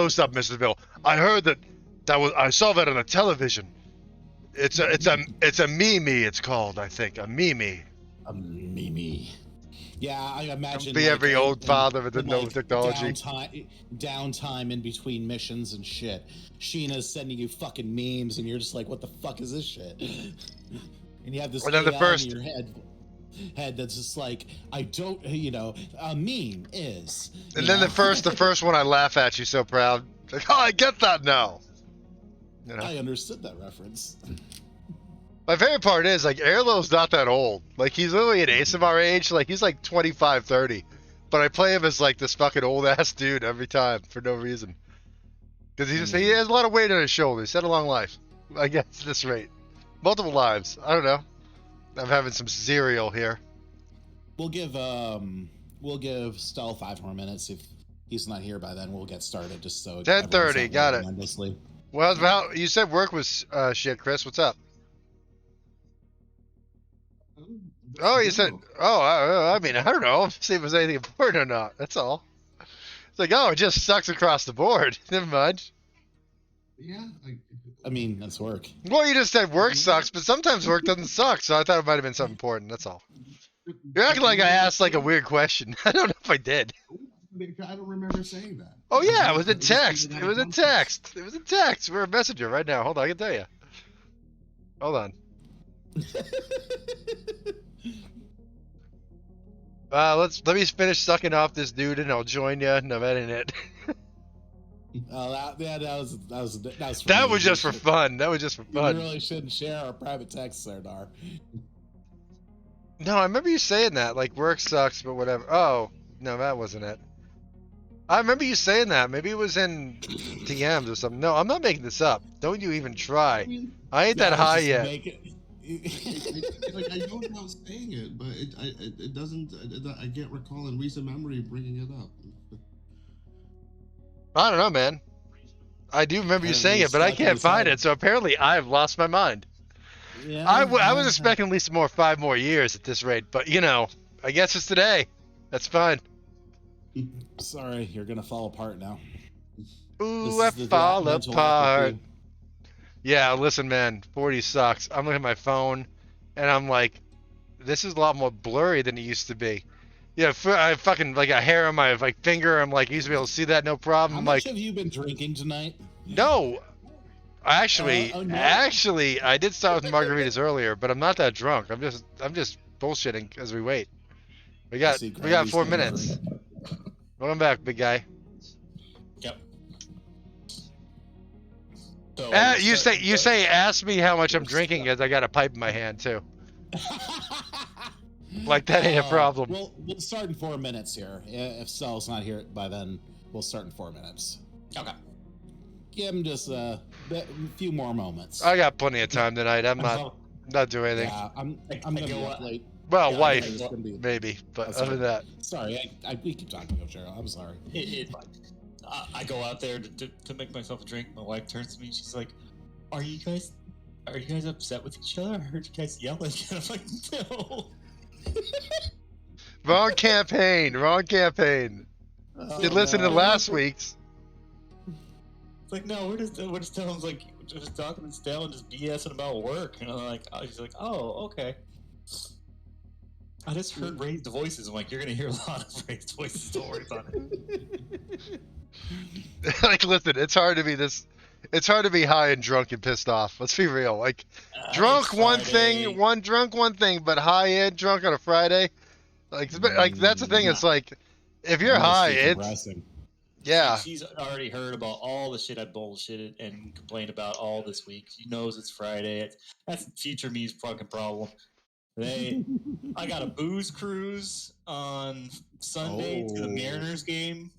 close up, Mr. Bill. I heard I saw that on the television. It's a meme. It's called, I think, a meme. A meme. Yeah, I imagine. Be every old father with the no technology. Downtime in between missions and shit. Sheena's sending you fucking memes, and you're just like, "What the fuck is this shit?" And you have this AI in your head that's just like, "I don't, a meme is." And then the first one, I laugh at you so proud. Like, oh, I get that now. I understood that reference. My favorite part is, like, Airlo's not that old. Like, he's literally an ace of our age. Like, he's like 25, 30. But I play him as, like, this fucking old-ass dude every time for no reason. Because he has a lot of weight on his shoulders. He's had a long life. I guess, at this rate. Multiple lives. I don't know. I'm having some cereal here. We'll give Stell 5 more minutes. If he's not here by then, we'll get started just so... 10:30, got it. Well, you said work was shit, Chris. What's up? Oh, you said... Oh, I mean, I don't know. See if there's anything important or not. That's all. It's like, oh, it just sucks across the board. Never mind. Yeah. I mean, that's work. Well, you just said work sucks, but sometimes work doesn't suck, so I thought it might have been something important. That's all. You're acting like I asked, like, a weird question. I don't know if I did. I don't remember saying that. Oh, yeah, it was a text. It was a text. It was a text. We're a messenger right now. Hold on, I can tell you. Hold on. Let me finish sucking off this dude, and I'll join you. No, that ain't it. That was just for fun. That was just for fun. You really shouldn't share our private texts there, Dar. No, I remember you saying that. Like, work sucks, but whatever. Oh, no, that wasn't it. I remember you saying that. Maybe it was in DMs or something. No, I'm not making this up. Don't you even try. I ain't that high yet. Like, I know how saying it, but it doesn't. I can't recall in recent memory bringing it up. I don't know, man. I do remember you saying it, but I can't find it. So apparently, I've lost my mind. Yeah, I was expecting at least 5 more years at this rate, but I guess it's today. That's fine. Sorry, you're gonna fall apart now. Ooh, I fall apart. Yeah, listen, man, 40 sucks. I'm looking at my phone, and I'm like, this is a lot more blurry than it used to be. Yeah, I fucking, like, a hair on my, finger. I'm like, used to be able to see that, no problem. How much have you been drinking tonight? No. Actually, I did start with margaritas earlier, but I'm not that drunk. I'm just bullshitting as we wait. We got 4 minutes. Welcome back, big guy. Yep. So, you say ask me how much I'm drinking as I got a pipe in my hand too. Like that ain't a problem. We'll start in 4 minutes here. If Sal's not here by then, we'll start in 4 minutes. Okay. Give him just a few more moments. I got plenty of time tonight. I'm not doing anything. Yeah, I'm gonna be up late. Well, yeah, wife, maybe, but other than that. Sorry, we keep talking about Cheryl. I'm sorry. I go out there to make myself a drink. My wife turns to me. She's like, "Are you guys upset with each other? I heard you guys yelling." I'm like, "No." Wrong campaign. Did listen to last week's. It's like, no, we're just telling just talking to Stella and just BSing about work. And I'm like, she's like, "Oh, okay." I just heard raised voices. I'm like, you're gonna hear a lot of raised voices. Don't worry about it. Like, listen, it's hard to be high and drunk and pissed off. Let's be real. Like, drunk one thing, but high and drunk on a Friday. Like that's the thing. It's like, if you're high, it's yeah. She's already heard about all the shit I bullshitted and complained about all this week. She knows it's Friday. That's future me's fucking problem. I got a booze cruise on Sunday to the Mariners game.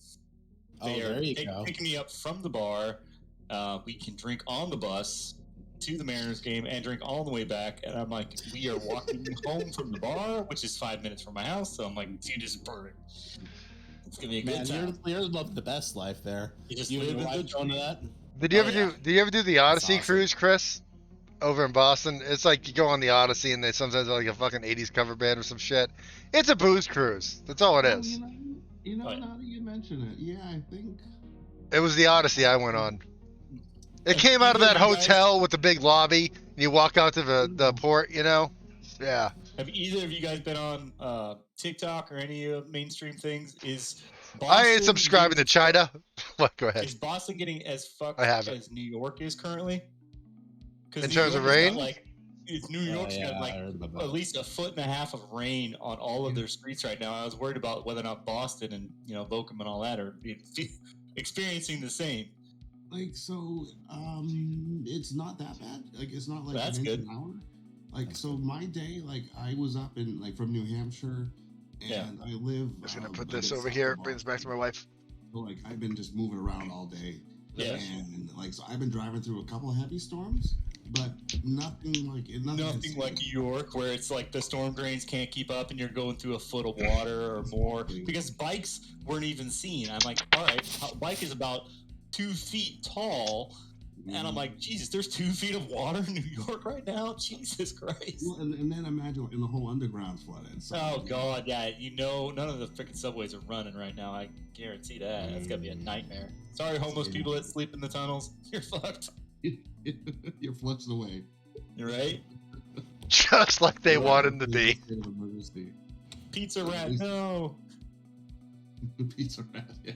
They are picking me up from the bar. We can drink on the bus to the Mariners game and drink all the way back. And I'm like, we are walking home from the bar, which is 5 minutes from my house. So I'm like, dude, this is perfect. It's gonna be a good time. You're living the best life there. You live wife going to that? Did you ever do the Odyssey cruise, Chris? Over in Boston, it's like you go on the Odyssey and they sometimes have like a fucking 80s cover band or some shit. It's a booze cruise. That's all it is. Now that you mention it, yeah, I think It was the Odyssey I went on. It Have came out of either that you guys- hotel with the big lobby, and you walk out to the port, you know? Yeah. Have either of you guys been on TikTok or any mainstream things? Is I ain't Boston subscribing to getting, China. What? Go ahead. is Boston getting as I fucked haven't. as New York is currently? Because In New terms York of has got rain? like New York's got like I heard about at that. least a foot and a half of rain on all of their streets right now. I was worried about whether or not Boston and Bochum and all that are experiencing the same. Like, so, it's not that bad. Like, it's not like That's an inch good. an hour. Like, so my day, like, I was up in, like, from New Hampshire, and Yeah. I live. I'm just gonna put a this bit over south here. of Bring this back to Boston. my wife. So, like, I've been just moving around all day. Yeah. And, like, so I've been driving through a couple of heavy storms, but nothing like Nothing like New York, where it's like the storm drains can't keep up and you're going through a foot of water or more. Because bikes weren't even seen. I'm like, all right, a bike is about 2 feet tall. And I'm like, Jesus, there's 2 feet of water in New York right now? Jesus Christ. Well, and then imagine like, in the whole underground's flooded. So, Oh, God, yeah. None of the freaking subways are running right now. I guarantee that. That's going to be a nightmare. Sorry, homeless people that sleep in the tunnels. You're fucked. You're flushed away. You're right. Just like they You're want in him to a be. state of emergency. Pizza rat, no. Pizza rat, yeah.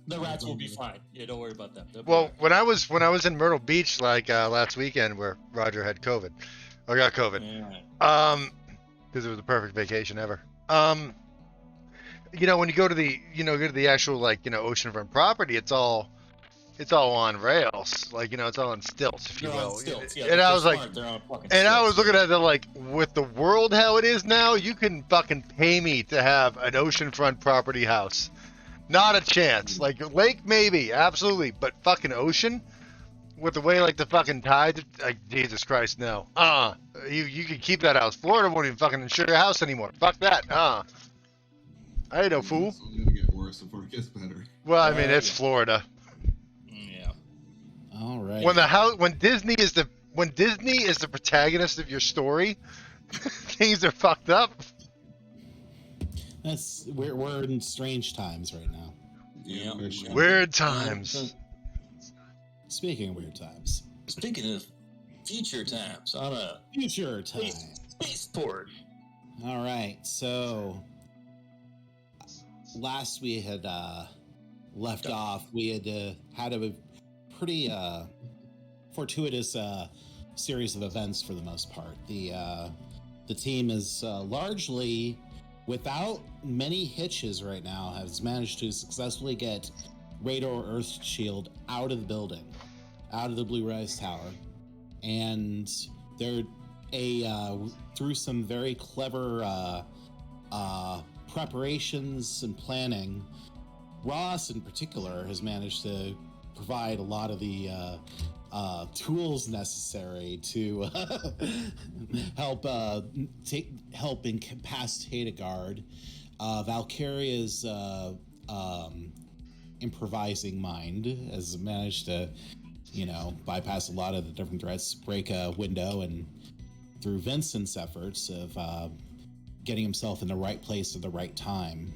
The rats will be fine. Yeah, don't worry about them. They'll be Well, all when I was in Myrtle Beach like last weekend, where Roger had COVID, or got COVID, right. Yeah. because it was the perfect vacation ever. When you go to the actual oceanfront property, it's all on rails, it's all on stilts, if you They're on will. stilts. Yeah, And I was like, smart. They're on fucking and I was stilts. looking at it like, with the world how it is now, you can fucking pay me to have an oceanfront property house. Not a chance. Like lake, maybe, absolutely, but fucking ocean, with the way like the fucking tide, like Jesus Christ, no. You can keep that house. Florida won't even fucking insure your house anymore. Fuck that. I ain't no fool. It's only gonna get worse before it gets better. Well, I mean, it's Yeah. Florida. Yeah. All right. When Disney is the protagonist of your story, things are fucked up. We're in strange times right now. Yeah. for sure. Weird times. Speaking of weird times, Speaking of future times, on a future time. spaceport. All right, so last we had left off, we had had a pretty fortuitous series of events for the most part. The team is largely, without many hitches right now, has managed to successfully get Radar Earth Shield out of the building, out of the Blue Rise Tower, and they're through some very clever preparations and planning. Ross, in particular, has managed to provide a lot of the tools necessary to help incapacitate a guard. Valkyria's improvising mind has managed to, bypass a lot of the different threats, break a window, and through Vincent's efforts of getting himself in the right place at the right time,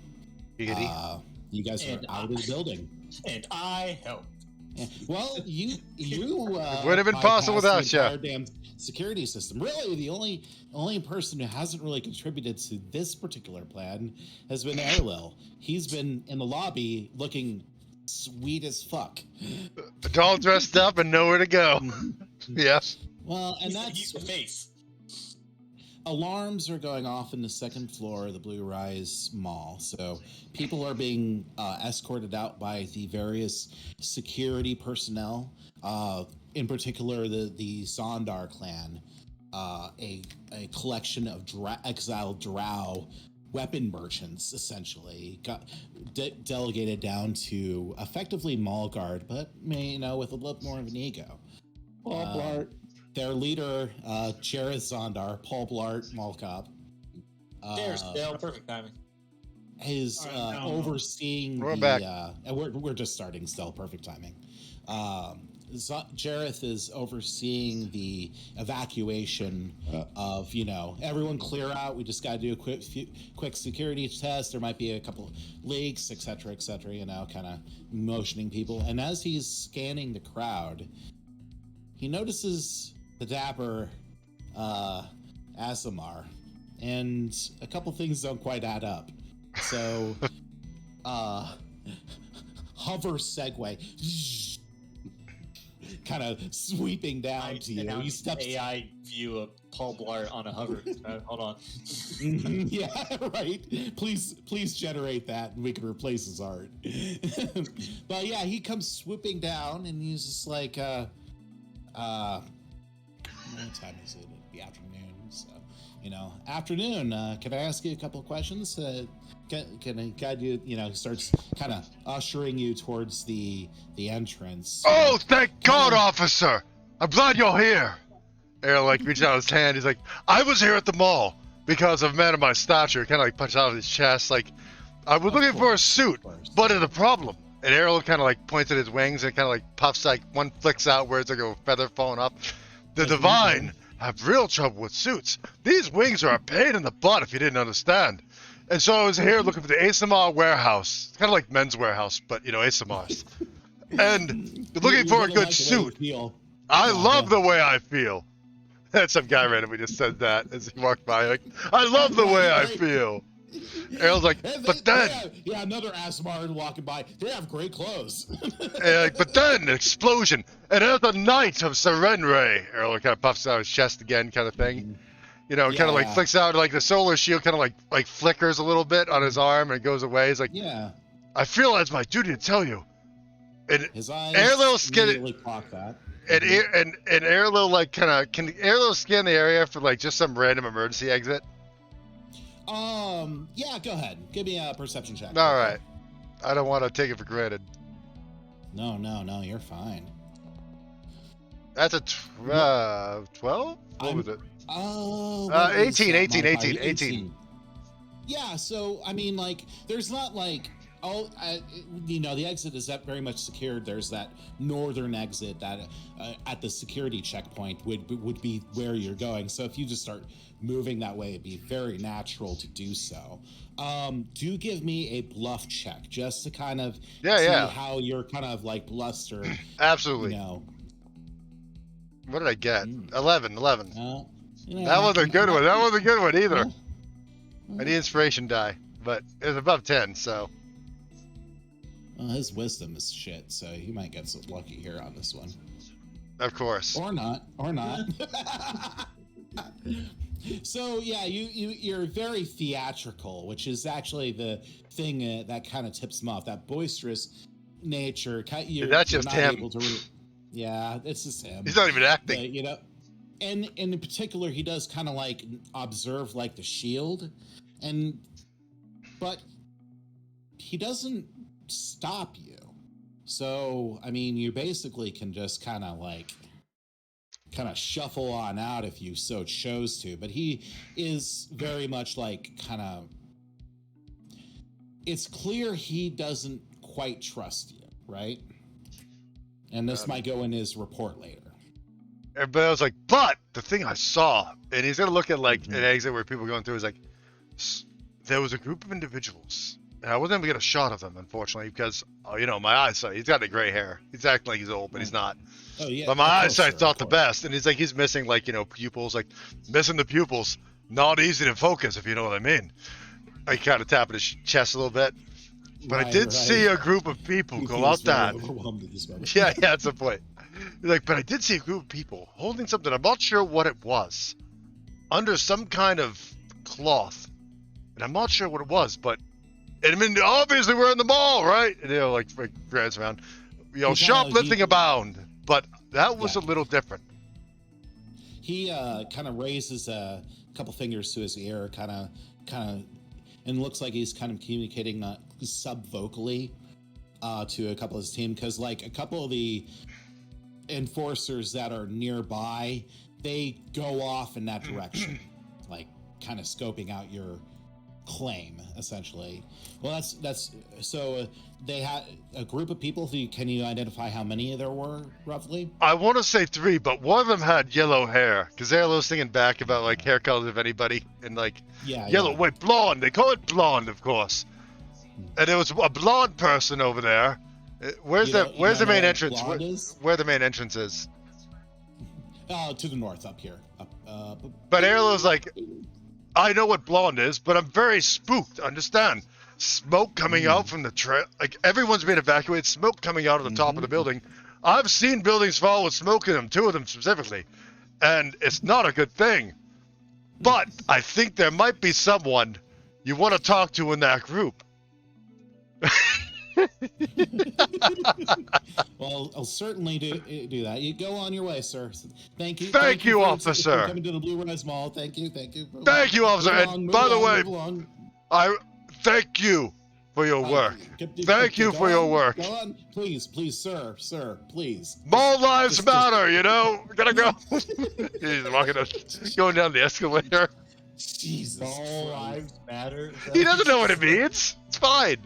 you guys are out of the building. And I helped. Yeah. Well, you It would have been possible without bypassed the entire you. damn security system. Really, the only person who hasn't really contributed to this particular plan has been Erlil. He's been in the lobby looking sweet as fuck. All dressed up and nowhere to go. Yes. Well, and He's that's the face. alarms are going off in the second floor of the Blue Rise Mall. So people are being escorted out by the various security personnel, in particular the Zondar clan, a collection of exiled drow weapon merchants, essentially, got delegated down to effectively mall guard, but with a little more of an ego. Paul Blart. Their leader, Jareth Zondar, Paul Blart, mall cop, There's Dale. Perfect timing. is overseeing We're the. back. And we're just starting still. Perfect timing. Jareth is overseeing the evacuation of, everyone clear out. We just got to do a quick security test. There might be a couple leaks, etc., kind of motioning people. And as he's scanning the crowd, he notices the dapper Asimar, and a couple things don't quite add up. So, hover segue. Kind of sweeping down to you. He steps. AI view of Paul Blart on a hover. Hold on. Yeah, right. Please generate that, and we can replace his art. But yeah, he comes swooping down, and he's just like, what time is it? The afternoon. So, afternoon. Can I ask you a couple of questions? Can I guide you? He starts kind of ushering you towards the entrance. Oh, thank God, officer! I'm glad you're here. Errol reached out his hand. He's like, I was here at the mall because of a man of my stature. Kind of punched out of his chest. I was looking for a suit, but it's a problem. And Errol kind of points at his wings and kind of puffs, one flicks out where it's like a feather falling up. The Divine have real trouble with suits. These wings are a pain in the butt if you didn't understand. And so I was here looking for the Asimar warehouse. It's kind of like Men's Warehouse, but, Asimars. And looking for a good suit. I love the way I feel. And some guy randomly just said that as he walked by. I love the way I feel. Errol's but then... Yeah, another Asimar walking by. They have great clothes. But then, an explosion. And there's a Knight of Serenre. Errol kind of puffs out his chest again, kind of thing. Kind of flicks out, the solar shield kind of like flickers a little bit on his arm and goes away. He's I feel it's my duty to tell you. And his eyes Erlo scan clock that. And Erlo can Erlo scan the area for just some random emergency exit? Yeah, go ahead. Give me a perception check. All right. I don't want to take it for granted. No, you're fine. That's a 12? What was it? Oh, 18. Yeah, so there's not the exit is very much secured. There's that northern exit that at the security checkpoint would be where you're going. So if you just start moving that way, it'd be very natural to do so. Do give me a bluff check just to kind of see how you're kind of bluster. Absolutely. What did I get? 11. That wasn't a good one. That wasn't a good one either. I need inspiration die, but it was above 10, so. Well, his wisdom is shit, so he might get so lucky here on this one. Of course. Or not. So yeah, you're very theatrical, which is actually the thing that kind of tips him off. That boisterous nature. That's just him. Yeah, it's just him. He's not even acting. But, and in particular, he does kind of observe the shield, but he doesn't stop you. So you basically can just kind of shuffle on out if you so chose to. But he is very much it's clear he doesn't quite trust you, right? And this might go in his report later. But I was but the thing I saw, and he's gonna look at an exit where people are going through, is there was a group of individuals, and I wasn't able to get a shot of them, unfortunately, because my eyesight. He's got the gray hair. He's acting like he's old, but he's not. Oh yeah. But my eyesight's not the best, and he's missing pupils, missing the pupils. Not easy to focus, if you know what I mean. I kind of tapping his chest a little bit. But I did see a group of people go out that. Yeah, that's the point. He's but I did see a group of people holding something. I'm not sure what it was. Under some kind of cloth. And I'm not sure what it was, but obviously we're in the mall, right? And grabs around. Shoplifting abound. But that was a little different. He kind of raises a couple fingers to his ear, kind of, and looks like he's kind of communicating sub-vocally to a couple of his team, because a couple of the enforcers that are nearby, they go off in that direction, kind of scoping out claim, essentially. Well, that's so they had a group of people. Can you identify how many there were roughly? I want to say 3, but one of them had yellow hair because they're thinking back about like hair colors of anybody and like yellow. Wait, blonde. They call it blonde, of course. And there was a blonde person over there. Where's the main entrance? Where the main entrance is? To the north, up here. But Airlo's like, I know what blonde is, but I'm very spooked. Understand? Smoke coming out from the trail. Like, everyone's been evacuated. Smoke coming out of the top of the building. I've seen buildings fall with smoke in them, 2 of them specifically. And it's not a good thing. But I think there might be someone you want to talk to in that group. Well, I'll certainly do that. You go on your way, sir. Thank you. Thank you, officer. For coming to the Blue Rise Mall. Thank you. Thank you, officer. And by the way, I thank you for your work. Thank you for your work. Go on, please, sir, please. More lives matter, you know. We gotta go. He's going down the escalator. Jesus. All lives matter. He doesn't know what it means. It's fine.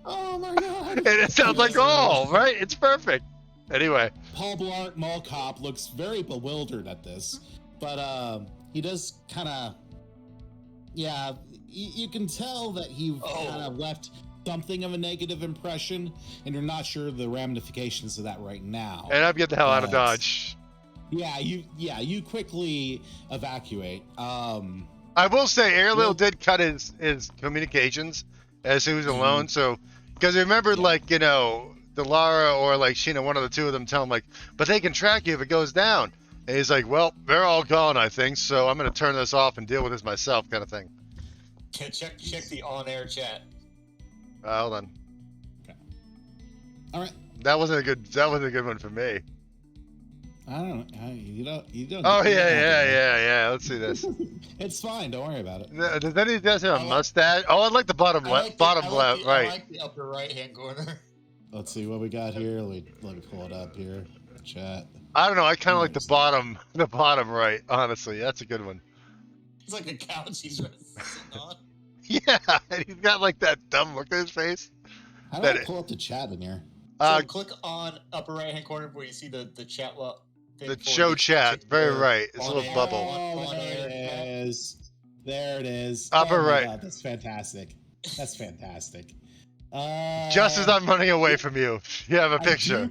Oh my god. And it sounds like all, right? It's perfect. Anyway. Paul Blart, Mall Cop, looks very bewildered at this. But he does kind of... Yeah, you can tell that he kind of left something of a negative impression, and you're not sure the ramifications of that right now. And I'm getting the hell out of Dodge. Yeah, you quickly evacuate. I will say, Airlil did cut his communications as he was alone, so... Because remember, like, you know, Delara or, like, Sheena, one of the 2 of them tell him, like, but they can track you if it goes down. And he's like, well, they're all gone, I think, so I'm going to turn this off and deal with this myself, kind of thing. Check the on-air chat. Hold on. Okay. All right. That wasn't a good one for me. I don't know. You don't. Oh, yeah. Let's see this. It's fine. Don't worry about it. Does any of you guys have a mustache? Oh, I like the bottom left, right. I like the upper right-hand corner. Let's see what we got here. Let me pull it up here. Chat. I don't know. I kind of like the bottom right. Honestly, that's a good one. It's like a couch he's sitting on. Yeah, and he's got like that dumb look on his face. How do I pull up the chat in here? So click on upper right-hand corner where you see the chat. The show chat, very right. It's a little bubble. Oh, there it is. There it is. Upper right. God, that's fantastic. That's fantastic. Just as I'm running away from you, you have a picture.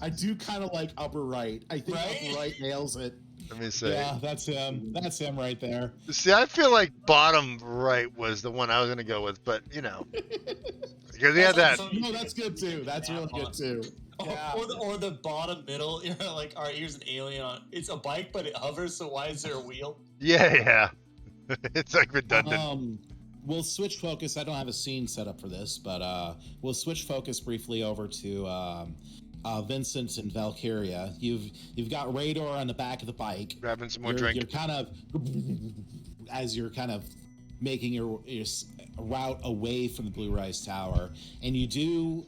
I do kind of like upper right. I think upper right nails it. Let me see. Yeah, that's him. That's him right there. See, I feel like bottom right was the one I was gonna go with, but you know, because he had that. No, that's good too. That's really good too. Yeah. Or the bottom middle. You're like, all right, here's an alien on. It's a bike, but it hovers. So why is there a wheel? Yeah. It's like redundant. We'll switch focus. I don't have a scene set up for this, but we'll switch focus briefly over to Vincent and Valkyria. You've got Radar on the back of the bike. Grabbing some more drink. You're kind of as you're kind of making your route away from the Blue Rise Tower, and you do.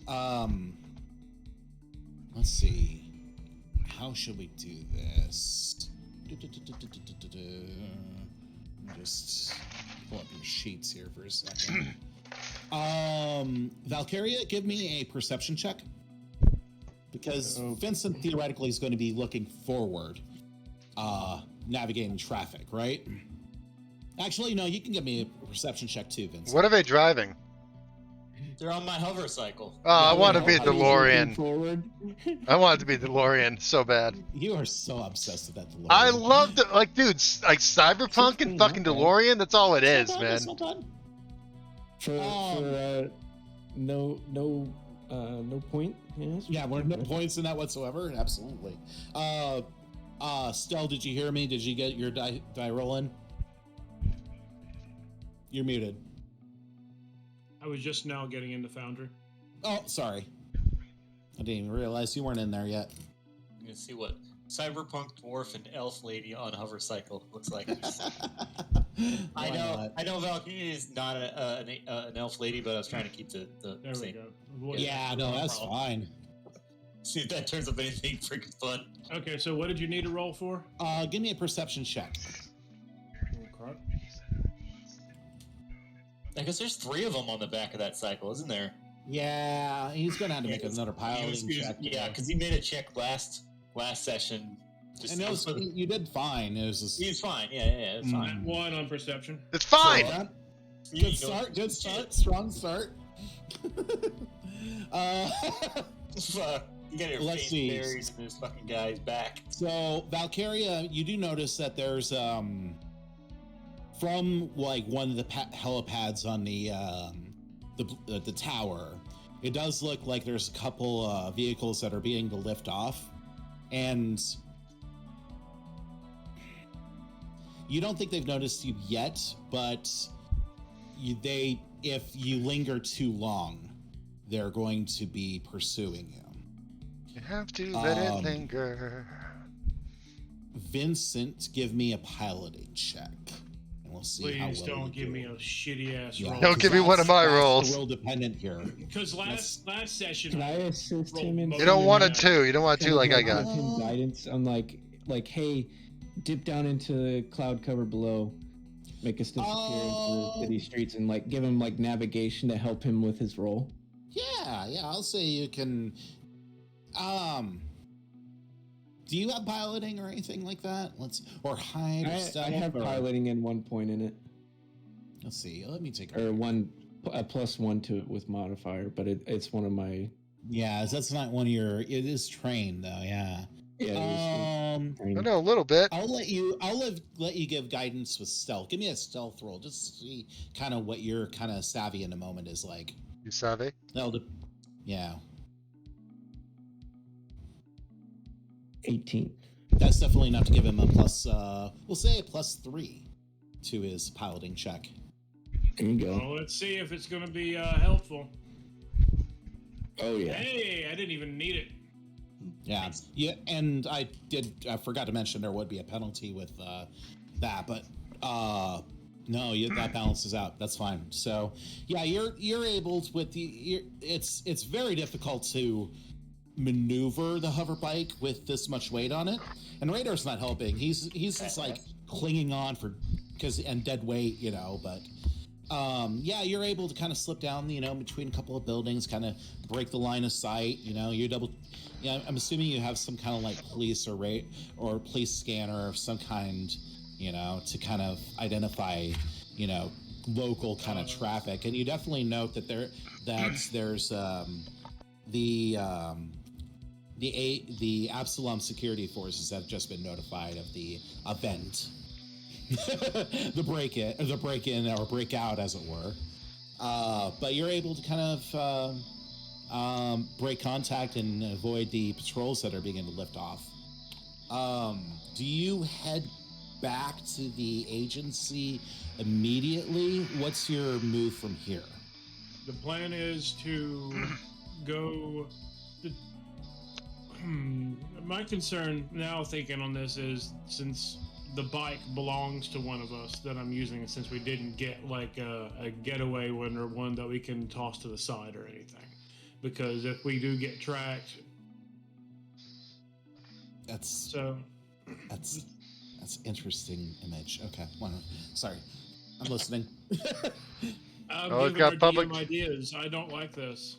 Let's see. How should we do this? Just pull up your sheets here for a second. Valkyria, give me a perception check. Because Vincent theoretically is going to be looking forward, navigating traffic, right? Actually, no, you can give me a perception check too, Vincent. What are they driving? They're on my hover cycle. Oh, I want to be DeLorean. I want it to be DeLorean so bad. You are so obsessed with that DeLorean. I love it. Like, dude, like Cyberpunk and fucking DeLorean, that's all it is, man. No point. Yes. Yeah, we're no points in that whatsoever. Absolutely. Stell, did you hear me? Did you get your die rolling? You're muted. I was just now getting into Foundry. Oh, sorry. I didn't even realize you weren't in there yet. You can see what Cyberpunk Dwarf and Elf Lady on hover cycle looks like. I know Valkyrie is not an elf lady, but I was trying to keep the there same. We go. Yeah, no, that's fine. See if that turns up anything freaking fun. Okay, so what did you need to roll for? Give me a perception check. Okay. I guess there's 3 of them on the back of that cycle, isn't there? Yeah, he's gonna have to make another piloting check. Yeah, because he made a check last session. And you did fine. It was just, he was fine. Yeah, it's fine. 1 on perception. It's fine. So, good start. Good start. Strong start. You got your Let's face see. berries and this fucking guy's back. So Valkyria, you do notice that there's from like one of the helipads on the tower, it does look like there's a couple vehicles that are beginning to lift off, and you don't think they've noticed you yet, but if you linger too long, they're going to be pursuing you. You have to let it linger. Vincent, give me a piloting check. And we'll see Please how well don't you give do. me a shitty ass roll. Don't give me one of my that's rolls. the roll dependent here. Because last session, Can I assist him in? You don't want to two. You don't want Can to like I give got. him guidance on like, hey, dip down into the cloud cover below, make us disappear into the city streets, and like give him like navigation to help him with his role. Yeah, I'll say you can. Do you have piloting or anything like that? Or hide or I stealth? have piloting in 1 point in it, Let's see. Let me take or a +1 to it with modifier, but it's one of my. Yeah, that's not one of your. It is trained though. Yeah. Yeah. I know a little bit. I'll let you give guidance with stealth. Give me a stealth roll, just to see kind of what your kind of savvy in the moment is like. You savvy? Yeah. 18. That's definitely enough to give him a plus. We'll say a +3 to his piloting check. There you go. well, let's see if it's going to be helpful. Oh yeah. Hey, I didn't even need it. Yeah, and I forgot to mention there would be a penalty with that, but no, that balances out. That's fine. So yeah, you're able to, it's very difficult to maneuver the hover bike with this much weight on it, and Radar's not helping. He's just like clinging on and dead weight, but yeah, you're able to kind of slip down, between a couple of buildings, kind of break the line of sight. I'm assuming you have some kind of like police or police scanner of some kind, to kind of identify, local kind of traffic. And you definitely note that there's the Absalom security forces have just been notified of the event. the break-in or break-out, as it were. But you're able to kind of break contact and avoid the patrols that are beginning to lift off. Do you head back to the agency immediately? What's your move from here? The plan is to go. My concern now, thinking on this, is since the bike belongs to one of us that I'm using, and since we didn't get like a getaway one or one that we can toss to the side or anything, because if we do get tracked, That's interesting image. Okay, sorry, I'm listening. I'm Oh, it's giving got our public- DM ideas. I don't like this.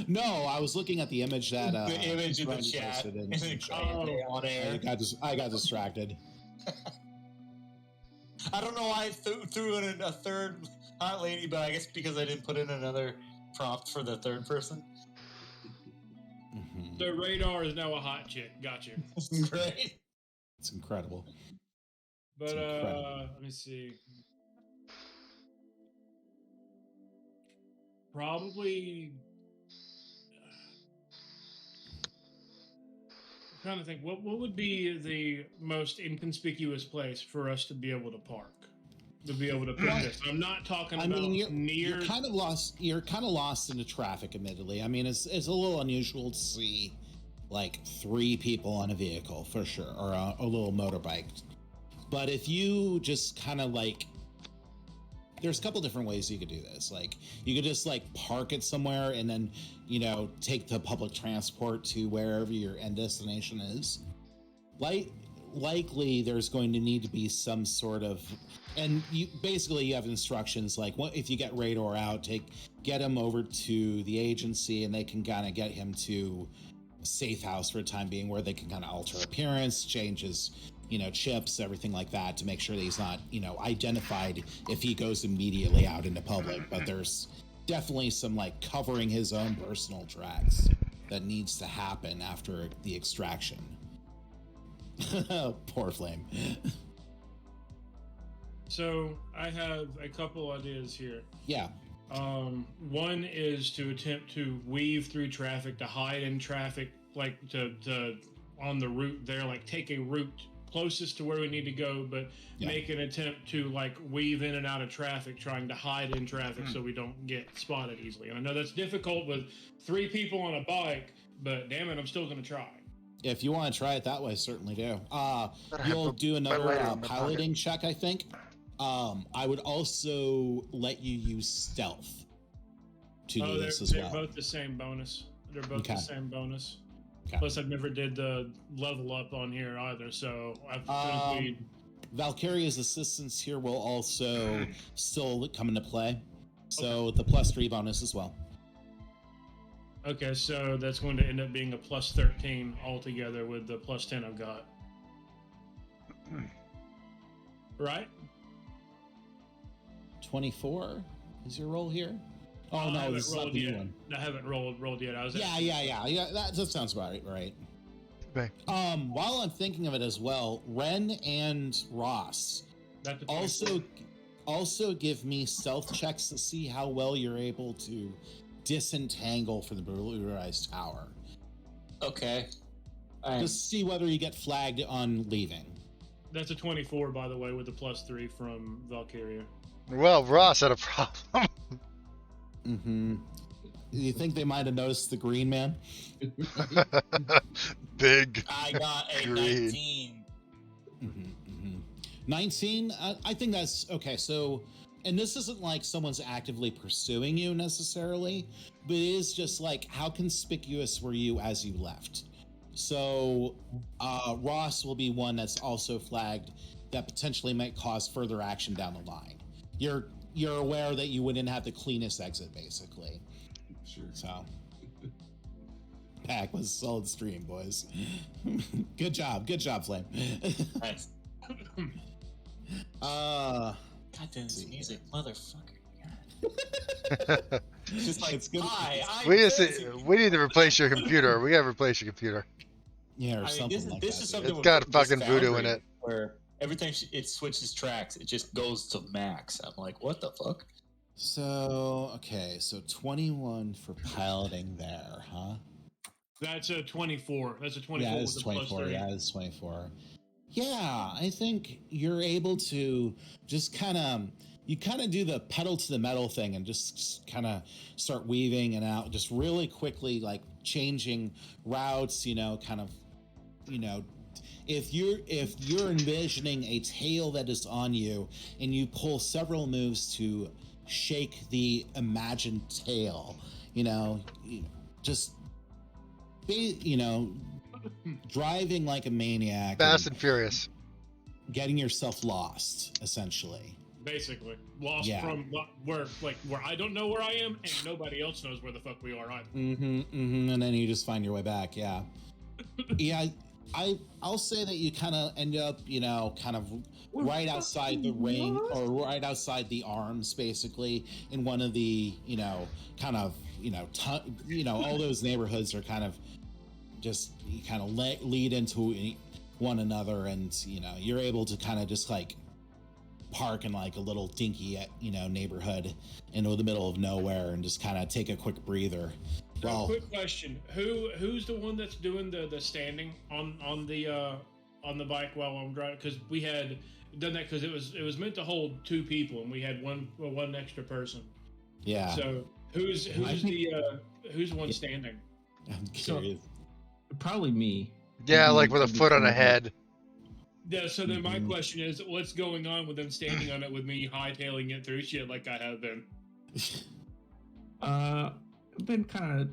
No, I was looking at the image that the image in the Brandon chat. posted in And some then chat. on air. I got distracted. I don't know why I threw in a third hot lady, but I guess because I didn't put in another prompt for the third person. Mm-hmm. The radar is now a hot chick. Gotcha. Great. It's incredible. But incredible. let me see. Probably. I'm trying to think. What would be the most inconspicuous place for us to be able to park? To be able to put this. I'm not talking about you're kind of lost. You're kind of lost in the traffic. Admittedly, I mean, it's a little unusual to see like 3 people on a vehicle for sure, or a little motorbike. But if you just kind of like, there's a couple different ways you could do this. Like, you could just like park it somewhere and then, take the public transport to wherever your end destination is. likely there's going to need to be some sort of, and you have instructions like, what if you get Radar out, get him over to the agency, and they can kind of get him to a safe house for a time being, where they can kind of alter appearance, changes, chips, everything like that, to make sure that he's not, identified if he goes immediately out into public. But there's definitely some like covering his own personal tracks that needs to happen after the extraction. Poor Flame. So I have a couple ideas here. Yeah. One is to attempt to weave through traffic, to hide in traffic, like to on the route there, like take a route closest to where we need to go, but make an attempt to like weave in and out of traffic, trying to hide in traffic so we don't get spotted easily. And I know that's difficult with 3 people on a bike, but damn it, I'm still going to try. If you want to try it that way, certainly do. You'll do another piloting check, I think. I would also let you use stealth to do this as well. They're both the same bonus. They're both the same bonus. Okay. Plus, I've never did the level up on here either, so Valkyria's assistance here will also still come into play. So the +3 bonus as well. Okay, so that's going to end up being a +13 altogether with the +10 I've got. Right? 24 is your roll here? Oh no, this is not the new one. I haven't rolled yet. Yeah. That sounds about right. Okay. While I'm thinking of it as well, Ren and Ross also give me stealth checks to see how well you're able to disentangle from the brutalized tower. Okay. Just see whether you get flagged on leaving. That's a 24, by the way, with the +3 from Valkyria. Well, Ross had a problem. Mm-hmm. You think they might have noticed the green man? Big. I got a green. 19. 19? I think that's okay. So, and this isn't like someone's actively pursuing you necessarily, but it is just like, how conspicuous were you as you left? So, Ross will be one that's also flagged that potentially might cause further action down the line. You're aware that you wouldn't have the cleanest exit, basically. Sure. So, Pack was a solid stream, boys. Good job, Flame. Nice. God damn this music, motherfucker. Just like, it's good. We need to replace your computer. We gotta replace your computer. Yeah, or something like that. This is something it's got fucking voodoo in it. Where every time it switches tracks, it just goes to max. I'm like, what the fuck? So, okay, so 21 for piloting there, huh? That's a 24. That's a 24. Yeah, it's 24. Yeah, it's 24. Yeah, I think you're able to just kind of do the pedal to the metal thing and just kind of start weaving and out, just really quickly, like changing routes, if you're envisioning a tail that is on you and you pull several moves to shake the imagined tail, driving like a maniac, Fast and Furious, getting yourself lost, essentially. Basically, lost from where I don't know where I am, and nobody else knows where the fuck we are either. And then you just find your way back. Yeah, yeah. I'll say that you kind of end up, kind of right outside the ring, or right outside the arms, basically, in one of the, kind of, all those neighborhoods are kind of just, you kind of lead into one another, and, you're able to kind of just like park in like a little dinky, neighborhood into the middle of nowhere and just kind of take a quick breather. Well, quick question: who's the one that's doing the standing on the bike while I'm driving? Because we had done that because it was meant to hold 2 people and we had one extra person. Yeah. So who's the one standing? I'm curious. Probably me. Yeah, like with a foot on a head. Yeah. So then my question is, what's going on with them standing on it with me hightailing it through shit like I have been? I've been kind of,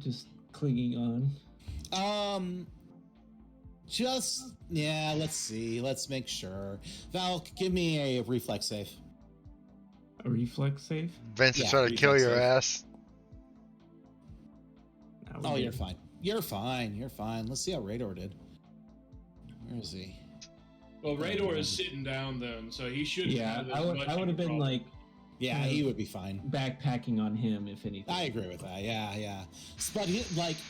just clinging on. Let's see. Let's make sure. Val, give me a reflex save. A reflex save? Vince is Yeah, trying to kill reflex your save. ass. No, Oh, we you're didn't. fine. You're fine. You're fine. Let's see how Rador did. Where is he? Well, Rador is sitting down then, so he should. Yeah, I would have been like Yeah, kind he of would be fine. backpacking on him if anything. I agree with that. Yeah. But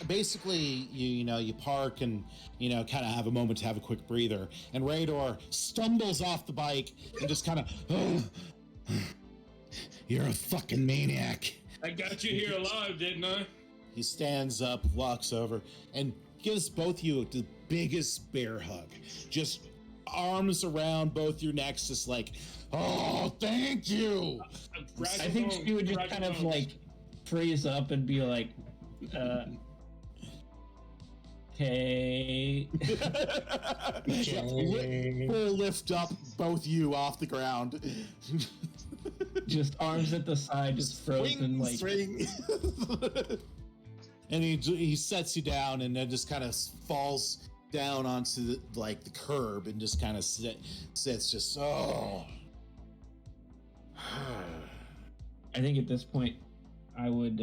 basically, you park and kind of have a moment to have a quick breather, and Rador stumbles off the bike and just kind of, you're a fucking maniac. I got you here alive, didn't I? He stands up, walks over, and gives both you the biggest bear hug. Just arms around both your necks, just like, oh, thank you. I think she would just kind of like freeze up and be like, okay. Full lift up both you off the ground. Just arms at the side, just frozen, like. Swing. And he sets you down and then just kind of falls down onto the curb and just kind of sits just I think at this point, I would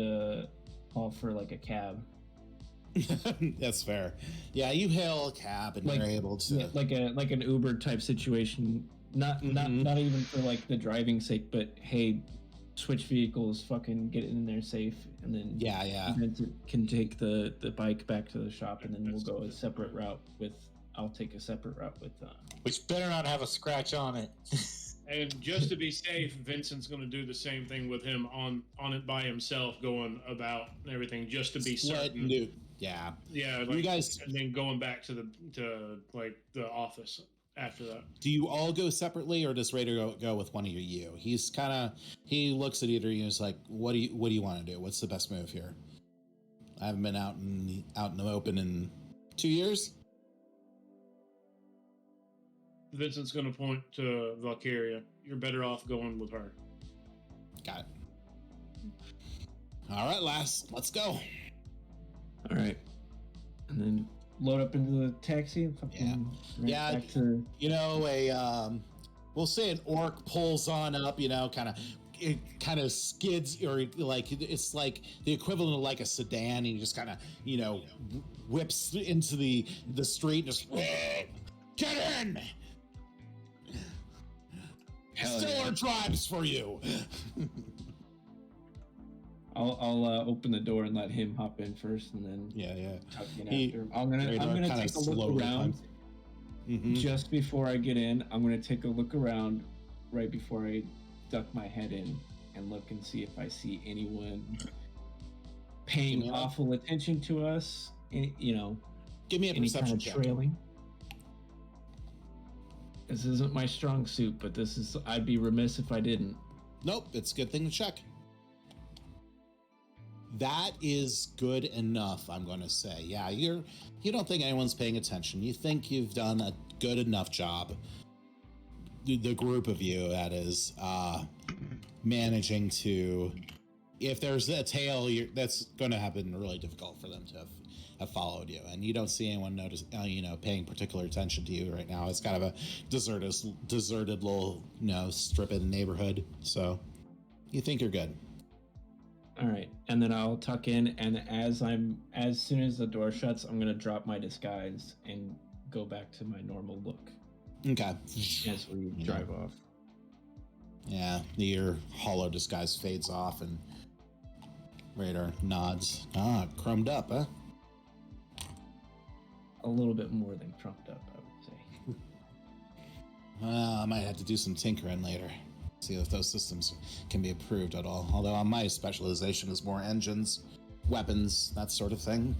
call for like a cab. That's fair. Yeah, you hail a cab and you're able to like an Uber type situation. Not even for like the driving sake, but hey, switch vehicles, fucking get in there safe, and then Vincent can take the bike back to the shop, and then we'll go a separate route with. I'll take a separate route with. Which better not have a scratch on it. And just to be safe, Vincent's going to do the same thing with him on it by himself, going about and everything, just to be certain. Yeah. Like, you guys, and then going back to the office after that. Do you all go separately, or does Raider go with one of you? He looks at either of you and is like, what do you want to do? What's the best move here? I haven't been out in the open in 2 years. Vincent's going to point to Valkyria. You're better off going with her. Got it. All right, lass, let's go. All right, and then load up into the taxi and fucking back to... we'll say an orc pulls on up, it kind of skids, or like it's like the equivalent of like a sedan, and he just kind of whips into the street and just get in. Stellar drives for you. I'll open the door and let him hop in first, and then tuck in after him. I'm gonna take a look around. Just before I get in, I'm gonna take a look around right before I duck my head in and look and see if I see anyone paying awful attention to us. Give me a perception check. Trailing. This isn't my strong suit, but I'd be remiss if I didn't. Nope, it's a good thing to check. That is good enough, I'm going to say. Yeah, you don't think anyone's paying attention. You think you've done a good enough job. The group of you, that is, managing to... If there's a tail, that's going to have been really difficult for them to have followed you, and you don't see anyone paying particular attention to you right now. It's kind of a deserted little strip in the neighborhood, so you think you're good. All right, and then I'll tuck in, and as soon as the door shuts, I'm gonna drop my disguise and go back to my normal look. Okay. As we drive off. Yeah, your hollow disguise fades off, and Radar nods. Crumbed up, huh? A little bit more than crumped up, I would say. I might have to do some tinkering later. See if those systems can be improved at all. Although my specialization is more engines, weapons, that sort of thing.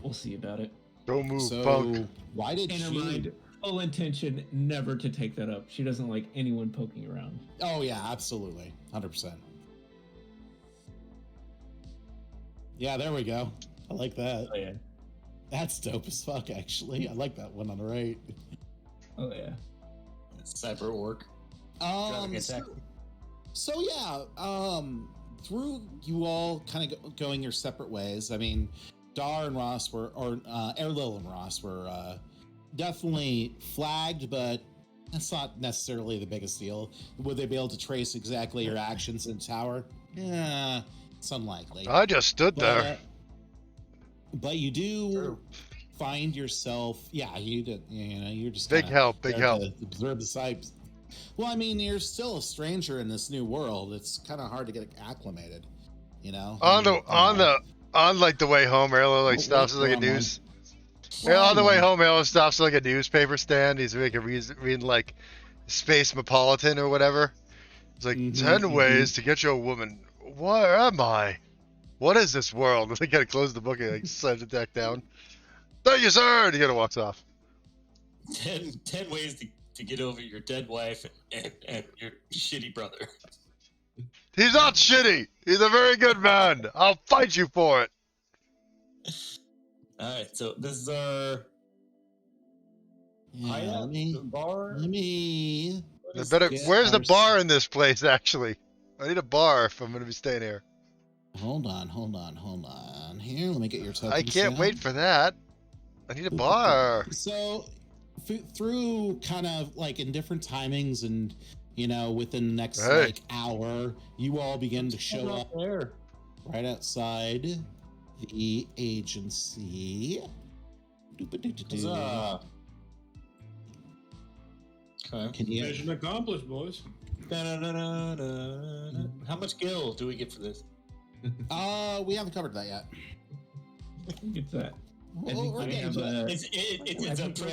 We'll see about it. Don't move, punk. Why did she... mind, full intention never to take that up. She doesn't like anyone poking around. Oh, yeah, absolutely. 100%. Yeah, there we go. I like that. Oh, yeah. That's dope as fuck, actually. I like that one on the right. Oh, yeah. Cyber orc. Through you all kind of going your separate ways, I mean, Dar and Ross were, or Erlil and Ross were definitely flagged, but that's not necessarily the biggest deal. Would they be able to trace exactly your actions in tower? Yeah, it's unlikely. I just stood there. But you do find yourself, you did, you're just big help. To observe the sights. Well, I mean, you're still a stranger in this new world. It's kind of hard to get acclimated, On like the way home, Erlo like stops at like a news. On the way home, Erlo stops at like a newspaper stand. He's reading like Spacemopolitan or whatever. It's like 10 ways to get your woman. Where am I? What is this world? And they gotta close the book and like slide the deck down. Thank you, sir. And he gotta walks off. 10 ways to get over your dead wife and your shitty brother. He's not shitty. He's a very good man. I'll fight you for it. All right, so this is our bar. Where's the bar in this place? Actually, I need a bar if I'm gonna be staying here. Hold on. Here, let me get your tokens. I can't wait for that. I need a bar. So, through kind of like in different timings and, within the next like hour, you all begin to show up there right outside the agency. Okay. Mission accomplished, boys. How much gil do we get for this? We haven't covered that yet. It's that. It's a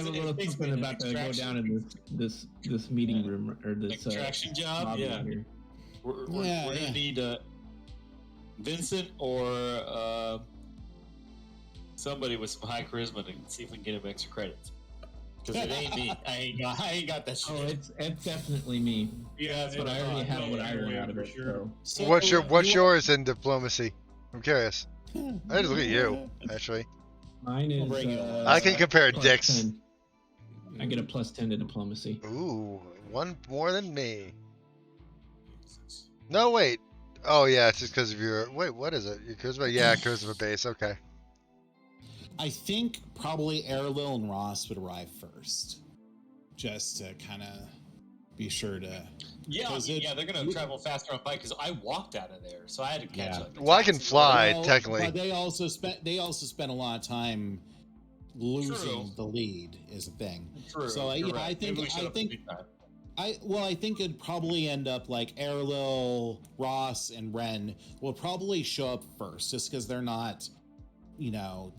little something about to go down in this meeting room or this extraction job. Yeah, we're gonna need Vincent or somebody with some high charisma to see if we can get him extra credits. Because it ain't me. I ain't got that shit. Oh, it's definitely me. Yeah, that's what I already have. What I want out of it. Sure. So what's yours in diplomacy? I'm curious. I just look at you, actually. Mine is. I can compare dicks. 10. I get a +10 to diplomacy. Ooh, one more than me. No, wait. Oh yeah, it's just because of your. Wait, what is it? Your charisma? Yeah, charisma base. Okay. I think probably Erlil and Ross would arrive first, just to kind of be sure to. Yeah, they're gonna travel faster on bike because I walked out of there, so I had to catch up. Well, I can fly technically. But they also spent a lot of time losing the lead is a thing. True. So I think it'd probably end up like Erlil, Ross, and Ren will probably show up first, just because they're not.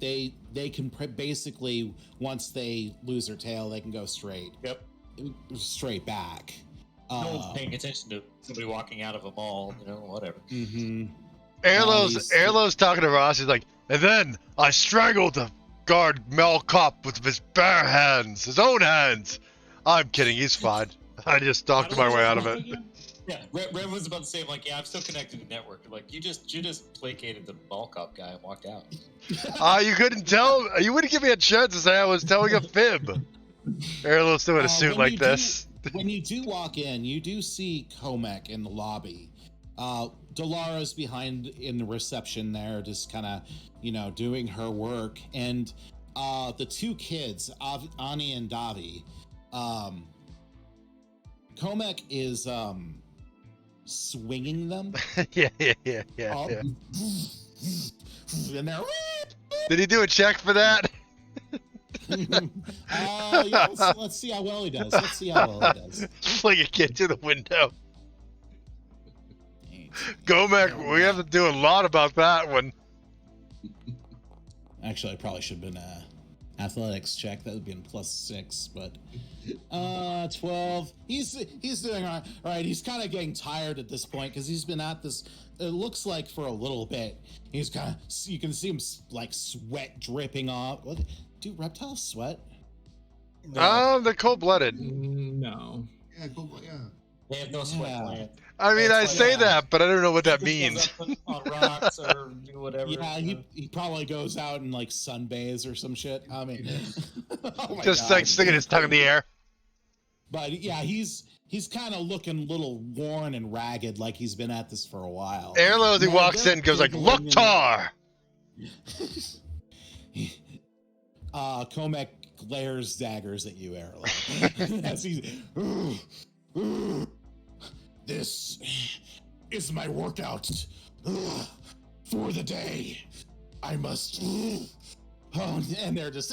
They can basically, once they lose their tail, they can go straight back. No one's paying attention to somebody walking out of a mall, whatever. Erlo's talking to Ross. He's like, and then I strangled the guard Mel Cop with his bare hands, his own hands. I'm kidding. He's fine. I just talked my way out of it. Yeah, Rev was about to say, I'm still connected to the network. Like, you just placated the mall cop guy and walked out. You couldn't tell? You wouldn't give me a chance to say I was telling a fib. Erlo's still in a suit like this. When you do walk in, you do see Comac in the lobby. Dolara's behind in the reception there, just kind of, doing her work. And the two kids, Ani and Davi, Comac is swinging them. Yeah. And they're... Did he do a check for that? Let's see how well he does. Fling a kid to the window. Gomek, we have to do a lot about that one. Actually, I probably should have been athletics check. That would be in +6, but 12. He's doing all right. He's kind of getting tired at this point because he's been at this. It looks like for a little bit. He's kind of. You can see him like sweat dripping off. What? Do reptiles sweat? No. They're cold-blooded. No. Yeah, cold-blooded. Yeah. They have no sweat gland. I mean, I say that, but I don't know what that means. On rocks or whatever. Yeah, he probably goes out and like sunbathes or some shit. I mean, just like sticking his tongue in the air. But yeah, he's kind of looking a little worn and ragged, like he's been at this for a while. Erlo, as he walks in, goes like, "Look, Tar!" Comac glares daggers at you, Errol. As he's, this is my workout for the day. I must. And they're just.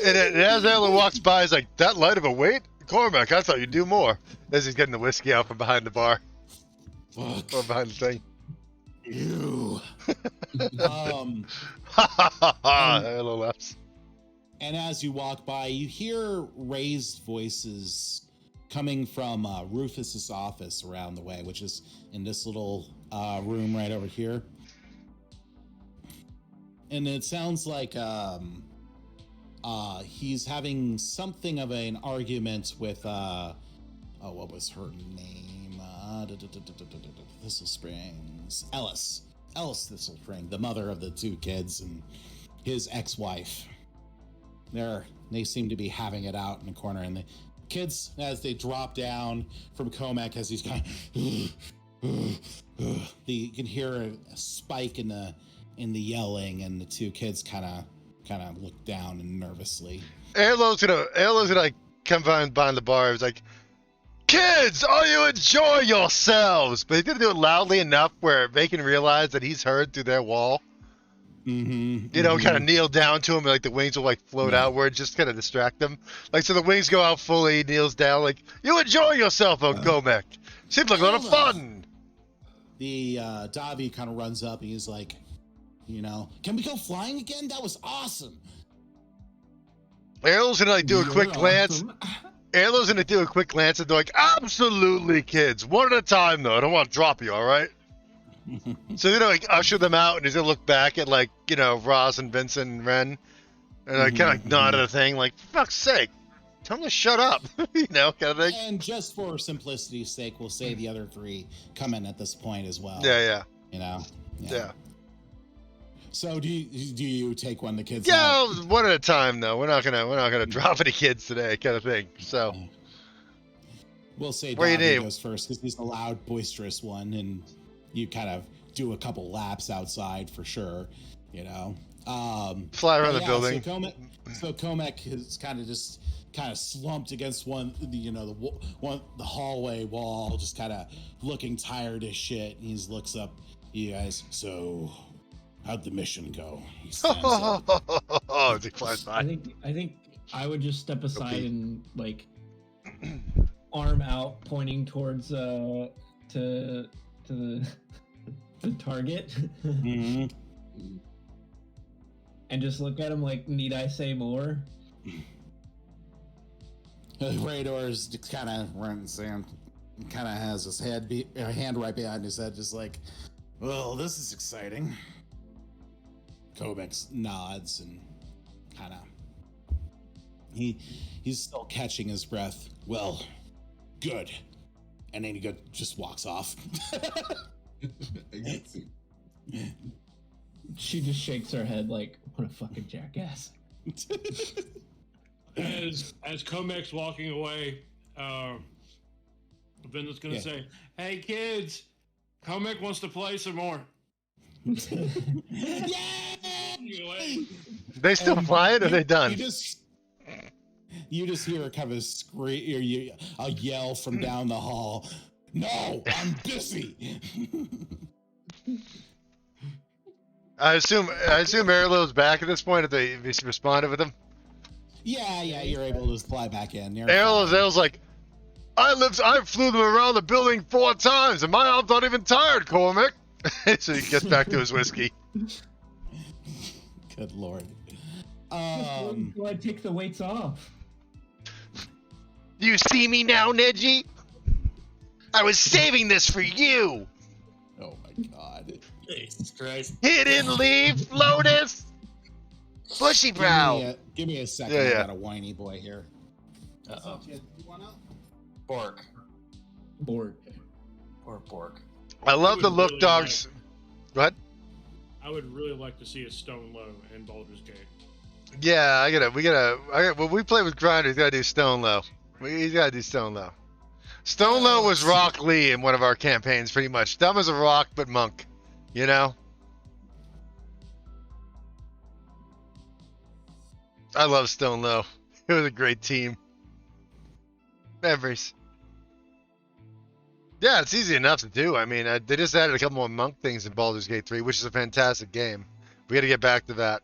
and as Errol walks by, he's like, "That light of a weight, Cormac. I thought you'd do more." As he's getting the whiskey out from behind the bar. Fuck. Or behind the thing. You. Errol laughs. And as you walk by, you hear raised voices coming from Rufus's office around the way, which is in this little room right over here. And it sounds like he's having something of an argument with what was her name? Thistle Springs. Ellis Thistle Spring, the mother of the two kids, and his ex-wife. They seem to be having it out in the corner, and the kids, as they drop down from Comac, as he's kind of, you can hear a spike in the yelling, and the two kids kind of look down and nervously. Errol's gonna come behind the bar. He's like, "Kids, are you enjoying yourselves?" But he's gonna do it loudly enough where they can realize that he's heard through their wall. Mm-hmm, you know, kind of kneel down to him, and like the wings will like float outward, just kind of distract them. Like, so the wings go out fully, he kneels down, like, "You enjoy yourself, Comac. Seems like a lot of fun." The Davi kind of runs up and he's like, you know, "Can we go flying again? That was awesome." Errol's gonna like do a quick glance. Errol's gonna do a quick glance and they're like, "Absolutely, kids. One at a time, though. I don't want to drop you, all right?" So they're gonna like usher them out, and he's gonna look back at, like, you know, Roz and Vincent and Ren, and like kind of like nod at a thing, like, "For fuck's sake, tell them to shut up," you know, kind of thing. And just for simplicity's sake, we'll say the other three come in at this point as well. Yeah. You know. Yeah. So do you take one of the kids? Yeah, out? one at a time though. We're not gonna drop any kids today, kind of thing. So we'll say what Davi goes first because he's the loud, boisterous one, and you kind of do a couple laps outside for sure. You know, fly around the building. So Comac is kind of slumped against the hallway wall, just kind of looking tired as shit. And he looks up, "You guys, so how'd the mission go?" He stands up. Oh, he flies by. I think I would just step aside and like arm out, pointing towards to the target, and just look at him like, "Need I say more?" Rador's kind of runs and kind of has his hand right behind his head, just like, "Well, this is exciting." Kovacs nods and kind of he's still catching his breath. "Well, good," and then he just walks off. She just shakes her head like, "What a fucking jackass." As Comac's walking away, Vince's gonna say, "Hey kids, Comac wants to play some more." Yeah! They still flying, or are they done? You just hear kind of a yell from down the hall. "No, I'm busy." I assume Marilo's back at this point if they responded with him. Yeah, you're able to fly back in. Errol's like, I flew them around the building 4 times, and my arm's not even tired, Cormac." So he gets back to his whiskey. Good lord. Do I take the weights off? "You see me now, Neji? I was saving this for you." Oh my god. Jesus Christ. Hidden leaf, Lotus, bushy brow. Give me a second. Yeah. I got a whiny boy here. Uh-oh. Bork. Or Bork. I love the look, dogs. Go ahead. I would really like to see a Stone Low in Baldur's Gate. Yeah, when we play with Grinder, he's gotta do Stone Low. He's gotta do Stone Low. Stone Low was Rock Lee in one of our campaigns, pretty much. Dumb as a rock, but monk. You know? I love Stone though. It was a great team. Memories. Yeah, it's easy enough to do. I mean, they just added a couple more monk things in Baldur's Gate 3, which is a fantastic game. We got to get back to that.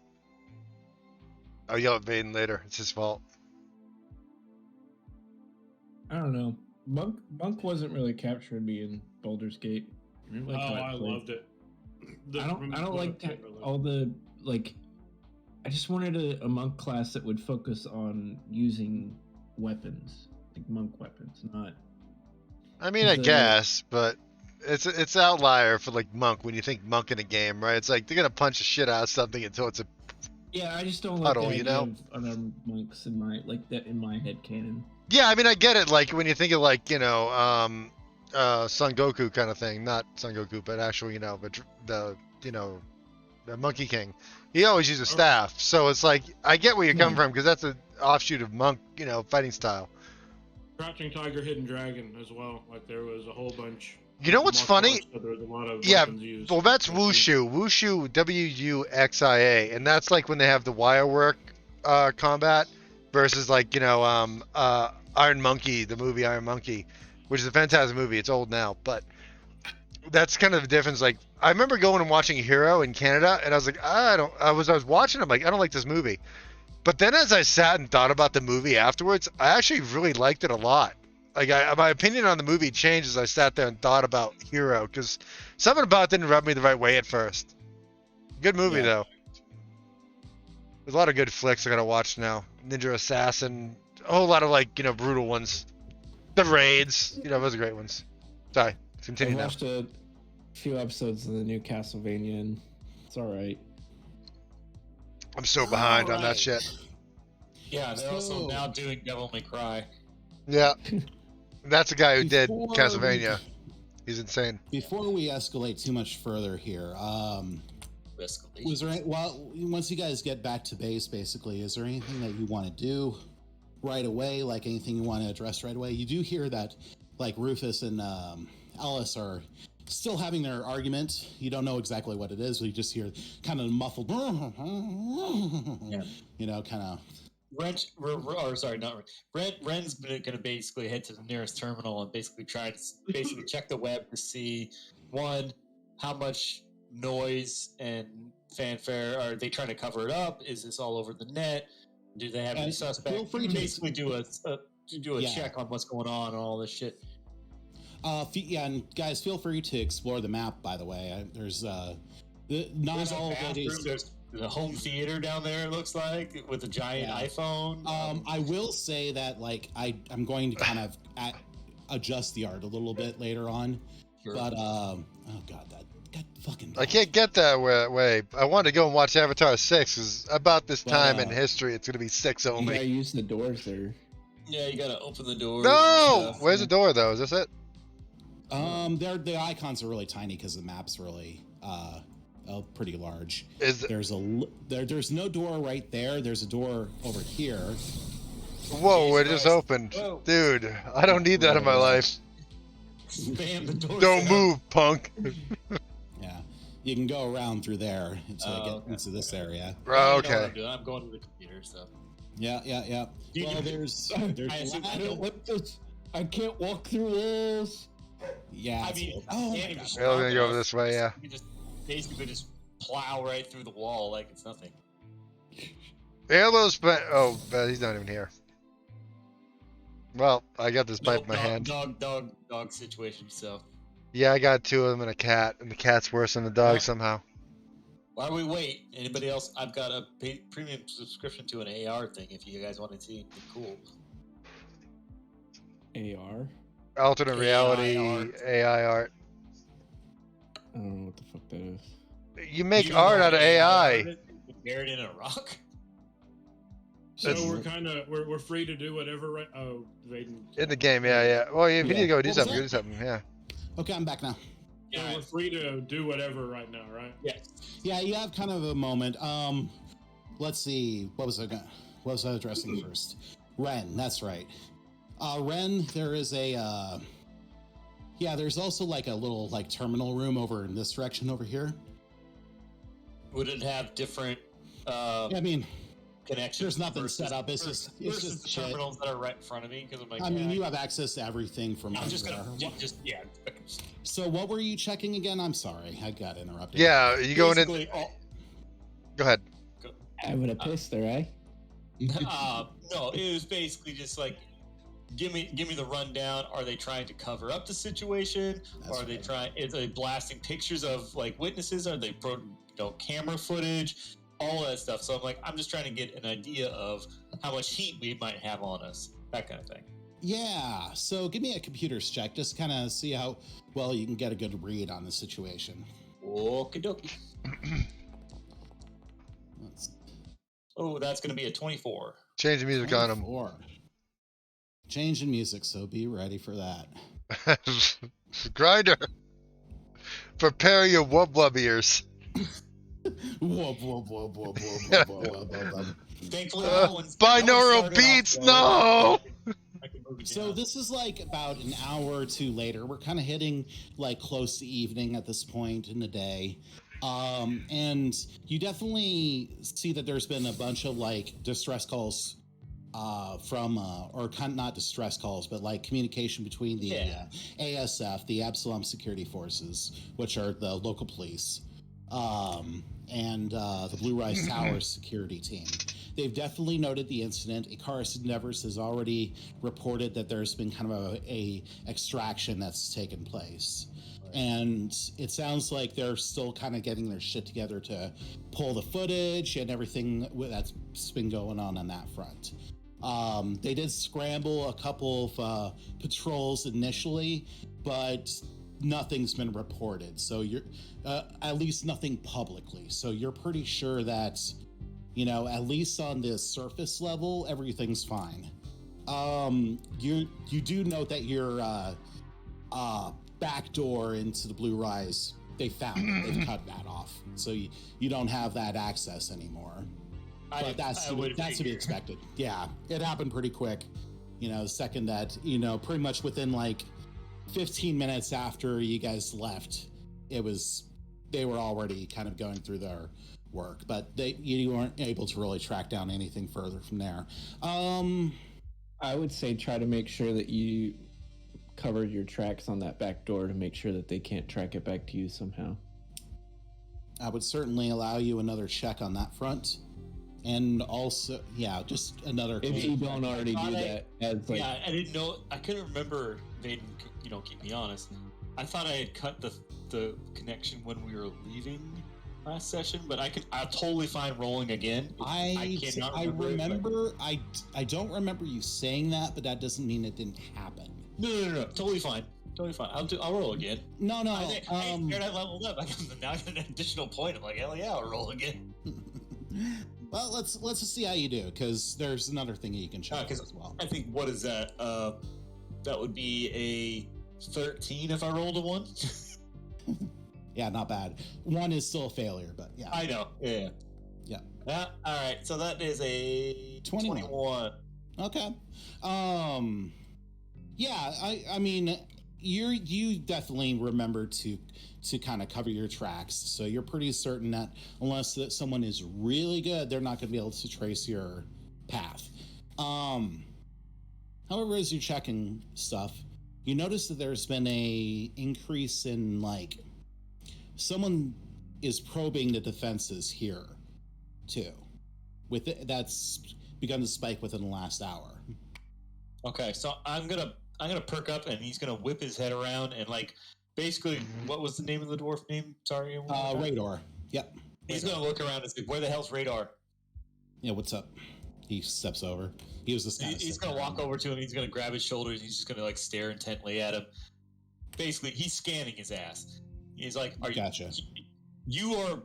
I'll yell at Vaden later. It's his fault. I don't know. Monk wasn't really capturing me in Baldur's Gate. I loved it. I don't like all the like. I just wanted a monk class that would focus on using weapons, like monk weapons, not. I mean, I guess, but it's outlier for like monk when you think monk in a game, right? It's like they're gonna punch the shit out of something until it's a. Yeah, I just don't like puddle, the you idea know? of unarmed monks in my head canon. Yeah, I mean, I get it. Like when you think of like Son Goku kind of thing, not Son Goku, but actually the Monkey King. He always used a staff, so it's like I get where you're coming from because that's an offshoot of monk, fighting style. Crouching Tiger, Hidden Dragon as well. Like there was a whole bunch. You know what's funny? There was a lot of used. Well, that's Wushu. Wushu, Wuxia, and that's like when they have the wire work combat versus like Iron Monkey, the movie Iron Monkey, which is a fantastic movie. It's old now, but that's kind of the difference. Like I remember going and watching Hero in Canada, and I was like, I was watching. I'm like, I don't like this movie. But then as I sat and thought about the movie afterwards, I actually really liked it a lot. Like my opinion on the movie changed as I sat there and thought about Hero, because something about it didn't rub me the right way at first. Good movie though. There's a lot of good flicks I gotta watch now. Ninja Assassin, a whole lot of brutal ones. The Raids, those are great ones. Sorry, continue now. I watched a few episodes of the new Castlevania, and it's all right. I'm so behind on that shit. Yeah, they're also now doing Devil May Cry. Yeah. That's the guy who did Castlevania. He's insane. Before we escalate too much further here, was there once you guys get back to base, basically, is there anything that you want to do right away? Like anything you want to address right away? You do hear that, like Rufus and Alice are still having their argument. You don't know exactly what it is. We just hear kind of muffled, kind of. Ren's going to basically head to the nearest terminal and basically try to check the web to see, one, how much noise and fanfare are they trying to cover it up? Is this all over the net? Do they have any suspects? Feel free to basically do a check on what's going on and all this shit. And guys, feel free to explore the map. By the way, there's all of it is. There's a home theater down there. It looks like with a giant iPhone. I will say that I'm going to kind of adjust the art a little bit later on, but oh god, that fucking. I can't get that way. I wanted to go and watch Avatar 6 because about this time in history, it's going to be 6 only. You gotta use the doors there. Yeah, you gotta open the doors. No, where's the door though? Is this it? The icons are really tiny because the map's really pretty large. There's no door right there. There's a door over here. Whoa, it just opened. Whoa. Dude, I don't need that in my life. Spam the door. Don't move, punk. Yeah, you can go around through there to get into this area. Oh, okay. I'm going to the computer, so. Yeah. Well, there's I don't want this. I can't walk through this. Yeah. I mean, we're gonna go this way. Yeah. You just basically just plow right through the wall like it's nothing. Arlow's he's not even here. Well, I got this pipe in my hand. Dog situation. So. Yeah, I got 2 of them and a cat, and the cat's worse than the dog somehow. While we wait, anybody else? I've got a premium subscription to an AR thing. If you guys want to see anything cool. AR. Alternate reality AI art. I don't know what the fuck that is. You make art out of AI. Buried in a rock. So we're free to do whatever, right? Oh, Vaden. In the game, yeah. Well, if you need to go do something, go do something, yeah. Okay, I'm back now. Yeah, we're free to do whatever right now, right? Yes. Yeah, you have kind of a moment. Let's see. What was I addressing first? Ren, that's right. Ren, there is there's also like a little terminal room over in this direction over here. Would it have different? I mean, connection. There's nothing set up. It's just the terminals that are right in front of me because I'm like. I mean, you have access to everything from. I'm just gonna So what were you checking again? I'm sorry, I got interrupted. Yeah, you going in? Go ahead. I would have pissed her, eh? No, it was basically just like, give me the rundown. Are they trying to cover up the situation? Are they blasting pictures of like witnesses? Are they camera footage? All that stuff. So I'm like, I'm just trying to get an idea of how much heat we might have on us, that kind of thing. Yeah. So give me a computers check, just kind of see how well you can get a good read on the situation. Okie dokie. Oh, that's going to be a 24. Change the music 24. On him. Change in music, so be ready for that. Grinder. Prepare your wub ears. Thankfully, binaural beats, no! So this is like about an hour or two later. We're kind of hitting like close to evening at this point in the day. And you definitely see that there's been a bunch of like distress calls from not distress calls, but like communication between the ASF, the Absalom Security Forces, which are the local police, and the Blue Rise Towers security team. They've definitely noted the incident. Icarus Endeavors has already reported that there's been kind of a extraction that's taken place. And it sounds like they're still kind of getting their shit together to pull the footage and everything that's been going on that front. They did scramble a couple of patrols initially, but nothing's been reported. So you're at least nothing publicly. So you're pretty sure that, at least on the surface level, everything's fine. You do note that your back door into the Blue Rise, they found it. They've cut that off. So you don't have that access anymore. But that's to be expected. Yeah, it happened pretty quick. The second that, pretty much within like 15 minutes after you guys left, they were already kind of going through their work, but you weren't able to really track down anything further from there. I would say try to make sure that you covered your tracks on that back door to make sure that they can't track it back to you somehow. I would certainly allow you another check on that front. And also, just another. If you don't already do that, I didn't know. I couldn't remember. They didn't, keep me honest. I thought I had cut the connection when we were leaving last session, but I'm totally fine rolling again. I remember. I don't remember you saying that, but that doesn't mean it didn't happen. No. Totally fine. I'll roll again. No. I leveled up. Now I got an additional point. I'm like, hell yeah, I'll roll again. Well, let's just see how you do, because there's another thing you can check as well. I think, what is that? That would be a 13 if I rolled a 1. Yeah, not bad. 1 is still a failure, but yeah. I know. Yeah. All right. So that is a 21. Okay. Yeah. I mean, you definitely remember to kind of cover your tracks. So you're pretty certain that unless that someone is really good, they're not going to be able to trace your path. However, as you're checking stuff, you notice that there's been a increase in like someone is probing the defenses here too. That's begun to spike within the last hour. Okay, so I'm gonna perk up, and he's gonna whip his head around and like. Basically, what was the name of the dwarf name? Sorry. Radar. Yep. He's going to look around and say, where the hell's Radar? Yeah, what's up? He steps over. He was this guy. He's going to walk over to him. He's going to grab his shoulders. He's just going to like stare intently at him. Basically, he's scanning his ass. He's like, gotcha. You were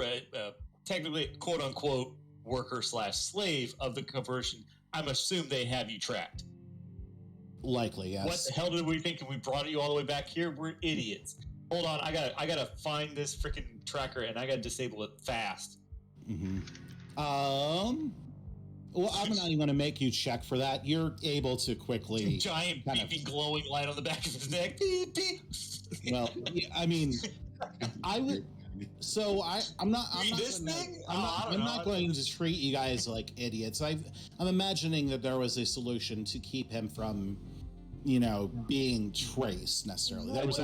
a technically quote unquote worker / slave of the conversion. I'm assuming they have you tracked. Likely, yes. What the hell did we think? And we brought you all the way back here? We're idiots. Hold on, I gotta find this freaking tracker and I gotta disable it fast. Mm-hmm. Well, I'm not even gonna make you check for that. You're able to quickly giant beeping glowing light on the back of his neck. Beep beep. Well, I mean, I So I'm not going to treat you guys like idiots. I'm imagining that there was a solution to keep him from, being traced necessarily. There was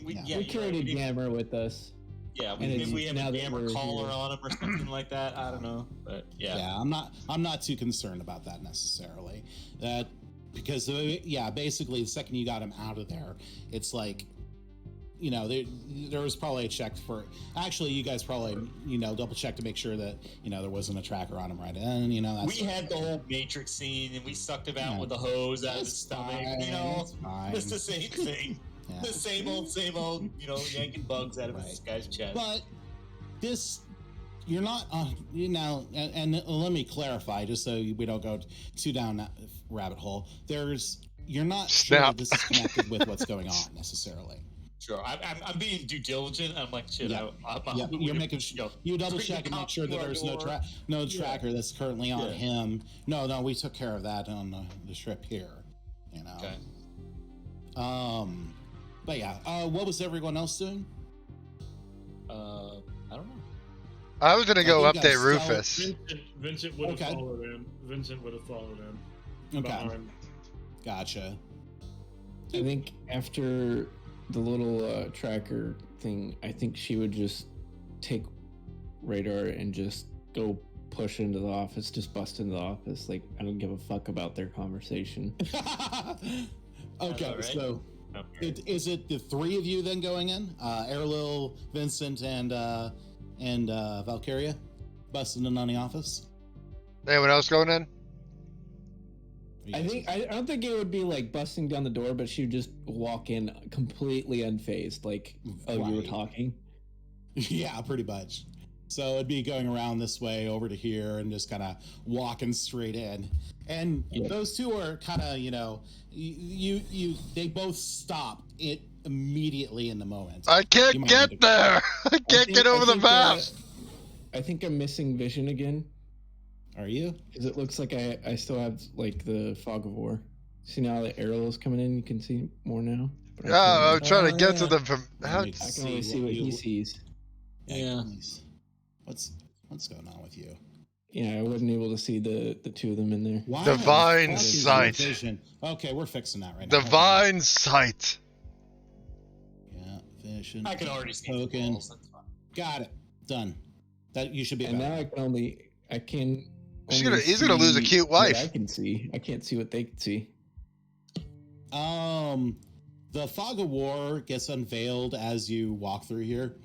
we carried a jammer with us. Yeah, if we have a jammer collar on him or something like that, I don't know, but yeah. Yeah, I'm not too concerned about that necessarily. Because basically the second you got him out of there, it's like, there was probably a check for. Actually, you guys probably double check to make sure that there wasn't a tracker on him right then. We had the whole Matrix scene, and we sucked him out with a hose out of his stomach. It's the same thing. Yeah. The same old, yanking bugs out of this guy's chest. But this, you're not, and let me clarify, just so we don't go too down that rabbit hole. You're not sure this is connected with what's going on necessarily. Sure, I'm being due diligent. I'm like, shit. You're making you double check and make sure that there's no tracker that's currently on him. No, we took care of that on the trip here. Okay. But yeah, what was everyone else doing? I don't know. I was gonna go update Rufus. Vincent would have followed him. Vincent would have followed him. Okay. Behind. Gotcha. I think after the little tracker thing, I think she would just take Radar and just go push into the office, just bust into the office. Like, I don't give a fuck about their conversation. Okay, right. So is it the three of you then going in? Erlil, Vincent, and Valkyria busting in on the office? Anyone else going in? I don't think it would be like busting down the door, but she would just walk in completely unfazed, like, you were talking. Yeah, pretty much. So it'd be going around this way over to here and just kind of walking straight in. And those two are kind of, they both stop it immediately in the moment. I can't get there. I can't get over the map. I think I'm missing vision again. Are you? Because it looks like I still have like the fog of war. See now the arrows coming in, you can see more now. I'm trying to get to them from. I can only see what he sees. Yeah. What's going on with you? Yeah, I wasn't able to see the two of them in there. Wow. Divine sight. Okay, we're fixing that right now. Divine sight. Yeah, vision. I can already see token. Got it. Done. That you should be. And now I can. He's gonna lose a cute wife. I can see. I can't see what they can see. The fog of war gets unveiled as you walk through here.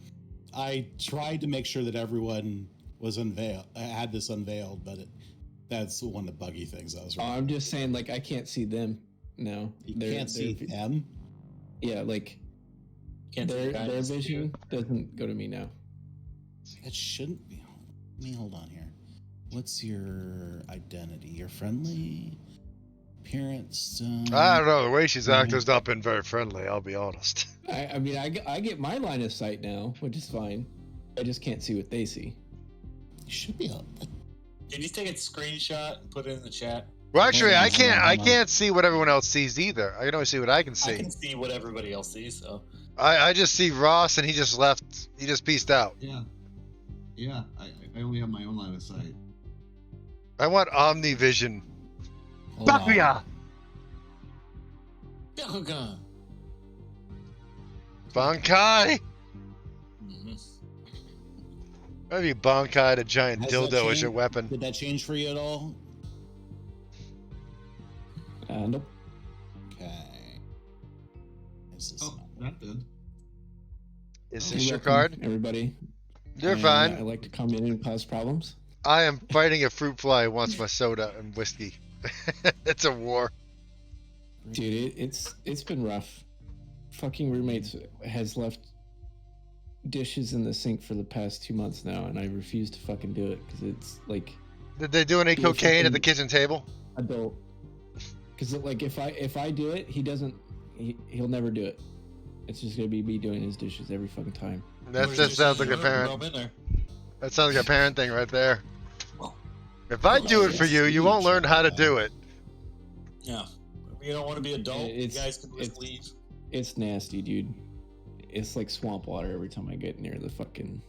I tried to make sure that everyone was had this unveiled, but that's one of the buggy things I was. I'm just saying, like, I can't see them now. You can't see them. Yeah, like their vision doesn't go to me now. It shouldn't be. Let me hold on here. What's your identity? Your friendly appearance? I don't know. The way she's acting has not been very friendly. I'll be honest. I mean, I get my line of sight now, which is fine. I just can't see what they see. You should be able. Can you take a screenshot and put it in the chat? Well, actually, I can't see what everyone else sees either. I can only see what I can see. I can see what everybody else sees. So I just see Ross, and he just left. He just peaced out. Yeah. I only have my own line of sight. I want Omnivision. Bakuya! Bakugan! Bankai! Maybe Bankai, a giant dildo as your weapon. Did that change for you at all? Nope. Okay. That did. Is this your card? Everybody. You're fine. I like to come in and cause problems. I am fighting a fruit fly who wants my soda and whiskey. It's a war. Dude, it's been rough. Fucking roommates has left dishes in the sink for the past 2 months now, and I refuse to fucking do it because it's like. Did they do any cocaine at the kitchen table? Adult. Because like if I do it, he'll never do it. It's just gonna be me doing his dishes every fucking time. That sounds like a parent. That sounds like a parent thing right there. If I do it for you, you won't learn how to do it. Yeah. You don't want to be adult. You guys can just leave. It's nasty, dude. like swamp water every time I get near the fucking.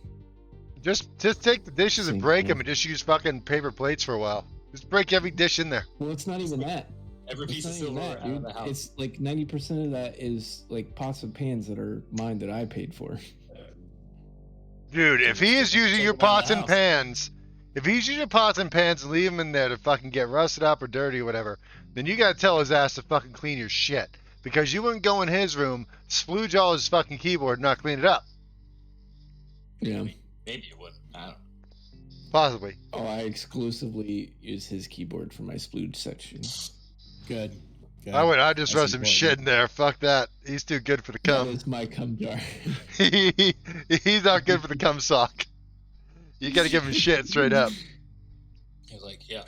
Just take the dishes and break them, and just use fucking paper plates for a while. Just break every dish in there. Well, it's not even that. Every piece of silver out of the house. It's like 90% of that is like pots and pans that are mine that I paid for. Dude, if he is using your pots and pans, if he's using your pots and pans and leave them in there to fucking get rusted up or dirty or whatever, then you gotta tell his ass to fucking clean your shit. Because you wouldn't go in his room, splooge all his fucking keyboard, and not clean it up. Yeah. Maybe you wouldn't. I don't know. Possibly. Oh, I exclusively use his keyboard for my splooge section. Good. I'd just run some shit in there. Fuck that. He's too good for the cum. That is my cum jar. He's not good for the cum sock. You gotta give him shit straight up. He's like, yeah.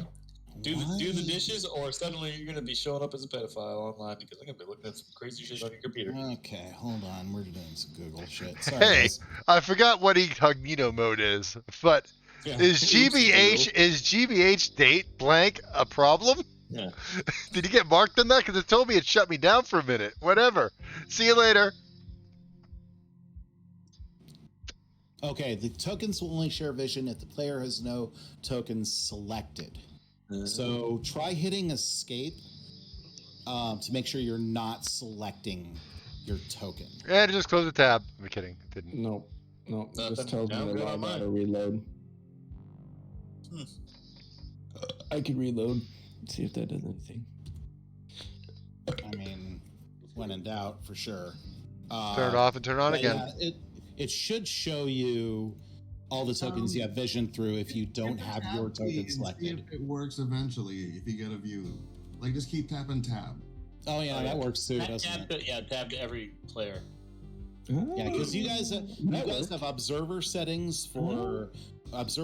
Do the dishes, or suddenly you're gonna be showing up as a pedophile online because I'm gonna be looking at some crazy shit on your computer. Okay, hold on. We're doing some Google shit. Sorry, Hey, guys. I forgot what incognito mode is, but is GBH date blank a problem? Yeah. Did you get marked on that? Because it told me it shut me down for a minute. Whatever. See you later. Okay, the tokens will only share vision if the player has no tokens selected. So try hitting escape to make sure you're not selecting your token. Yeah, just close the tab. I'm kidding. It didn't. No, Nothing. just told me No, to good log on out mine. or reload. I can reload. See if that does anything. I mean, when in doubt, for sure. Turn it off and turn it on again. Yeah, it should show you all the tokens you have vision through if you don't have your token See selected. if it works eventually if you get a view. Like just keep tapping tab. Oh yeah, that works too, doesn't Tab it? to every player. Yeah, because you guys have observer settings for each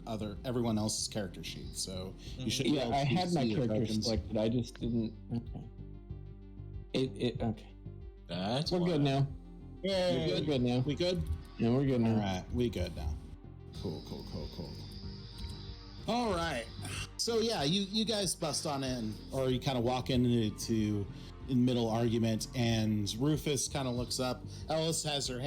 of everyone else's character sheet. So you should. Yeah, I had my character selected. I just didn't. Okay. Okay. That's We're good now. Yay. We're good now. We good? Yeah, we're good now. All right, we good now. Cool. All right. So yeah, you guys bust on in, or you kind of walk into in middle argument, and Rufus kind of looks up. Ellis has her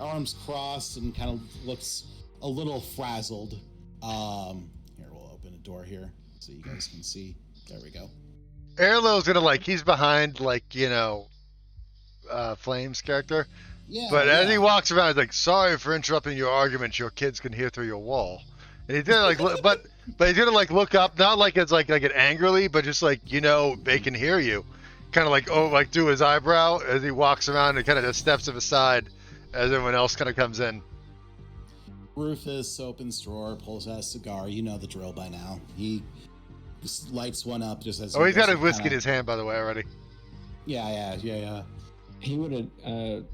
arms crossed and kind of looks a little frazzled. Here, we'll open a door here so you guys can see. There we go. Erlo's gonna he's behind Flame's character. Yeah. But as he walks around, he's like, "Sorry for interrupting your argument. Your kids can hear through your wall." And he's gonna but he's gonna look up, not like it's like it angrily, but just they can hear you. Kind of do his eyebrow as he walks around and kind of just steps to the side as everyone else kind of comes in. Rufus opens drawer, pulls out a cigar. You know the drill by now. He just lights one up just as. Oh, he's got a whiskey in his hand, by the way, already. Yeah. He would have.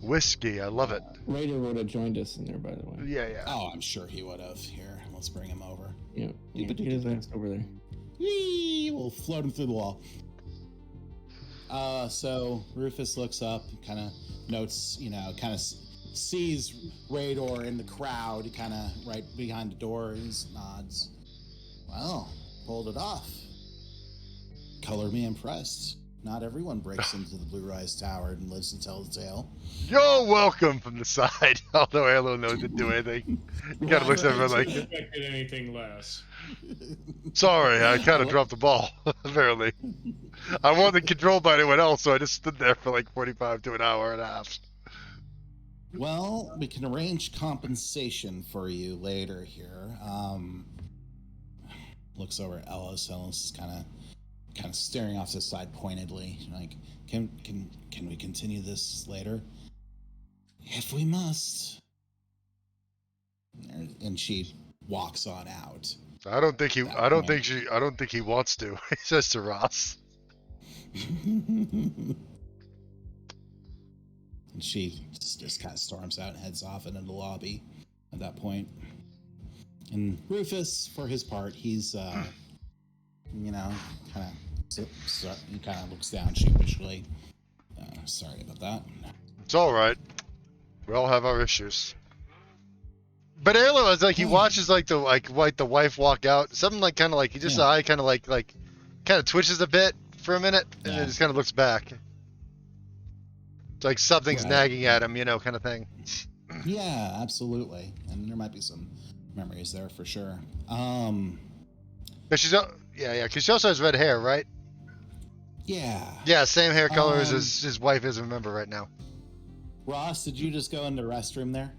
Whiskey, I love it. Raider would have joined us in there, by the way. Yeah. Oh, I'm sure he would have. Here, let's bring him over. Yeah, get his ass over there. Whee! We'll float him through the wall. So Rufus looks up, kind of notes, kind of sees Rador in the crowd, kind of right behind the door, and nods. Well, pulled it off. Color me impressed. Not everyone breaks into the Blue Rise Tower and lives to tell the tale. You're welcome from the side. Although Arlo knows didn't do anything. He kind of looks at everyone like, expected anything less. "Sorry, I kind of dropped the ball." Apparently, I wasn't controlled by anyone else, so I just stood there for 45 to an hour and a half. Well, we can arrange compensation for you later here. Looks over at Ellis. Ellis is kind of staring off to the side pointedly, like, can we continue this later? If we must. And she walks on out. I don't think he wants to. He says to Ross. And she just kind of storms out and heads off into the lobby at that point. And Rufus, for his part, he's he kind of looks down sheepishly. Sorry about that. It's all right. We all have our issues. But Arlo is he watches the wife walk out. Something he just eye kind of twitches a bit for a minute and then just kind of looks back. It's like something's nagging at him, kind of thing. Yeah, absolutely. And there might be some memories there for sure. But because she also has red hair, right? Yeah. Yeah, same hair color as his wife is. Remember right now. Ross, did you just go into the restroom there?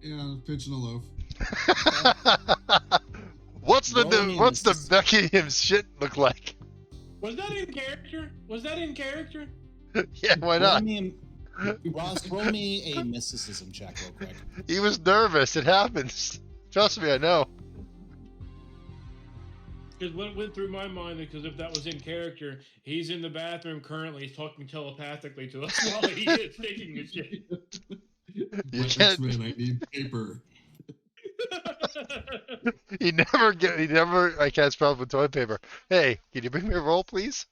Yeah, pitching a loaf. What's the Buckingham shit look like? Was that in character? Yeah, why not? Ross, roll me a mysticism check real quick. He was nervous. It happens. Trust me, I know. Because what went through my mind, because if that was in character, he's in the bathroom currently, he's talking telepathically to us while he is taking the shit. X-Men, I need paper. He never has problem with toilet paper. Hey, can you bring me a roll, please?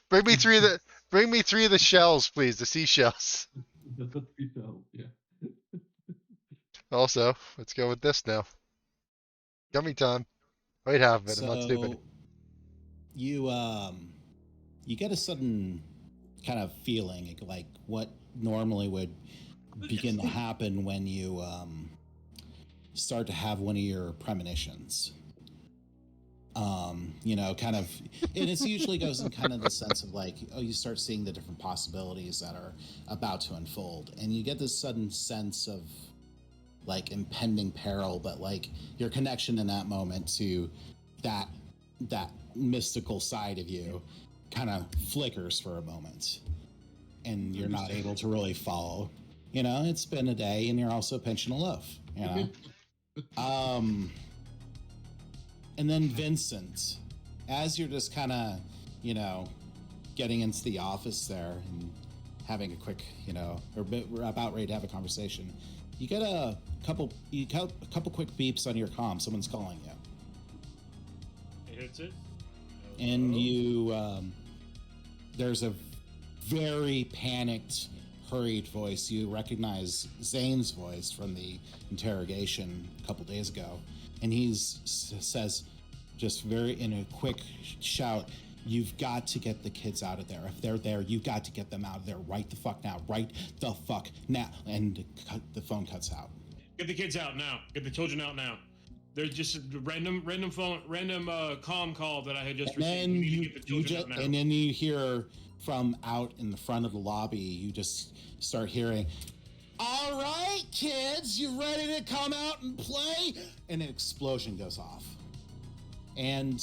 Bring me three of the shells, please, the seashells. Yeah. Also, let's go with this now. Gummy time. Wait half a minute, I'm not stupid. You get a sudden kind of feeling like what normally would begin to happen when you start to have one of your premonitions. Kind of, and it usually goes in kind of the sense of like, you start seeing the different possibilities that are about to unfold, and you get this sudden sense of like impending peril, but like your connection in that moment to that mystical side of you kind of flickers for a moment, and you're not able to really follow. It's been a day, and you're also pinching a loaf. And then Vincent, as you're just kind of, getting into the office there and having a quick, or about ready to have a conversation, you get a couple quick beeps on your comm. Someone's calling you. It hits it. And you, there's a very panicked, hurried voice. You recognize Zane's voice from the interrogation a couple days ago. And he says, just very in a quick shout, you've got to get the kids out of there. If they're there, you've got to get them out of there right the fuck now. Right the fuck now. And the phone cuts out. Get the kids out now. Get the children out now. There's just a random comm call that I had just received. And then you hear from out in the front of the lobby, you just start hearing, all right, kids, you ready to come out and play? And an explosion goes off. And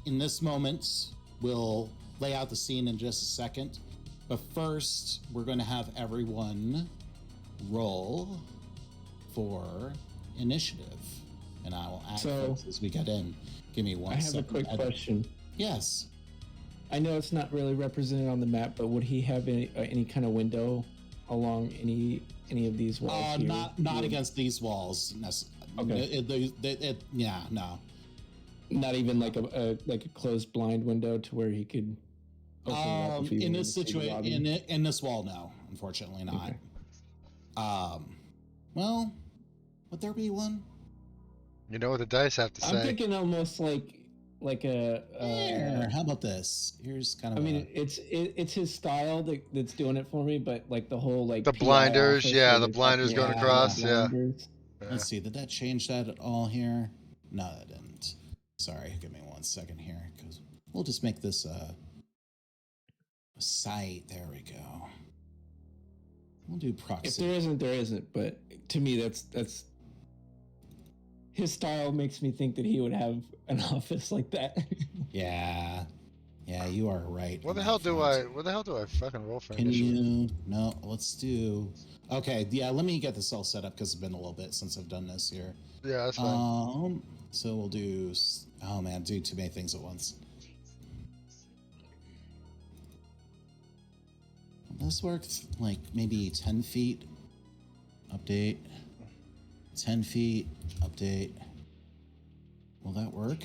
in this moment, we'll lay out the scene in just a second. But first, we're going to have everyone roll for initiative. And I will add folks as we get in. Give me one second. I have a quick question. Yes. I know it's not really represented on the map, but would he have any kind of window along any of these walls? Not against these walls. Okay. No. Not even like a closed blind window to where he could. In this situation, in this wall, no, unfortunately not. Okay. Well, would there be one? You know what the dice have to say. I'm thinking almost like a. Here, how about this? Here's kind of. It's his style that's doing it for me, but like the whole like the blinders, the blinders going across, Let's see, did that change that at all here? No, that didn't. Sorry, give me 1 second here, because we'll just make this a site. There we go. We'll do proxy. If there isn't, there isn't. But to me, that's his style makes me think that he would have an office like that. Yeah, you are right. What the hell do I fucking roll for? No, let's do. Okay, yeah. Let me get this all set up because it's been a little bit since I've done this here. Yeah, that's fine. So we'll do. Oh man, do too many things at once. This works like maybe 10 feet. Update. 10 feet. Update. Will that work?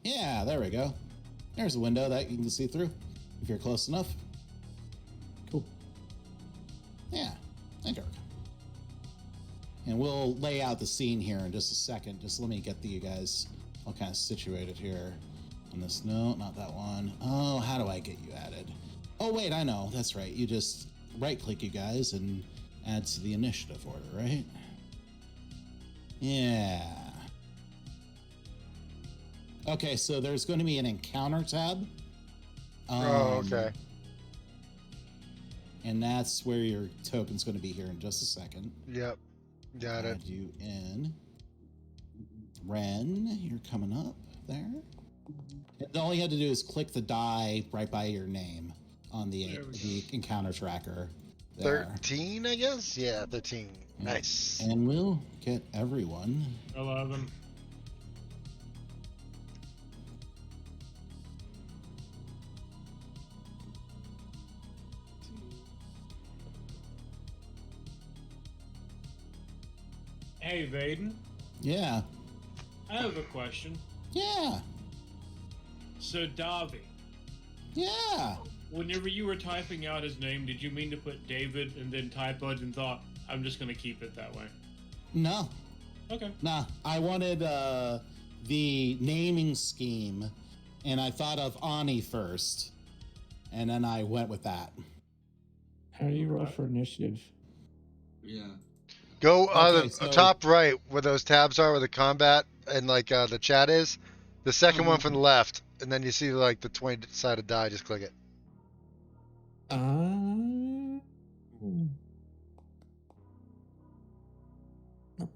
Yeah, there we go. There's a window that you can see through if you're close enough. Cool. Yeah, that work. And we'll lay out the scene here in just a second. Just let me get you guys all kind of situated here on this. No, not that one. Oh, how do I get you added? Oh wait, I know. That's right. You just right-click you guys and add to the initiative order, right? Yeah. Okay, so there's going to be an encounter tab. Okay. And that's where your token's going to be here in just a second. Yep. Got it. Add you in. Ren, you're coming up there. And all you had to do is click the die right by your name on the encounter tracker. There. 13, I guess? Yeah, 13. Nice. And we'll get everyone. 11. Hey, Vaden. Yeah. I have a question. Yeah. So, Davi. Yeah. Whenever you were typing out his name, did you mean to put David and then typoed and thought, I'm just going to keep it that way? No. Okay. Nah. I wanted the naming scheme, and I thought of Ani first, and then I went with that. How do you roll for initiative? Yeah. Go Okay, so- top right where those tabs are, where the combat and like the chat is. The second one from the left, and then you see like the 20-sided die. Just click it. Not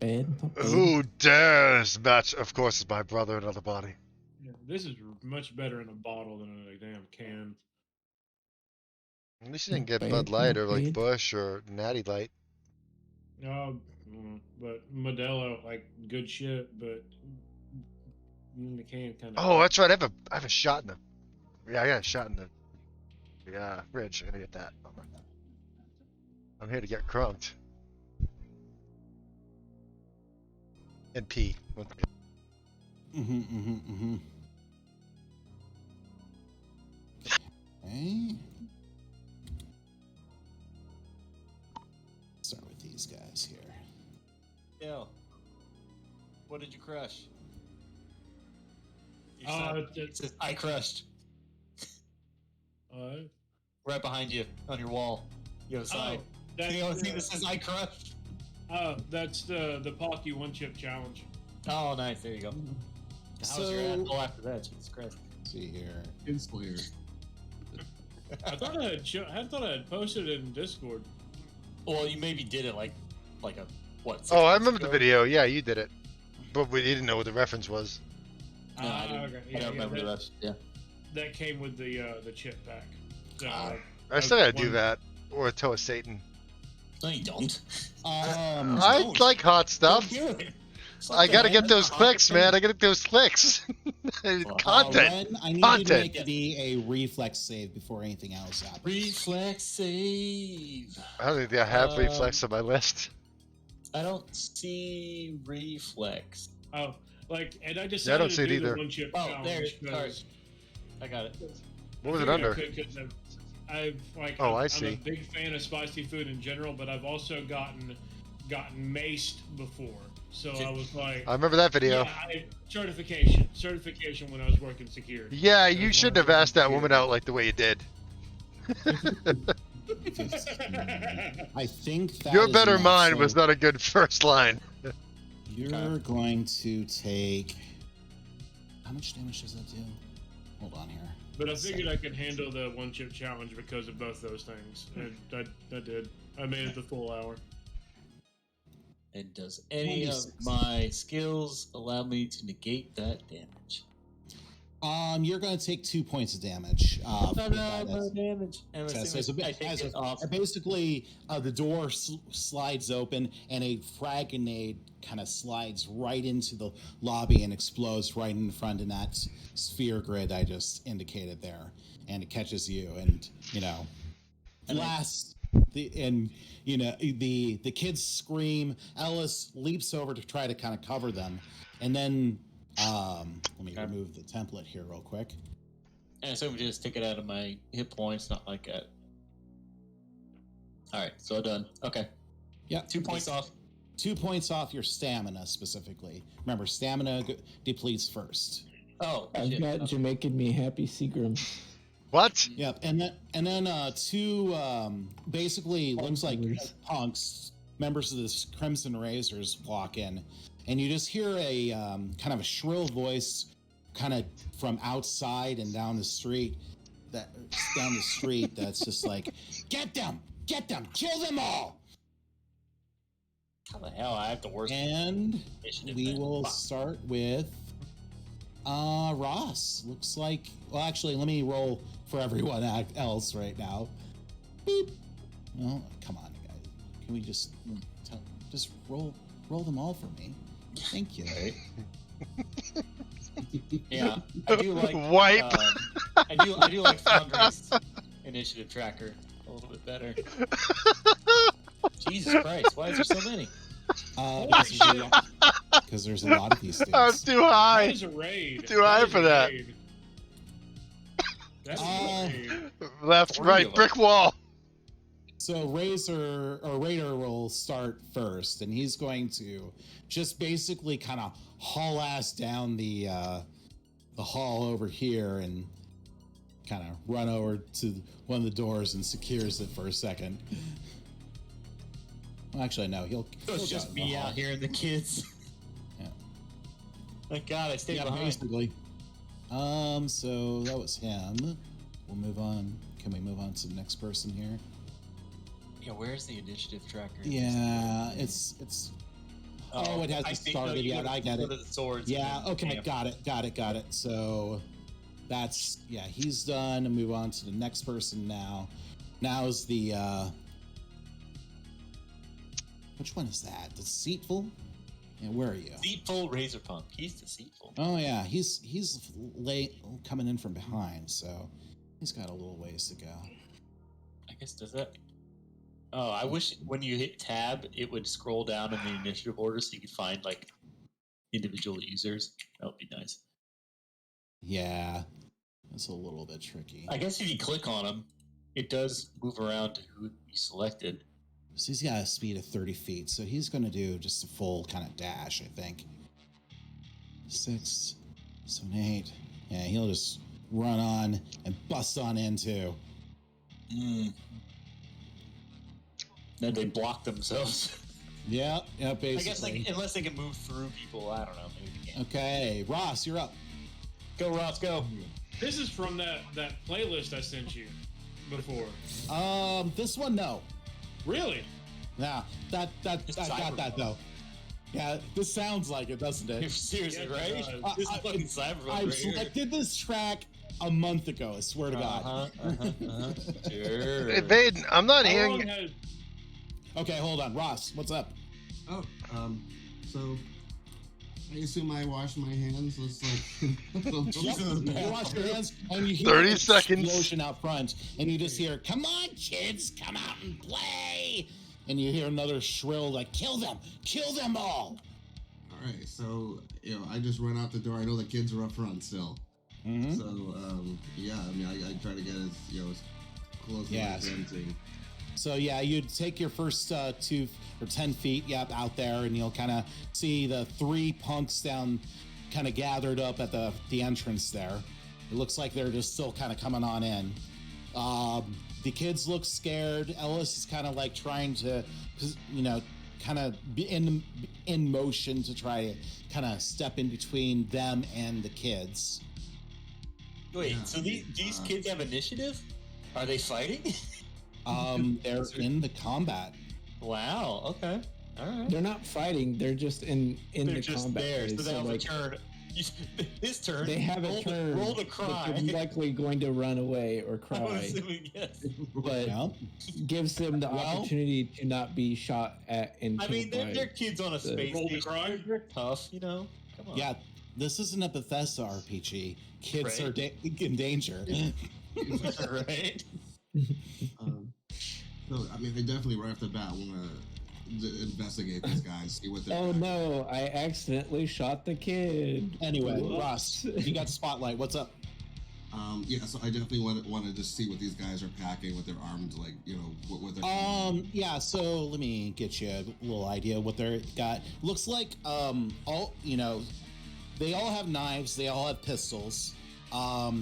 bad. Not bad. Who dares match? Of course, it's my brother, another body. Yeah, this is much better in a bottle than in a damn can. At least you didn't get Not Bud bad, Light not or like bad. Bush or Natty Light. But Modelo, like, good shit, but in the can kind of. Oh, that's right. I have a shot in the. Yeah, I got a shot in the. Yeah, fridge. I'm gonna get that. I'm here to get crunked. And pee. Okay. Start with these guys here. Yeah. What did you crush? It says, I crushed. Right behind you on your wall. You have a sign. That's the only thing that says I crushed. That's the Pocky One Chip Challenge. Oh, nice. There you go. How's your asshole after that? Jesus Christ. Let's see here. Inspire. I thought I had posted it in Discord. Well, you maybe did it like a what? 6 Oh, I months remember the ago? video. Yeah, you did it. But we didn't know what the reference was. No, I didn't. Okay. I don't remember the rest. Yeah. That came with the chip pack. So, I still gotta do that. Or a toe of Satan. No, you don't. I like hot stuff. Don't do it. I gotta get those clicks, man. I gotta get those clicks. Content. Ren, I need Content. you to make me a reflex save before anything else happens. Reflex save. I don't think I have reflex on my list. I don't see reflex. and I decided Yeah, I don't see to it do either. the one chip Oh, challenge. there. Sorry. because I got it. What was it I under? figured I could, Oh, I I'm see. a big fan of spicy food in general, but I've also gotten maced before. So I was like, I remember that video. yeah, certification when I was working security. Yeah, you shouldn't have asked that woman out like the way you did. I think that Your is better enough, mind so was not a good first line. You're going to take. How much damage does that do? Hold on here. But I figured I could handle the one chip challenge because of both those things. And I did. I made it the full hour. And does any of my skills allow me to negate that damage? You're going to take 2 points of damage. No damage. And Basically, the door slides open, and a frag grenade kind of slides right into the lobby and explodes right in front of that sphere grid I just indicated there, and it catches you, and blasts. The kids scream. Ellis leaps over to try to kind of cover them, and then let me remove the template here real quick. And so we just take it out of my hit points, not like that. All right, so done. Okay. Yeah, 2 points off. 2 points off your stamina specifically. Remember, stamina depletes first. Oh, I've shit. got Jamaican me happy Seagram. What? Yep, and then two basically looks like punks, members of the Crimson Razors walk in, and you just hear a kind of a shrill voice, kind of from outside and down the street, that's just like, get them, kill them all. How the hell I have the worst? And we will start with Ross. Looks like, well, actually, let me roll for everyone else right now. Beep. Well, come on, guys. Can we just roll them all for me? Thank you. Yeah, I do like wipe. I do like Foundry's initiative tracker a little bit better. Jesus Christ, why is there so many? Because there's a lot of these things. I'm too high. That is a raid. Too high for that. That's a raid. Left, right, brick wall. So Raider will start first, and he's going to just basically kind of haul ass down the hall over here and kind of run over to one of the doors and secures it for a second. Well, actually, no, he'll just be out here and the kids. Yeah. Thank God I stayed behind. Basically. So that was him. We'll move on. Can we move on to the next person here? Yeah, where's the initiative tracker? Yeah, it's. Oh, it hasn't started yet. I get it. The swords. Yeah. Okay. Got it. So that's he's done. And move on to the next person now. Now's the. Which one is that? Deceitful? Yeah, where are you? Deceitful Razor Punk. He's deceitful. Oh yeah, he's late coming in from behind, so he's got a little ways to go. I guess does that. Oh, I wish when you hit tab, it would scroll down in the initiative order so you could find like individual users. That would be nice. Yeah, that's a little bit tricky. I guess if you click on them, it does move around to who you selected. So he's got a speed of 30 feet, so he's going to do just a full kind of dash, I think. 6, 7, 8. Yeah, he'll just run on and bust on into. Then they block themselves. Yeah, basically. I guess like unless they can move through people, I don't know. Maybe they can. Okay, Ross, you're up. Go, Ross, go. This is from that playlist I sent you before. This one, no. Really? Yeah, I got that though. Yeah, this sounds like it, doesn't it? Seriously, right? This is fucking Cyberpunk. I selected this track a month ago. I swear to God. Sure. Hey, Baden, I'm not hearing. Okay, hold on, Ross. What's up? Oh, so I assume I wash my hands. Let's You wash your hands, and you hear 30 an seconds. explosion out front, and you just hear, "Come on, kids, come out and play!" And you hear another shrill, like, kill them all!" All right, so I just run out the door. I know the kids are up front still. Mm-hmm. So yeah, I mean, I try to get as close as I can to. So yeah, you'd take your first 2 or 10 feet, out there, and you'll kind of see the 3 punks down, kind of gathered up at the entrance there. It looks like they're just still kind of coming on in. The kids look scared. Ellis is kind of like trying to, kind of be in motion to try to kind of step in between them and the kids. Wait, so these kids have initiative? Are they fighting? They're in the combat. Wow. Okay. All right. They're not fighting. They're just in the just combat. There, so they have like, a turn. His turn. They have a turn. Roll to cry. They're likely going to run away or cry. I'm assuming yes. But gives them the opportunity to not be shot at and killed. I mean, they're kids on a space station. They're tough, Come on. Yeah, this isn't a Bethesda RPG. Kids are in danger. Right. So I mean, I definitely right off the bat want to investigate these guys, see what they're. Oh no! I accidentally shot the kid. Anyway, Ross, you got the spotlight. What's up? Yeah, so I definitely want to just see what these guys are packing with their arms, like what they're. Yeah. So let me get you a little idea of what they're got. Looks like they all have knives. They all have pistols.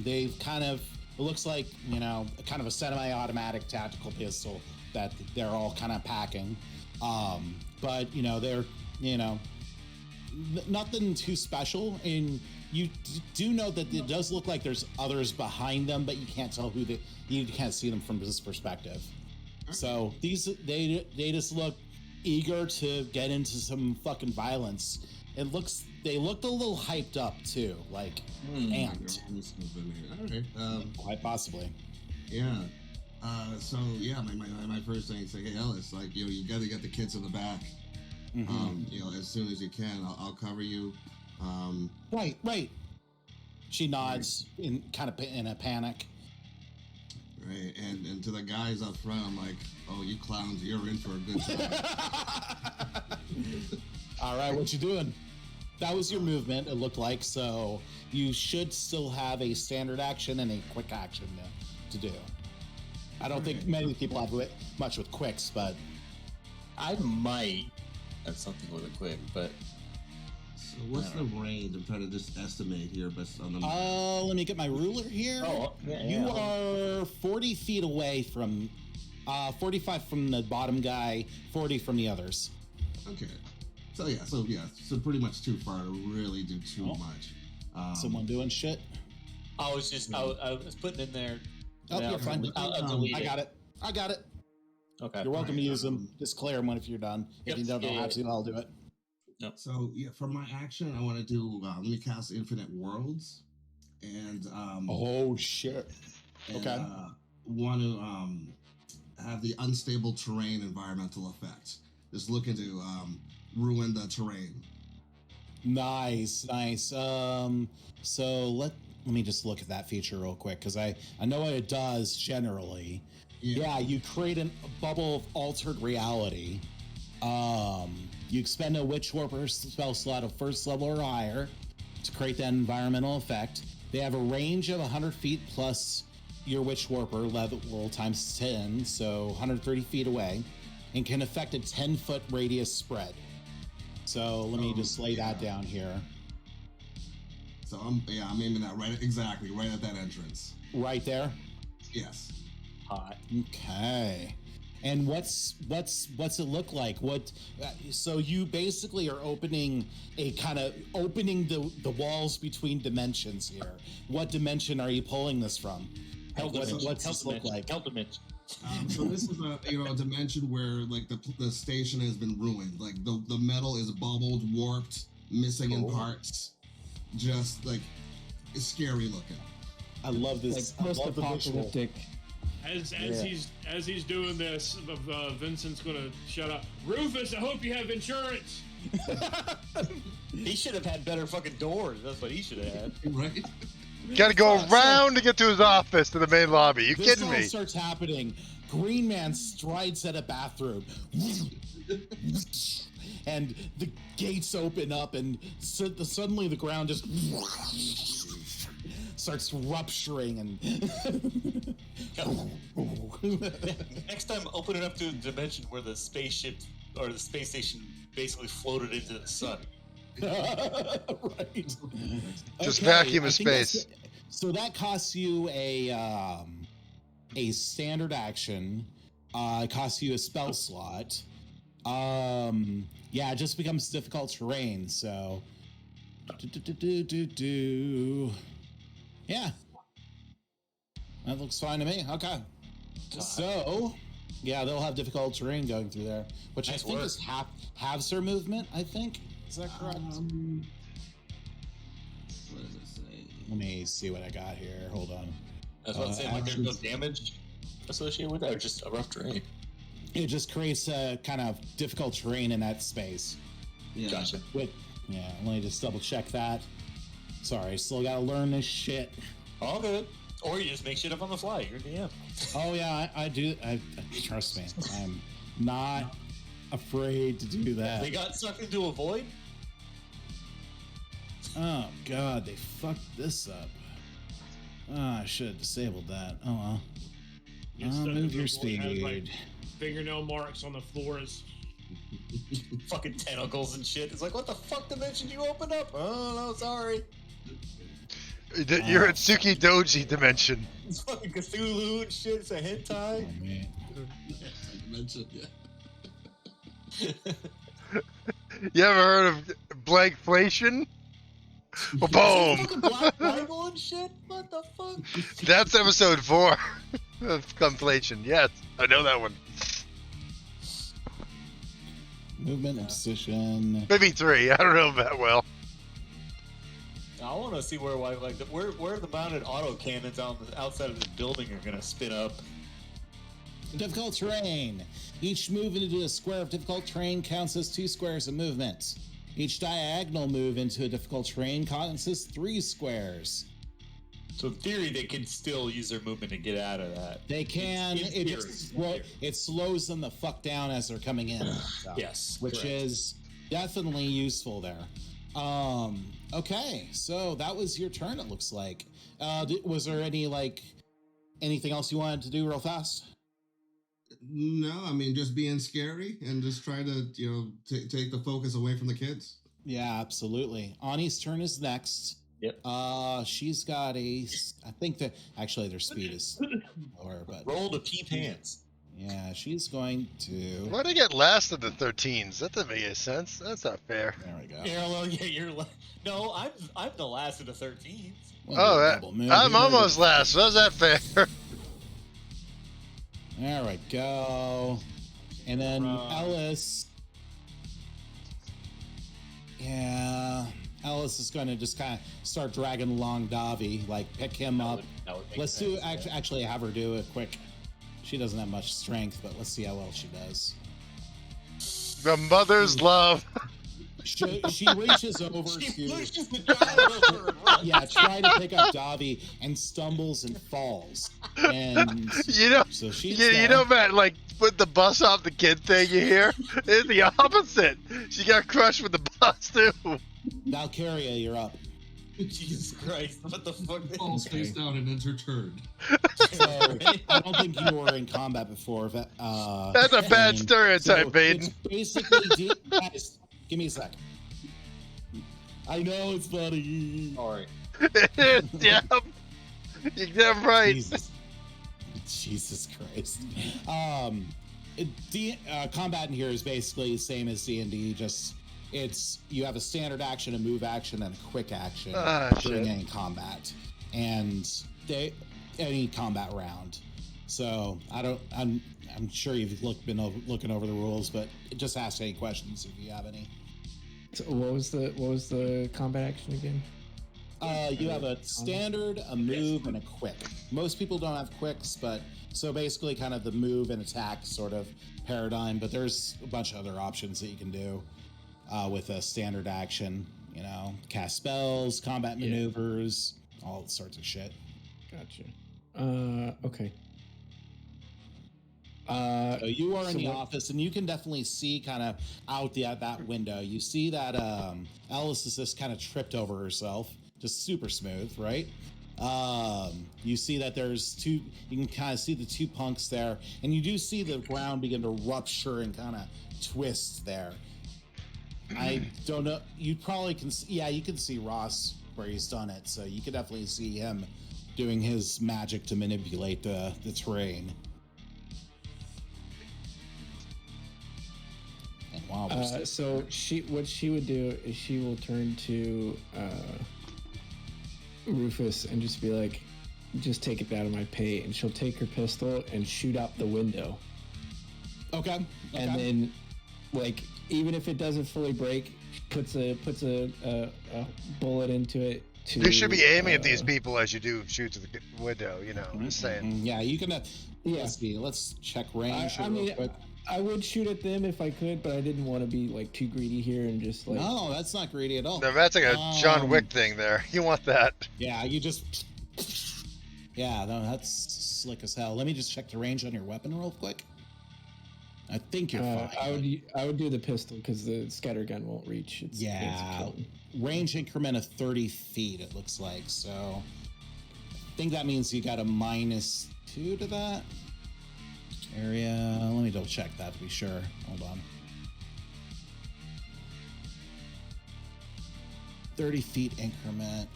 They've kind of It looks like, kind of a semi-automatic tactical pistol that they're all kind of packing. But, they're, nothing too special. And you do know that it does look like there's others behind them, but you can't tell you can't see them from this perspective. So they just look eager to get into some fucking violence. They looked a little hyped up too, like amped. All right. Quite possibly. Yeah. So yeah, my first thing is like, hey Ellis, like you got to get the kids in the back. As soon as you can, I'll cover you. Right. She nods in a panic. Right, and to the guys up front, I'm like, oh, you clowns, you're in for a good time. All right, what you doing? That was your movement, it looked like, so you should still have a standard action and a quick action to do. I don't think many people have much with quicks, but... I might have something with a quick, but... So what's the range? I'm trying to just estimate here, but on the let me get my ruler here. You are 40 feet away from 45 from the bottom guy, 40 from the others. Okay. So pretty much too far to really do too much. Someone doing shit? I was putting in there. Oh, you're fine. I'll delete I got it. Okay. You're welcome to use them. Just clear them if you're done. If you don't know how to, I'll do it. Nope. So for my action, I want to do. Let me cast Infinite Worlds, and oh shit. Okay. Want to have the unstable terrain environmental effect. Just looking to ruin the terrain. Nice. So let me just look at that feature real quick because I know what it does generally. Yeah, you create a bubble of altered reality. You expend a Witch Warper spell slot of first level or higher to create that environmental effect. They have a range of 100 feet plus your Witch Warper level times 10, so 130 feet away, and can affect a 10-foot radius spread. So let me just lay that down here. So I'm aiming that right at that entrance. Right there? Yes. Hot. Okay. And what's it look like? So you basically are opening the walls between dimensions here. What dimension are you pulling this from? What's this look like? Help dimension. So this is a dimension where like the station has been ruined. Like the metal is bubbled, warped, missing in parts. Just like it's scary looking. I love this. Like post-apocalyptic. As he's doing this, Vincent's gonna shut up. Rufus, I hope you have insurance. He should have had better fucking doors. That's what he should have had. Right? Gotta go around to get to his office to the main lobby. You kidding me? This all starts happening. Green Man strides at a bathroom. And the gates open up, and suddenly the ground just starts rupturing. And next time, open it up to a dimension where the spaceship or the space station basically floated into the sun. Right. Just vacuum of space. So that costs you a standard action. It costs you a spell slot. Yeah, it just becomes difficult terrain. So, yeah, that looks fine to me. Okay, so yeah, they'll have difficult terrain going through there, which I think is halves their movement. I think is that correct? What does it say? Let me see what I got here. Hold on. I was about to say, like, there's no damage associated with that, or just a rough terrain. It just creates a kind of difficult terrain in that space. Yeah. Gotcha. Let me just double check that. Sorry, still gotta learn this shit. All good. Or you just make shit up on the fly. You're DM. Oh yeah, I do. Trust me, I'm not afraid to do that. They got something to avoid? Oh god, they fucked this up. I should have disabled that. Oh well. Move your speed. Like fingernail marks on the floors. Fucking tentacles and shit. It's like, what the fuck dimension you opened up? Oh no, sorry. You're in Suki Doji dimension. It's fucking Cthulhu and shit. It's a hentai. Dimension, yeah. You ever heard of blankflation? Well, boom! Fucking Black Bible and shit? What the fuck? That's episode 4 of Conflation. Yes, I know that one. Movement and position. Maybe 3. I don't know that well. I want to see where the mounted auto cannons outside of the building are gonna spin up. Difficult terrain. Each move into a square of difficult terrain counts as 2 squares of movement. Each diagonal move into a difficult terrain counts as 3 squares. So in theory, they can still use their movement to get out of that. They can. It slows them the fuck down as they're coming in. So, yes, which correct. is definitely useful there. Okay, so that was your turn. It looks like. Was there anything else you wanted to do real fast? No, I mean just being scary and just trying to take the focus away from the kids. Yeah, absolutely. Ani's turn is next. Yep. She's got I think that actually their speed is lower, but roll to pee pants. Yeah, she's going to. Why'd I get last of the 13s? That doesn't make any sense. That's not fair. There we go. Yeah, well, yeah, no, I'm the last of the 13s. I'm almost last. So how's that fair? There we go. And then Ellis. Yeah. Ellis is going to just kind of start dragging along Davi, like pick him up. Let's do actually have her do it quick. She doesn't have much strength, but let's see how well she does. The mother's love. She reaches over try to pick up Davi and stumbles and falls. And so you know, Matt, like with the bus off the kid thing you hear? It's the opposite. She got crushed with the bus too. Valkyria, you're up. Jesus Christ, what the fuck? Falls face down and enter turn. So, I don't think you were in combat before. That's a bad stereotype, Baden. It's basically, guys, give me a second. I know it's funny. Sorry. Yeah, you're damn right. Jesus Christ. Combat in here is basically the same as D&D, just you have a standard action, a move action, and a quick action during any combat, and any combat round. So I'm sure you've been looking over the rules, but just ask any questions if you have any. So what was the combat action again? You have a standard, a move, and a quick. Most people don't have quicks, but so basically kind of the move and attack sort of paradigm, but there's a bunch of other options that you can do with a standard action, cast spells, combat maneuvers, all sorts of shit. Gotcha. Okay. So you are in the office, and you can definitely see kind of out that window. You see that Alice is just kind of tripped over herself, just super smooth, right? You see that there's two. You can kind of see the 2 punks there, and you do see the ground begin to rupture and kind of twist there. I don't know. You probably can. Yeah, you can see Ross where he's done it, so you can definitely see him doing his magic to manipulate the terrain. So what she would do is she will turn to Rufus and just be like, just take it out of my pay, and she'll take her pistol and shoot out the window. Okay. And then, even if it doesn't fully break, puts a bullet into it. You should be aiming at these people as you do shoot to the window. I'm just saying. Yeah, you can. Let's check range real quick. I would shoot at them if I could, but I didn't want to be too greedy here and just No, that's not greedy at all. No, that's like a John Wick thing there. You want that? Yeah, you just. Yeah, no, that's slick as hell. Let me just check the range on your weapon real quick. I think you're fine. I would do the pistol because the scatter gun won't reach. It's range increment of 30 feet. It looks like so. I think that means you got a -2 to that. Area. Let me double check that to be sure. Hold on. 30 feet increment.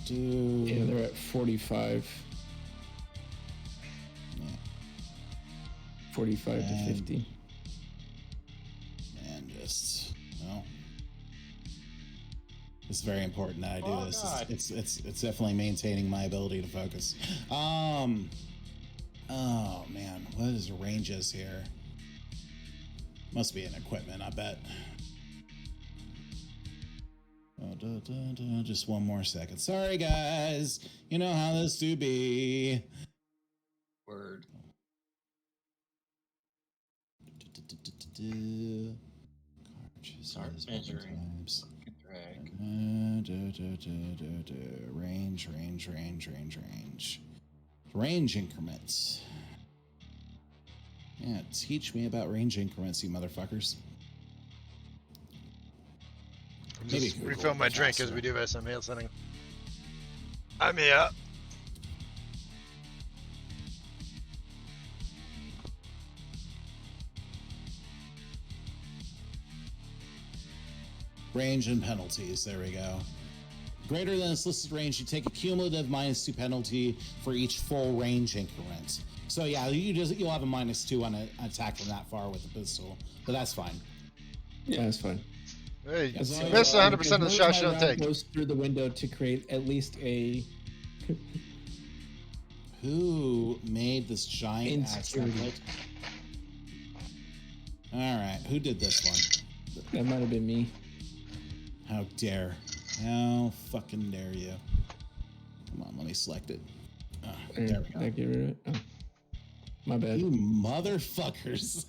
Yeah, they're at 45. Yeah. 45 to 50. And just it's very important that I do this. God. It's definitely maintaining my ability to focus. Oh man, what is the ranges here? Must be an equipment, I bet. Just one more second. Sorry, guys. You know how this do be. Word. Start measuring. Range increments. Yeah, teach me about range increments, you motherfuckers. I'm just refilling my drink as we do this. I'm listening. I'm here. Range and penalties. There we go. Greater than its listed range, you take a cumulative -2 penalty for each full range increment. So yeah, you'll have a -2 on an attack from that far with the pistol, but that's fine. Yeah, that's fine. Hey, you missed 100% of the shots you don't take. Goes through the window to create at least a. Who made this giant insecurity? All right, who did this one? That might have been me. How dare? How fucking dare you? Come on, let me select it. There we go. Did I get rid of it? Oh. My bad. You motherfuckers.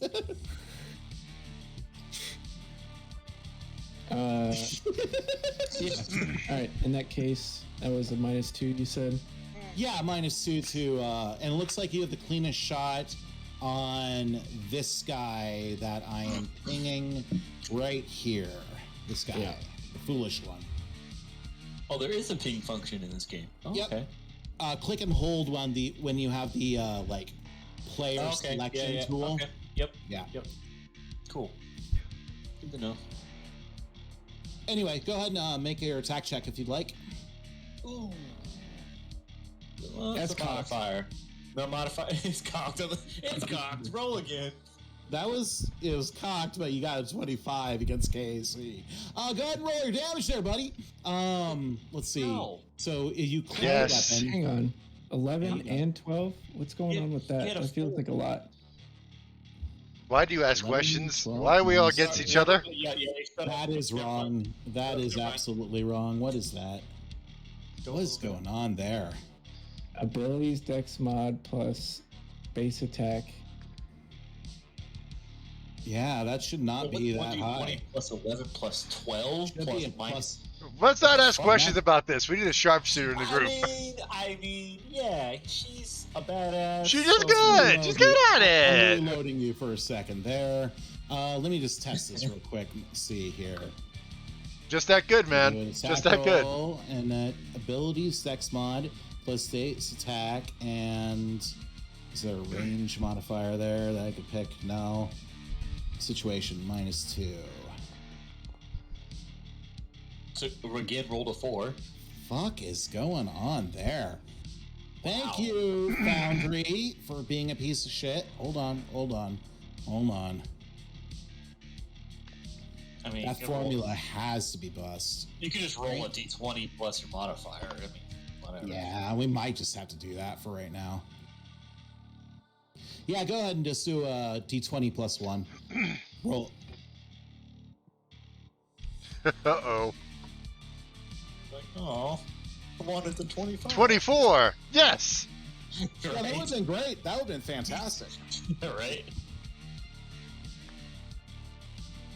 All right. In that case, that was a -2. You said. Yeah, -2 to, and it looks like you have the cleanest shot on this guy that I am pinging right here. This guy, the foolish one. Oh, there is a ping function in this game. Oh, yep. Okay. Click and hold when you have the player selection tool. Okay. Yep. Yeah. Yep. Cool. Good to know. Anyway, go ahead and make your attack check if you'd like. Ooh. That's a modifier. No modifier. It's cocked. It's cocked. Roll again. It was cocked, but you got a 25 against KAC. Go ahead and roll your damage there, buddy. Let's see. No. So you clear Yes. weapon. Hang on. 11 and 12. What's going on with that? That feels like a lot. Why do you ask 11, questions? 12, Why are we all against each other? That is wrong. That is absolutely wrong. What is that? What is going on there? Abilities Dex mod plus base attack. Yeah, that should not be that high. 20 plus 11 plus 12 Should plus be a minus. Let's not ask questions about this. We need a sharpshooter in the group. I mean, yeah, she's a badass. She's just good. She's good at I'm it. reloading you for a second there. Let me just test this real quick. Let's see here. Just that good, Do man. an attack Just that good. roll, and that abilities Dex mod plus base attack, and is there a range modifier there that I could pick? No. Situation -2. So again, rolled a 4. Fuck is going on there? Thank Wow. you, Foundry, for being a piece of shit. Hold on. I mean, That formula has to be bust. You can just roll a d20 plus your modifier. I mean, whatever. Yeah, we might just have to do that for right now. Yeah, go ahead and just do a d20 plus 1. Roll. Uh-oh. Like, oh, I wanted the 25. 24. Yes. Yeah, that would have been great. That would have been fantastic. Right?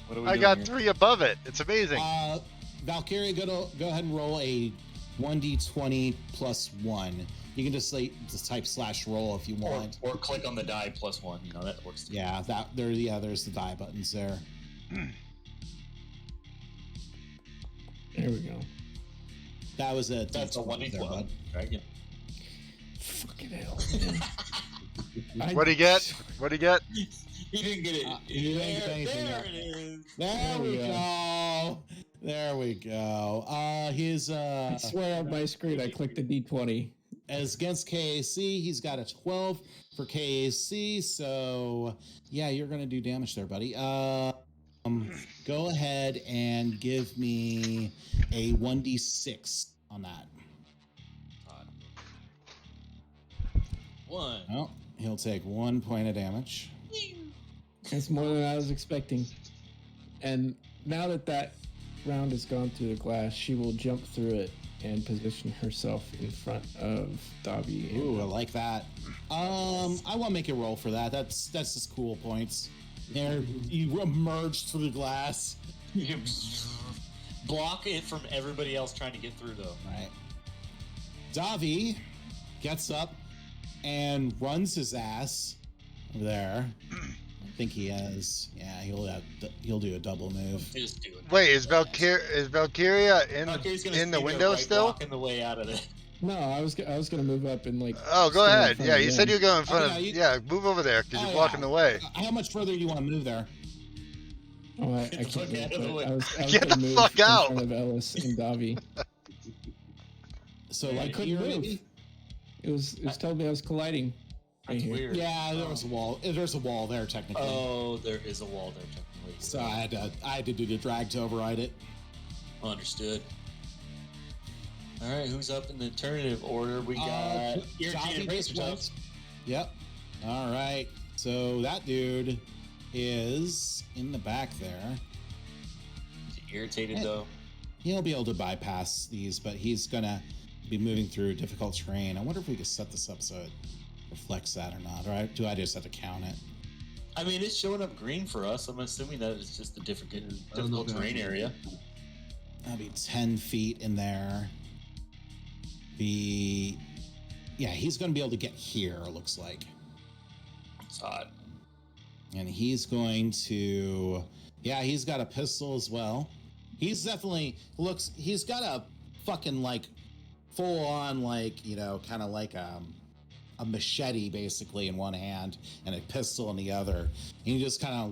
What are we I doing got here? 3 above it. It's amazing. Valkyria, go ahead and roll a 1d20 plus 1. You can just type /roll if you want. Or click on the die plus 1. You know, that works too. Yeah, there's the die buttons there. There we go. That was a That's a 1d12. Right? Yeah. Fucking hell. What'd he get? What'd he get? He didn't get it. He didn't get anything there yet. it is. There we go. There we go. I swear on my screen I clicked the D20. As against KAC, he's got a 12 for KAC. So yeah, you're gonna do damage there, buddy. Go ahead and give me a 1d6 on that. 1. Oh, he'll take 1 point of damage. That's more than I was expecting. And now that round has gone through the glass, she will jump through it and position herself in front of Davi. Ooh, I like that. I won't make a roll for that. That's just cool points. There, you emerge through the glass. You block it from everybody else trying to get through, though. Right. Davi gets up and runs his ass over there. I think he has. Yeah, he'll do a double move. Just do it. Wait, is Valkyria in the window still? Blocking the way out of it. No, I was gonna move up and like. Oh, go ahead. Yeah, you of said them. you were going in front Oh, of. yeah, Yeah, move over there because you're blocking the way. How much further do you want to move there? Oh, I Get the can't fuck move, out of the but way. I was Get gonna the move fuck in out. front of Ellis and Davi. So I like couldn't here, move. maybe? It was telling me I was colliding. That's here. weird. Yeah, there was a wall. There's a wall there technically. Oh, there is a wall there technically. So I had to do the drag to override it. Understood. All right, who's up in the alternative order? We got irritated razor tops. Yep. All right. So that dude is in the back there. Irritated though. He'll be able to bypass these, but he's gonna be moving through difficult terrain. I wonder if we could set this up so it reflects that or not. Or do I just have to count it? I mean, it's showing up green for us. I'm assuming that it's just a difficult terrain area. That'll be 10 feet in there. Yeah, he's going to be able to get here, it looks like. It's odd. And he's going to... Yeah, he's got a pistol as well. He's definitely... He's got a fucking, like, full-on, like, you know, kind of like a machete, basically, in one hand, and a pistol in the other. And he just kind of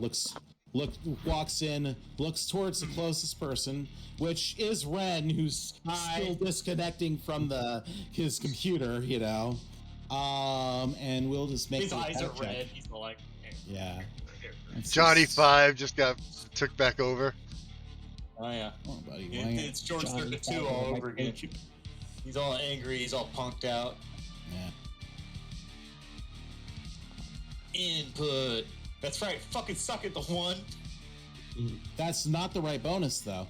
walks in, looks towards the closest person, which is Ren, who's still disconnecting from his computer, you know. And we'll just make his eyes are check. red. He's like, yeah. Johnny 5 just took back over. Oh yeah. Oh, buddy, It's George Johnny 32 5 all like over again. He's all angry. He's all punked out. Yeah. Input. That's right. Fucking suck at the 1. That's not the right bonus, though.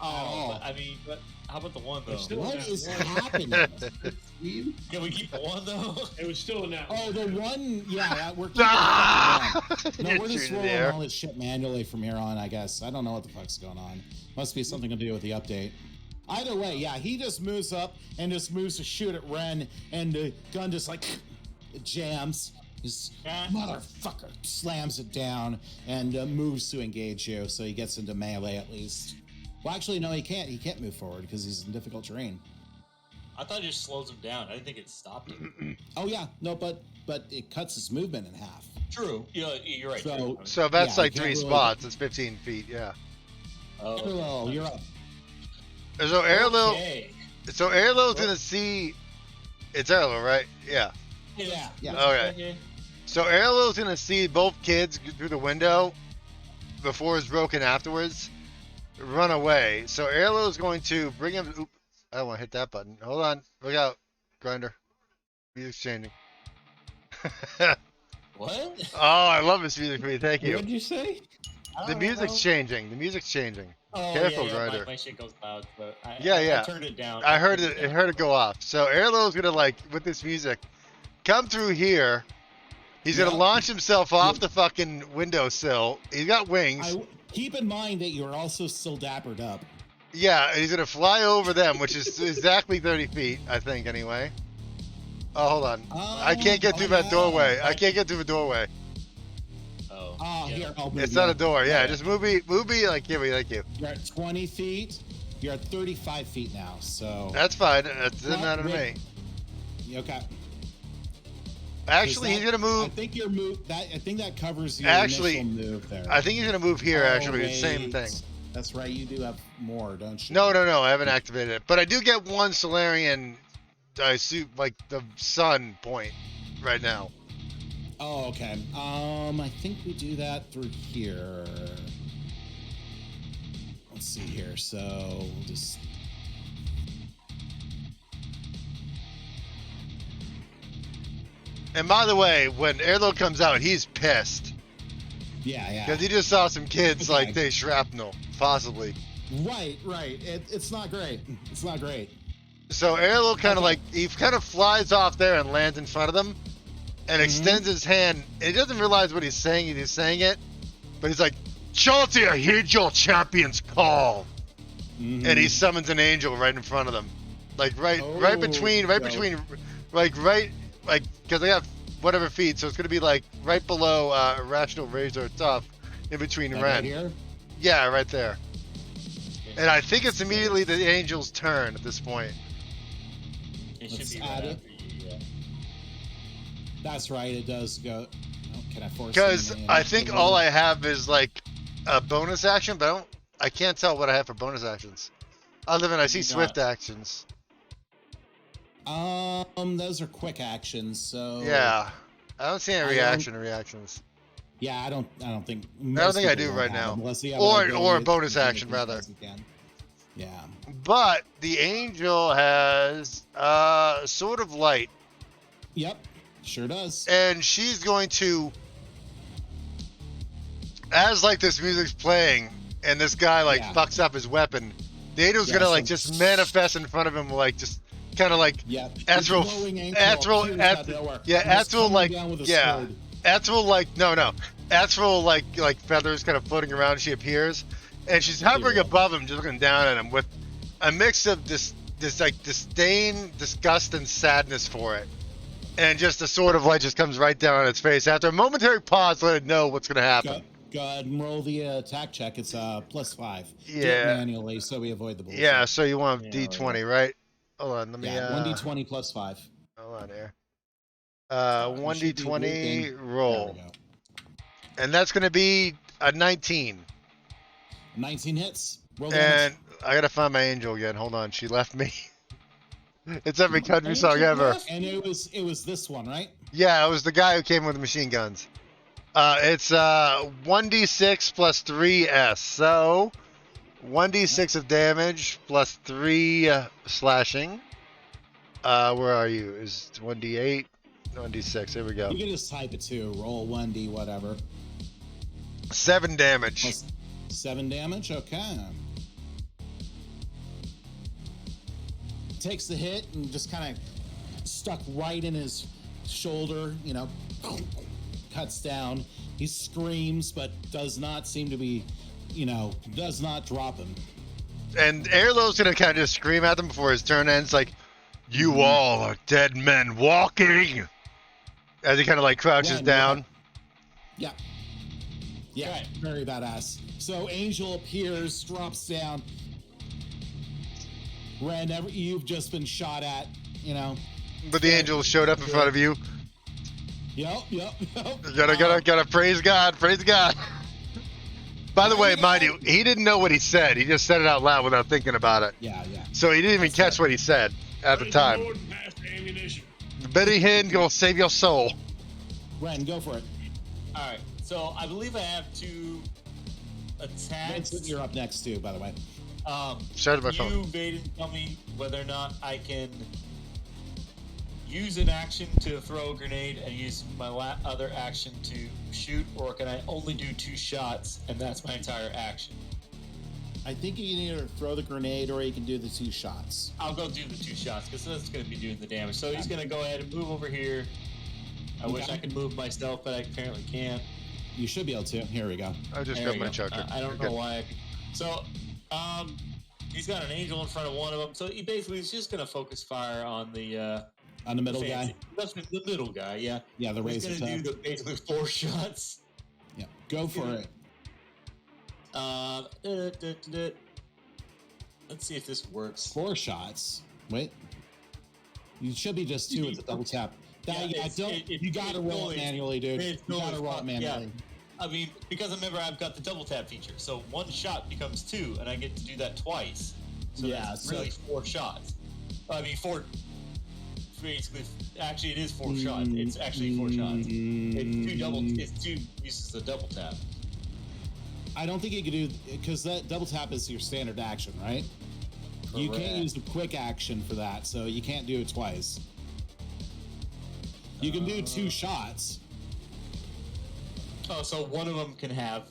Oh, but, I mean, but how about the 1 though? What is happening? Can we keep the 1 though? It was still in that. Oh, the 1, yeah, we're keeping the 1. No, we're just rolling all this shit manually from here on, I guess. I don't know what the fuck's going on. Must be something to do with the update. Either way, yeah, he just moves up and just moves to shoot at Ren, and the gun just like jams. This motherfucker slams it down and moves to engage you, so he gets into melee at least. Well, actually, no, he can't. He can't move forward because he's in difficult terrain. I thought it just slows him down. I didn't think it stopped him. Oh yeah, no, but it cuts his movement in half. True. Yeah, you're right. So that's like you 3 can't spots. It's 15 feet. Yeah. Oh, you're up. So Airlo. Okay. So Airlo's gonna see. It's Airlo, right? Yeah. Yeah. Okay. So Airlo's gonna see both kids through the window before it's broken afterwards. Run away. So Airlo's going to bring him. Oop, I don't want to hit that button. Hold on. Look out, Grinder. Music's changing. What? Oh, I love this music for you. Thank you. What did you say? The music's changing. The music's changing. Oh, Careful, yeah, Grinder. My shit goes loud, but I turned it down. I heard it. I heard it go off. So Airlo's gonna with this music, come through here. He's gonna launch himself off the fucking windowsill. He's got wings. Keep in mind that you're also still dappered up. Yeah, he's gonna fly over them, which is exactly 30 feet, I think, anyway. Oh, hold on. I can't get through that doorway. I can't get through the doorway. Oh, yeah. Here, I'll move It's you. not a door. Yeah, just move me, like, give me, thank you. You're at 20 feet. You're at 35 feet now, so... That's fine. That doesn't matter to me. Okay. Actually, he's gonna move. I think I think that covers your Actually, initial move there. I think he's gonna move here. Actually, it's the same wait. thing. That's right. You do have more, don't you? No, I haven't activated it, but I do get one Solarian, like the sun point right now. Oh, okay. I think we do that through here. Let's see here. So we'll just. And by the way, when Airlo comes out, he's pissed. Yeah. Because he just saw some kids like they shrapnel, possibly. Right. It's not great. It's not great. So Airlo kind of he kind of flies off there and lands in front of them, and extends his hand. And he doesn't realize what he's saying. He's saying it, but he's like, "Chauncey, I heard your champion's call," and he summons an angel right in front of them, like right between, because they have whatever feet, so it's gonna be like right below Irrational Razor Tough, in between Ren. Right here? Yeah, right there. And I think it's immediately the angel's turn at this point. It should Let's be add right it. after you, yeah. That's right. It does go. Oh, can I force? Because I think all I have is like a bonus action, but I can't tell what I have for bonus actions. Other than I see swift actions. Those are quick actions. So yeah, I don't see any reactions. Yeah, I don't think. I don't think I do right now. Or a bonus action rather. Yeah. But the angel has Sword of Light. Yep, sure does. And she's going to, as like this music's playing, and this guy like fucks up his weapon, the angel's gonna like just manifest in front of him, like just kind of like Astral like feathers kind of floating around. She appears, and she's hovering above him, just looking down at him with a mix of this like disdain, disgust, and sadness for it. And just a sword of light just comes right down on its face. After a momentary pause, let it know what's going to happen. Go ahead and roll the attack check. It's +5. Yeah. Do it manually, so we avoid the bullshit. Yeah, so you want D20, right? Hold on, let me. 1d20 +5. Hold on here. 1d20 roll. And that's going to be a 19. 19 hits. Roll and I got to find my angel again. Hold on, she left me. It's every country song ever. And it was this one, right? Yeah, it was the guy who came with the machine guns. It's 1d6 plus 3s. So 1d6 of damage plus 3 slashing. Where are you? Is 1d8? 1d6. Here we go. You can just type it too. Roll 1d whatever. 7 damage. Plus 7 damage. Okay. Takes the hit and just kind of stuck right in his shoulder, cuts down. He screams, but does not seem to be, does not drop him. And Airlo's gonna kind of just scream at them before his turn ends, like, "You all are dead men walking," as he kind of like crouches down. Yeah. Yeah, very badass. So Angel appears, drops down. Ren, you've just been shot at, But the angel showed up in front of you. Yep. Gotta praise God. Praise God. By the way, mind you, he didn't know what he said. He just said it out loud without thinking about it. Yeah. So he didn't even catch what he said at the time. Betty Hind gonna save your soul. Ren, go for it. All right. So I believe I have 2 attacks. You're up next too, by the way. Started my phone. You didn't tell me whether or not I can use an action to throw a grenade and use my other action to shoot, or can I only do 2 shots and that's my entire action? I think you can either throw the grenade or you can do the 2 shots. I'll go do the 2 shots because that's going to be doing the damage. So he's going to go ahead and move over here. I wish I could move myself, but I apparently can't. You should be able to. Here we go. I just got my charger. I don't know why. So, he's got an angel in front of one of them. So he basically is just going to focus fire on the middle guy. That's the middle guy. Yeah. Yeah, the razor. He's going to do basically 4 shots. Yeah, go for it. Let's see if this works. 4 shots. Wait. You should be just 2 with the double tap. You gotta roll it manually, dude. You gotta roll it manually. I mean, because remember I've got the double tap feature, so one shot becomes 2, and I get to do that twice. So that's really 4 shots. I mean, 4. Basically, actually, it is 4 shots. It's actually 4 shots. It's 2 uses the double tap. I don't think you can do, because that double tap is your standard action, right? Correct. You can't use the quick action for that, so you can't do it twice. You can do 2 shots. Oh, so one of them can have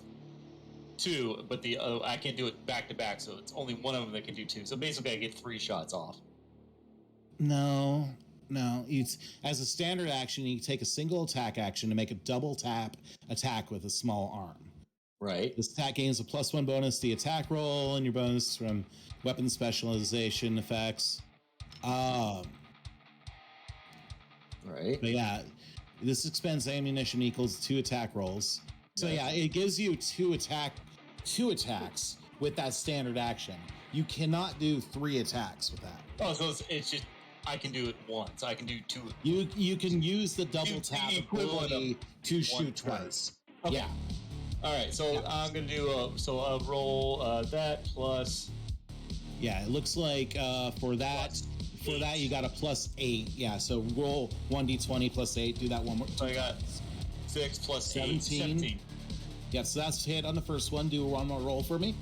2, but the I can't do it back to back, so it's only one of them that can do 2. So basically, I get 3 shots off. No. It's, as a standard action, you take a single attack action to make a double tap attack with a small arm. Right. This attack gains a +1 bonus to the attack roll, and your bonus from weapon specialization effects. Right. But yeah, this expends ammunition equals 2 attack rolls. So yeah, it gives you 2 attacks with that standard action. You cannot do 3 attacks with that. Oh, so it's just I can do it once. I can do 2. You can use the double tap ability to shoot twice. Okay. Yeah. All right, so I'm gonna do I'll roll that plus. Yeah, it looks like for that you got a +8. Yeah, so roll 1d20 +8. Do that one more. So I got 6 plus 8, 17. Yeah, so that's hit on the first one. Do one more roll for me.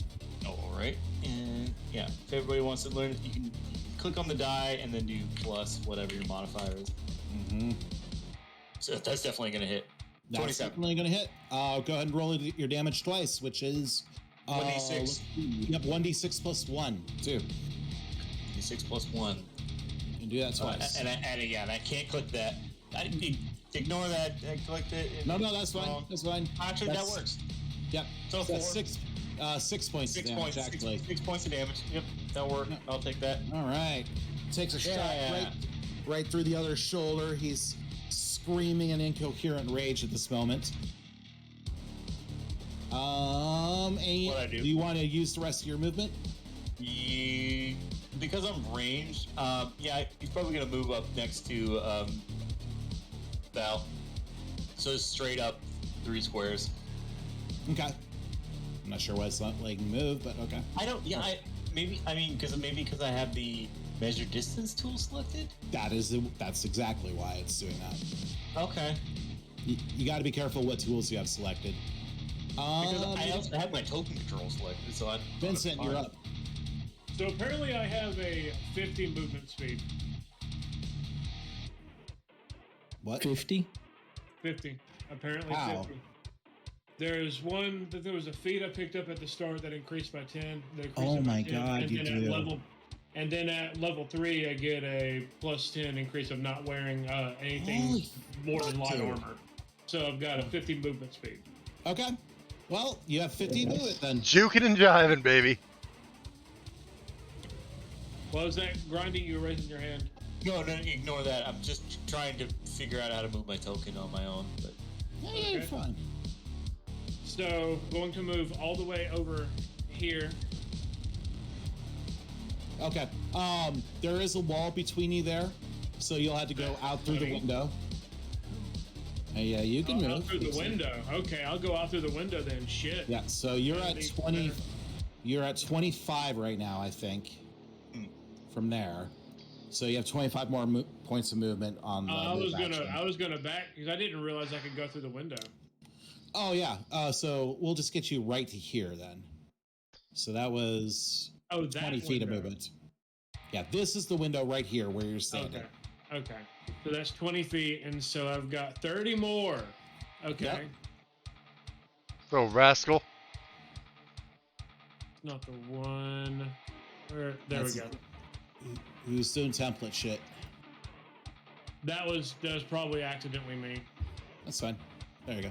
All right, and yeah, if everybody wants to learn, you can click on the die and then do plus whatever your modifier is. Mm-hmm. So that's definitely gonna hit. That's 27. definitely going to hit. Go ahead and roll your damage twice, which is 1d6. Yep, 1d6 + 1 too. D6 plus 1. You can do that twice. And I can't click that. Ignore that. I clicked it. No, that's fine. That's fine. Actually, that works. Yep. So that's 6 points of damage, actually. 6 points of damage. Yep, that'll work. Yep. I'll take that. All right. Takes a shot right through the other shoulder. He's screaming in incoherent rage at this moment. And What'd I do? Do you want to use the rest of your movement? Because I'm ranged, he's probably gonna move up next to Val. So straight up 3 squares. Okay. I'm not sure why it's not letting me move, but okay. I don't. Yeah, because I have the measure distance tool selected. That's exactly why it's doing that. Okay. You got to be careful what tools you have selected. Because I also have my token control selected, so I. Vincent, you're up. So apparently I have a 50 movement speed. What? 50? 50. Apparently Wow. 50. There was a feat I picked up at the start that increased by 10. Oh my god, and you then do. And then at level 3, I get a +10 increase of not wearing anything Holy more than light dude. armor. So I've got a 50 movement speed. Okay. Well, you have 50 movement then. Juking and jiving, baby. Well, is that grinding? You were raising your hand. No, ignore that. I'm just trying to figure out how to move my token on my own. But Yeah, you're fine. So going to move all the way over here. Okay. There is a wall between you there, so you'll have to go out through the window. Yeah, you can move. Out through the window. Okay, I'll go out through the window then. Shit. Yeah, so you're at 20. You're at 25 right now, I think. From there, so you have 25 more points of movement on the. I was gonna back because I didn't realize I could go through the window. Oh yeah. So we'll just get you right to here then. So that was 20 feet of movement. Yeah, this is the window right here where you're standing. Okay. So that's 20 feet, and so I've got 30 more. Okay. Yep. Oh, rascal. Not the one. There we go. Who's doing template shit? That was probably accidentally me. That's fine. There you go.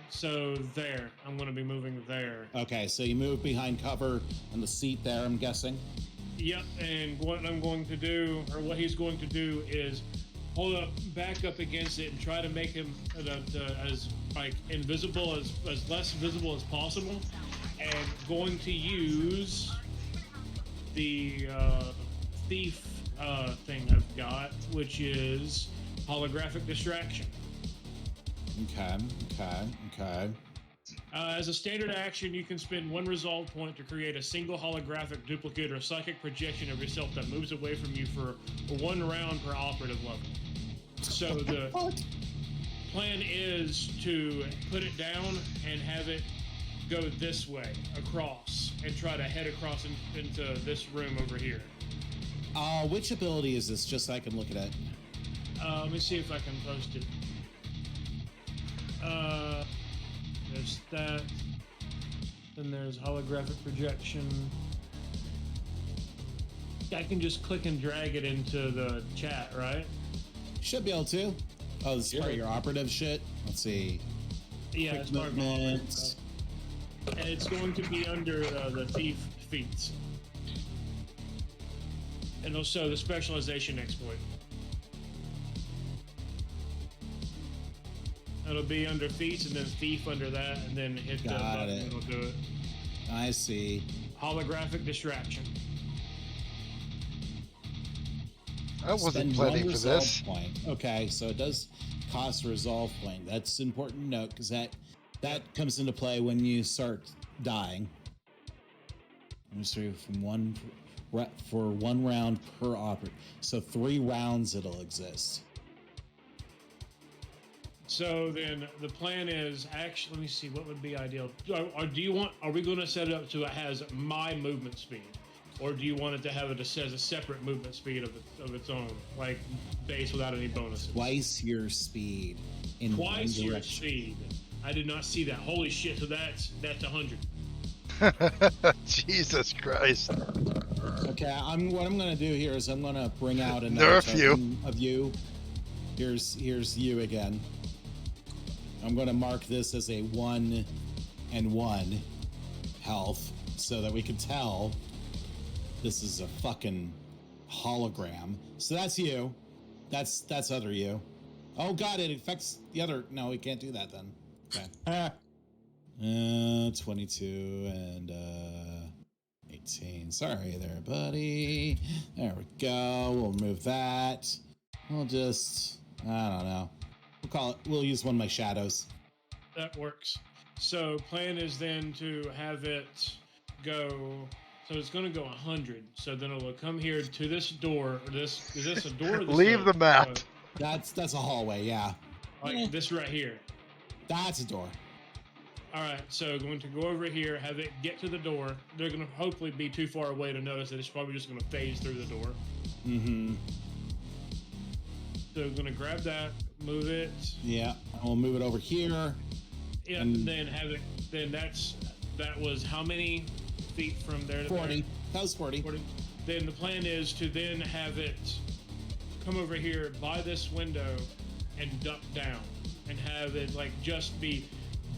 So there, I'm going to be moving there. Okay, so you move behind cover on the seat there, I'm guessing. Yep, and what I'm going to do, or what he's going to do, is hold up, back up against it, and try to make him as like invisible as less visible as possible, and going to use the thief thing I've got, which is holographic distraction. Okay. As a standard action, you can spend 1 resolve point to create a single holographic duplicate or psychic projection of yourself that moves away from you for 1 round per operative level. So the plan is to put it down and have it go this way, across, and try to head across into this room over here. Which ability is this? Just so I can look at it. Let me see if I can post it. There's that. Then there's holographic projection. I can just click and drag it into the chat, right? Should be able to. Oh, this is part of your operative shit. Let's see. Yeah, it's part of my operative stuff. And it's going to be under the thief feats. And also the specialization exploit. It'll be under feats and then thief under that, and then hit the button and it'll do it. I see. Holographic distraction. I wasn't planning for this. Point. Okay, so it does cost a resolve point. That's important to note because that comes into play when you start dying. From 1 for 1 round per operative. So 3 rounds it'll exist. So then the plan is actually, let me see, what would be ideal? Are we going to set it up so it has my movement speed? Or do you want it to have a separate movement speed of its own, like base without any bonuses? Twice your speed in Twice one your direction. speed. I did not see that. Holy shit! So that's 100. Jesus Christ. Okay, what I'm gonna do here is I'm gonna bring out another token of you. Here's you again. I'm gonna mark this as a 1 and 1 health so that we can tell this is a fucking hologram. So that's you. That's other you. Oh god, it affects the other. No, we can't do that then. Okay. 22 and 18. Sorry there, buddy. There we go. We'll move that. We'll just, I don't know. We'll use one of my shadows. That works. So plan is then to have it go. So it's going to go 100. So then it'll come here to this door. Or is this a door? Or Leave the map. That's a hallway. Yeah. Like this right here. That's a door. All right, so going to go over here, have it get to the door. They're going to hopefully be too far away to notice that it's probably just going to phase through the door. Mm-hmm. So I'm going to grab that, move it. Yeah, we'll move it over here. Yeah, and then have it. Then that was how many feet from there to 40. there? That was 40. Then the plan is to then have it come over here by this window and duck down and have it like just be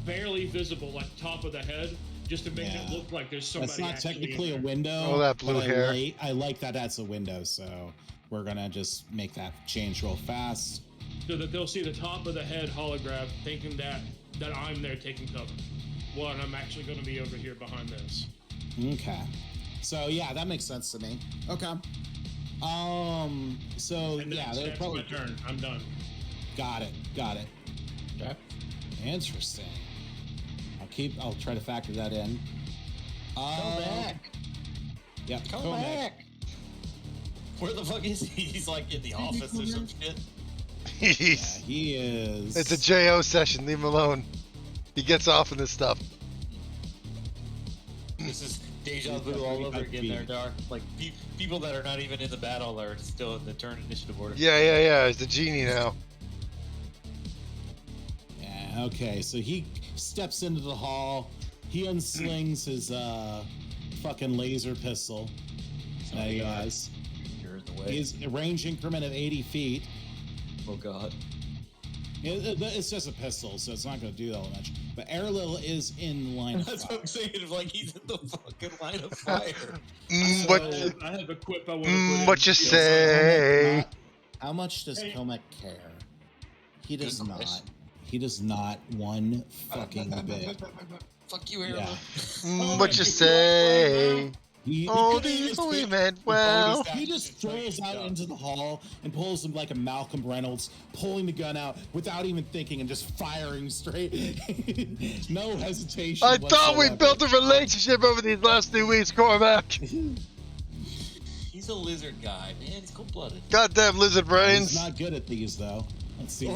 barely visible, like top of the head, just to make it look like there's somebody. That's not technically a window. Oh, that blue hair. I like that that's a window, so we're gonna just make that change real fast. So that they'll see the top of the head holograph, thinking that I'm there taking cover. Well, and I'm actually going to be over here behind this. Okay. So yeah, that makes sense to me. Okay. So and yeah, that's my turn. I'm done. Got it. Okay. Interesting. I'll try to factor that in. Come back. Yeah, Come back. Where the fuck is he? He's like in the office or some shit. He is. It's a JO session. Leave him alone. He gets off in this stuff. This is deja vu all over again there, Dar. Like, people that are not even in the battle are still in the turn initiative order. Yeah. He's the genie now. Yeah, okay, so he steps into the hall. He unslings his fucking laser pistol. So he has. You're in the way. He's a range increment of 80 feet. Oh, God. It's just a pistol, so it's not going to do that much. But Airlil is in line of fire. That's what I'm saying. Like, he's in the fucking line of fire. I have a quip I want to put in. What you say? How much does Comac care? He does not. He does not one fucking bit. Fuck you, Airlil. Yeah. What you say? Oh, these we meant well. He just strolls out into the hall and pulls him like a Malcolm Reynolds, pulling the gun out without even thinking and just firing straight. No hesitation. I thought we built a relationship over these last 2 weeks, Cormac. He's a lizard guy, man. He's cold-blooded. Goddamn lizard brains. He's not good at these, though. Let's see.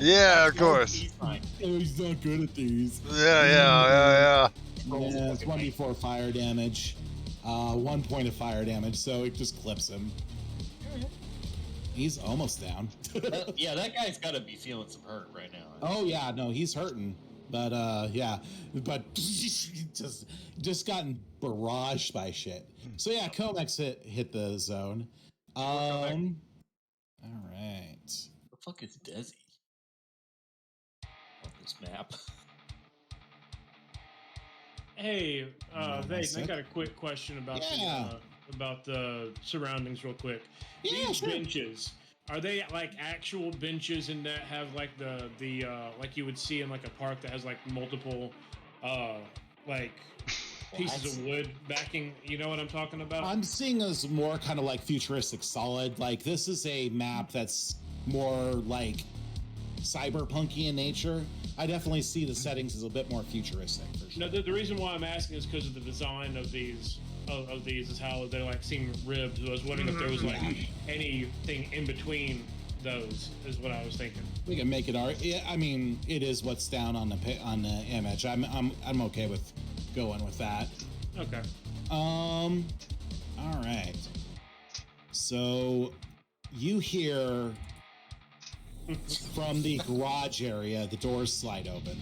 Yeah, of course. He's fine. Oh, he's not good at these. Yeah. Yeah, it's 1d4 fire damage. 1 point of fire damage, so it just clips him. He's almost down. Yeah, that guy's got to be feeling some hurt right now. Oh yeah, no, he's hurting. But but just gotten barraged by shit. So yeah, Comex hit the zone. All right. The fuck is Desi on this map? Hey, Vase, I got a quick question about the surroundings, real quick. These benches, are they like actual benches in that have like the like you would see in like a park that has like multiple like pieces of wood backing? You know what I'm talking about? I'm seeing as more kind of like futuristic solid. Like this is a map that's more like cyberpunky in nature. I definitely see the settings as a bit more futuristic. For sure. No, the reason why I'm asking is because of the design of these is how they like seem ribbed. So I was wondering if there was like anything in between those. Is what I was thinking. We can make it art. Yeah, I mean, it is what's down on the image. I'm okay with going with that. Okay. All right. So you hear from the garage area, the doors slide open,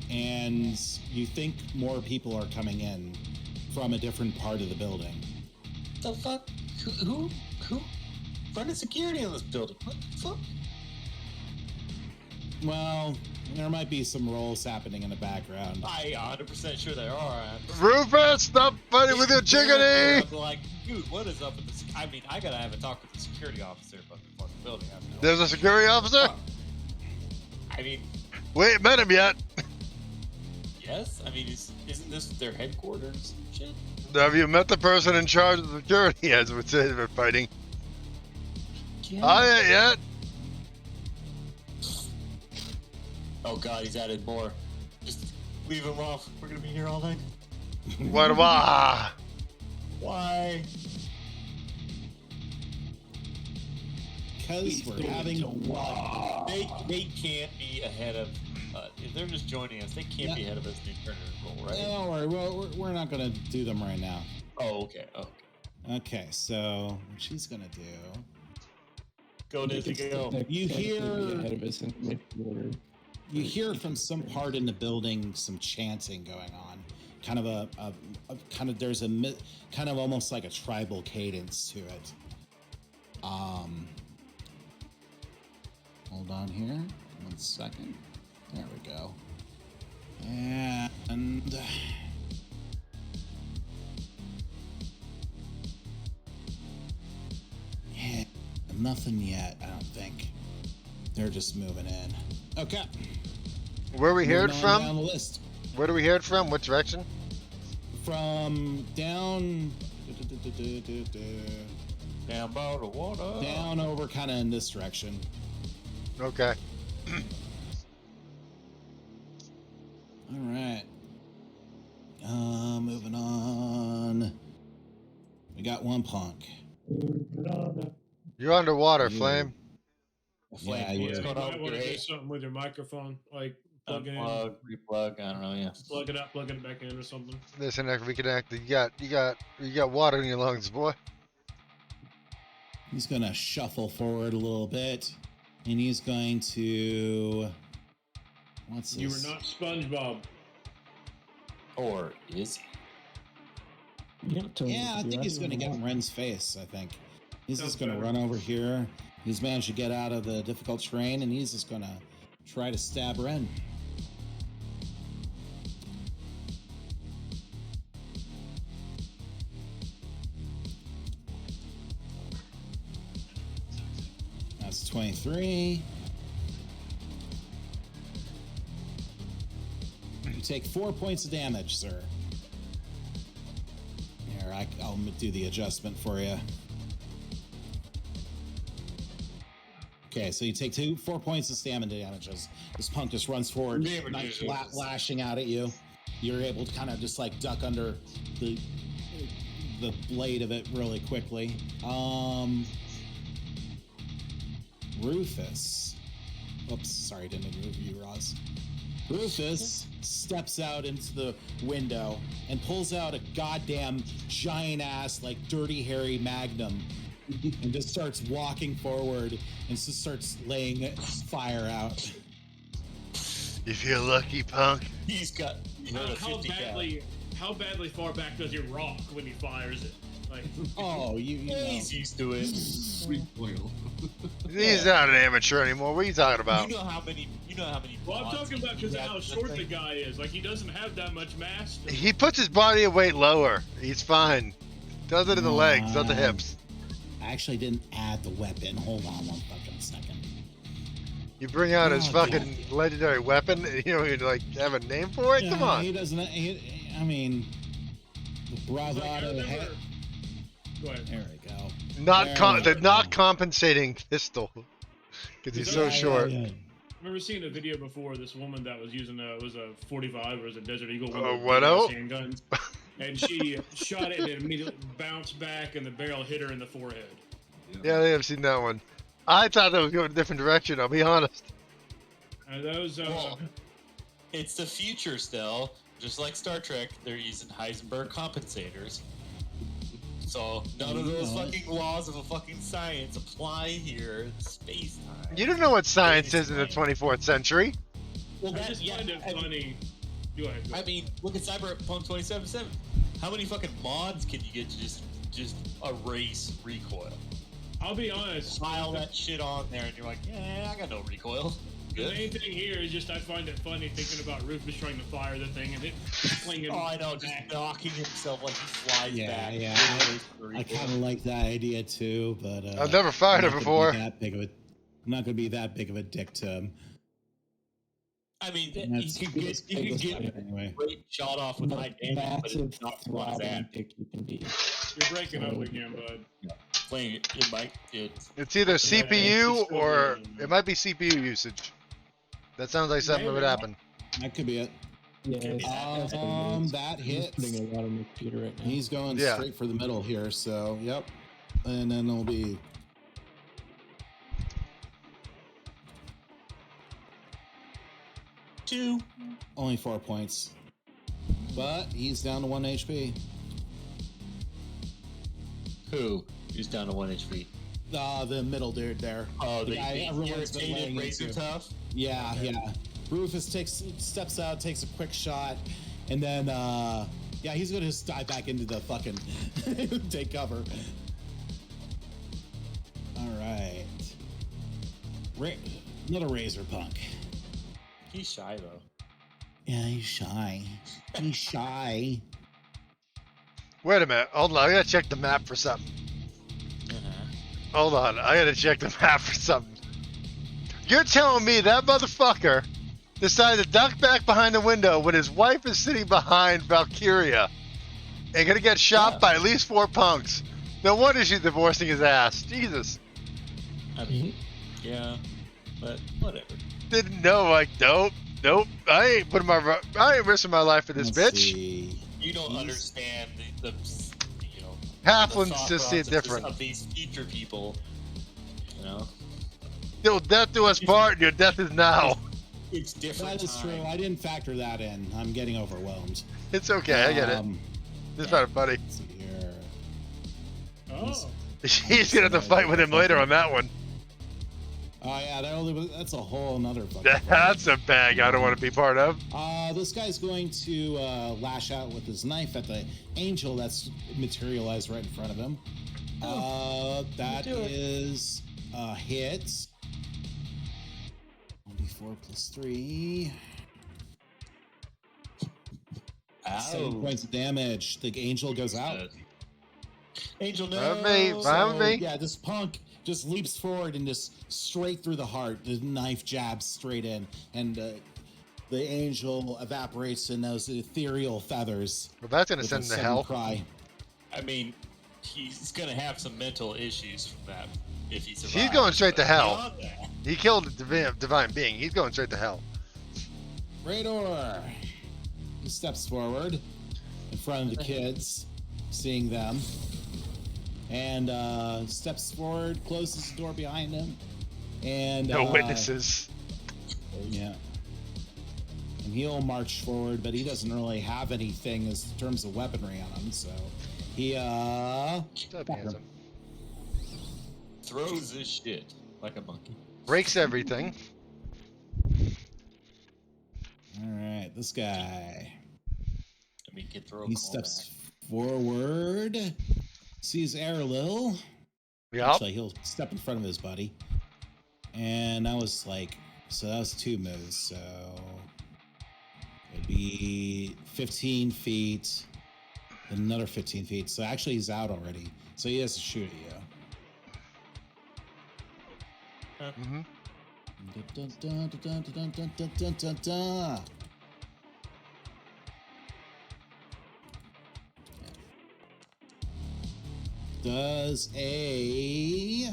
and you think more people are coming in from a different part of the building. The fuck? Who running security in this building? What the fuck? Well, there might be some rolls happening in the background. I 100% sure there are. Rufus, stop fighting with your chickadee! I'm like, dude, what is up with this? I mean, I gotta have a talk with the security officer about the fucking building. There's a security officer? I mean... We ain't met him yet. Yes? I mean, isn't this their headquarters and shit? Have you met the person in charge of security as we say they're fighting? Yeah. I ain't yet. Oh god, he's added more. Just leave him off. We're gonna be here all night. Why? Why? Because we're having They can't be ahead of if they're just joining us, they can't be ahead of us in turn roll, right? Don't worry, well, we're not gonna do them right now. Oh, okay. Okay, so what she's gonna do. Go, Disney, go. You hear from some part in the building some chanting going on. Kind of there's a kind of almost like a tribal cadence to it. Hold on here. 1 second. There we go. And yeah, nothing yet, I don't think. They're just moving in. Okay. Where we heard from? Down the list. Where do we hear it from? What direction? From down. Down by the water. Down over, kind of in this direction. Okay. All right. Moving on. We got one punk. You're underwater, Flame. Yeah, you might want to do something with your microphone, like plug it in, replug. I don't know. Yeah. Just plug it up, plug it back in, or something. Listen, reconnect. You got water in your lungs, boy. He's gonna shuffle forward a little bit, and he's going to. What's this? You were not SpongeBob. Or is he? Yeah, I think he's gonna get in Ren's face. I think he's just gonna run over here. He's managed to get out of the difficult terrain, and he's just gonna try to stab Ren. That's 23. You take 4 points of damage, sir. I'll do the adjustment for you. Okay, so you take 4 points of stamina damages. This punk just runs forward, lashing out at you. You're able to kind of just like duck under the blade of it really quickly. Rufus. Oops, sorry, didn't move you, Roz. Rufus steps out into the window and pulls out a goddamn giant ass, like dirty, hairy magnum and just starts walking forward and just starts laying fire out. You feel lucky, punk? He's got how badly far back does he rock when he fires it? Like, he's used to it. Recoil. He's not an amateur anymore. What are you talking about? You know how many. Well, I'm talking about because of how short the guy is. Like, he doesn't have that much mass. He puts his body weight lower. He's fine. Does it in the legs, not the hips. I actually didn't add the weapon. Hold on one fucking second. You bring out his fucking legendary weapon, and you don't even like have a name for it? Come on. He doesn't. I mean, the bravado head. Go ahead. There we go. The not compensating pistol, because he's so short. I remember seeing a video before. This woman that was using was a 45 or was a Desert Eagle, what else? Handguns, and she shot it and it immediately bounced back, and the barrel hit her in the forehead. Yeah, I've seen that one. I thought that was going a different direction. I'll be honest. It's the future still. Just like Star Trek, they're using Heisenberg compensators. So none of those fucking laws of a fucking science apply here in space time. You don't know what science is in the 24th century. Well, I just find it funny. Go ahead. I mean, look at Cyberpunk 2077. How many fucking mods can you get to just erase recoil? I'll be honest. Pile that shit on there, and you're like, yeah, I got no recoil. The main thing here is just I find it funny thinking about Rufus trying to fire the thing and it flinging. Oh, I know, just knocking himself like he flies back. Yeah, I kind of like that idea too, but I've never fired it before. I'm not going to be that big of a dick to him. I mean, you can get anyway. a great shot off with high damage, but it's not that dick you can be. You're breaking up again, bud. Playing it might. It's either CPU or it might be CPU usage. That sounds like something that would happen. That could be it. Yeah, that hits. Putting a lot on the computer right now. He's going straight for the middle here, so yep. And then it'll be 2. Only 4 points. But he's down to 1 HP. Who? He's down to 1 HP. The middle dude there. Oh, the guy everyone's been laying razor into. tough? Yeah, okay. Yeah. Rufus steps out, takes a quick shot, and then he's gonna just dive back into the fucking take cover. All right. Another razor punk. He's shy though. Yeah, he's shy. He's shy. Wait a minute. Hold on. I gotta check the map for something. Hold on. I gotta check the map for something. You're telling me that motherfucker decided to duck back behind the window when his wife is sitting behind Valkyria and gonna get shot by at least 4 punks. No wonder she's divorcing his ass. Jesus. I mean, yeah, but whatever. Didn't know. Like, nope. I ain't risking my life for this bitch. See. You don't understand the Halflings just see it different. Of these future people, you know. Till death do us part, and your death is now. It's different. That is true. I didn't factor that in. I'm getting overwhelmed. It's okay. I get it. It's not funny. Let's see here. Oh. He's gonna have to fight with him later on that one. Oh yeah, that's a whole nother. That's a bag I don't want to be part of. This guy's going to lash out with his knife at the angel that's materialized right in front of him. That is a hit. 1d4 plus 3. Ow. 7 points of damage. The angel goes out. Angel, no. Fine with me. Yeah, this punk just leaps forward and just straight through the heart. The knife jabs straight in, and the angel evaporates in those ethereal feathers. Well, that's gonna send him to hell. Cry. I mean, he's gonna have some mental issues from that if he survives. He's going straight to hell. That, he killed a divine being. He's going straight to hell. Rador. He steps forward in front of the kids, seeing them, and steps forward, closes the door behind him, and no witnesses. Yeah. And he'll march forward, but he doesn't really have anything in terms of weaponry on him, so he throws his shit like a monkey. Breaks everything. All right, this guy. I mean, can throw. He steps forward, sees Airlil. Yeah. Actually, he'll step in front of his buddy, and that was so that was 2 moves. So it'd be 15 feet, and another 15 feet. So actually, he's out already. So he has to shoot at you. Mm-hmm. Does a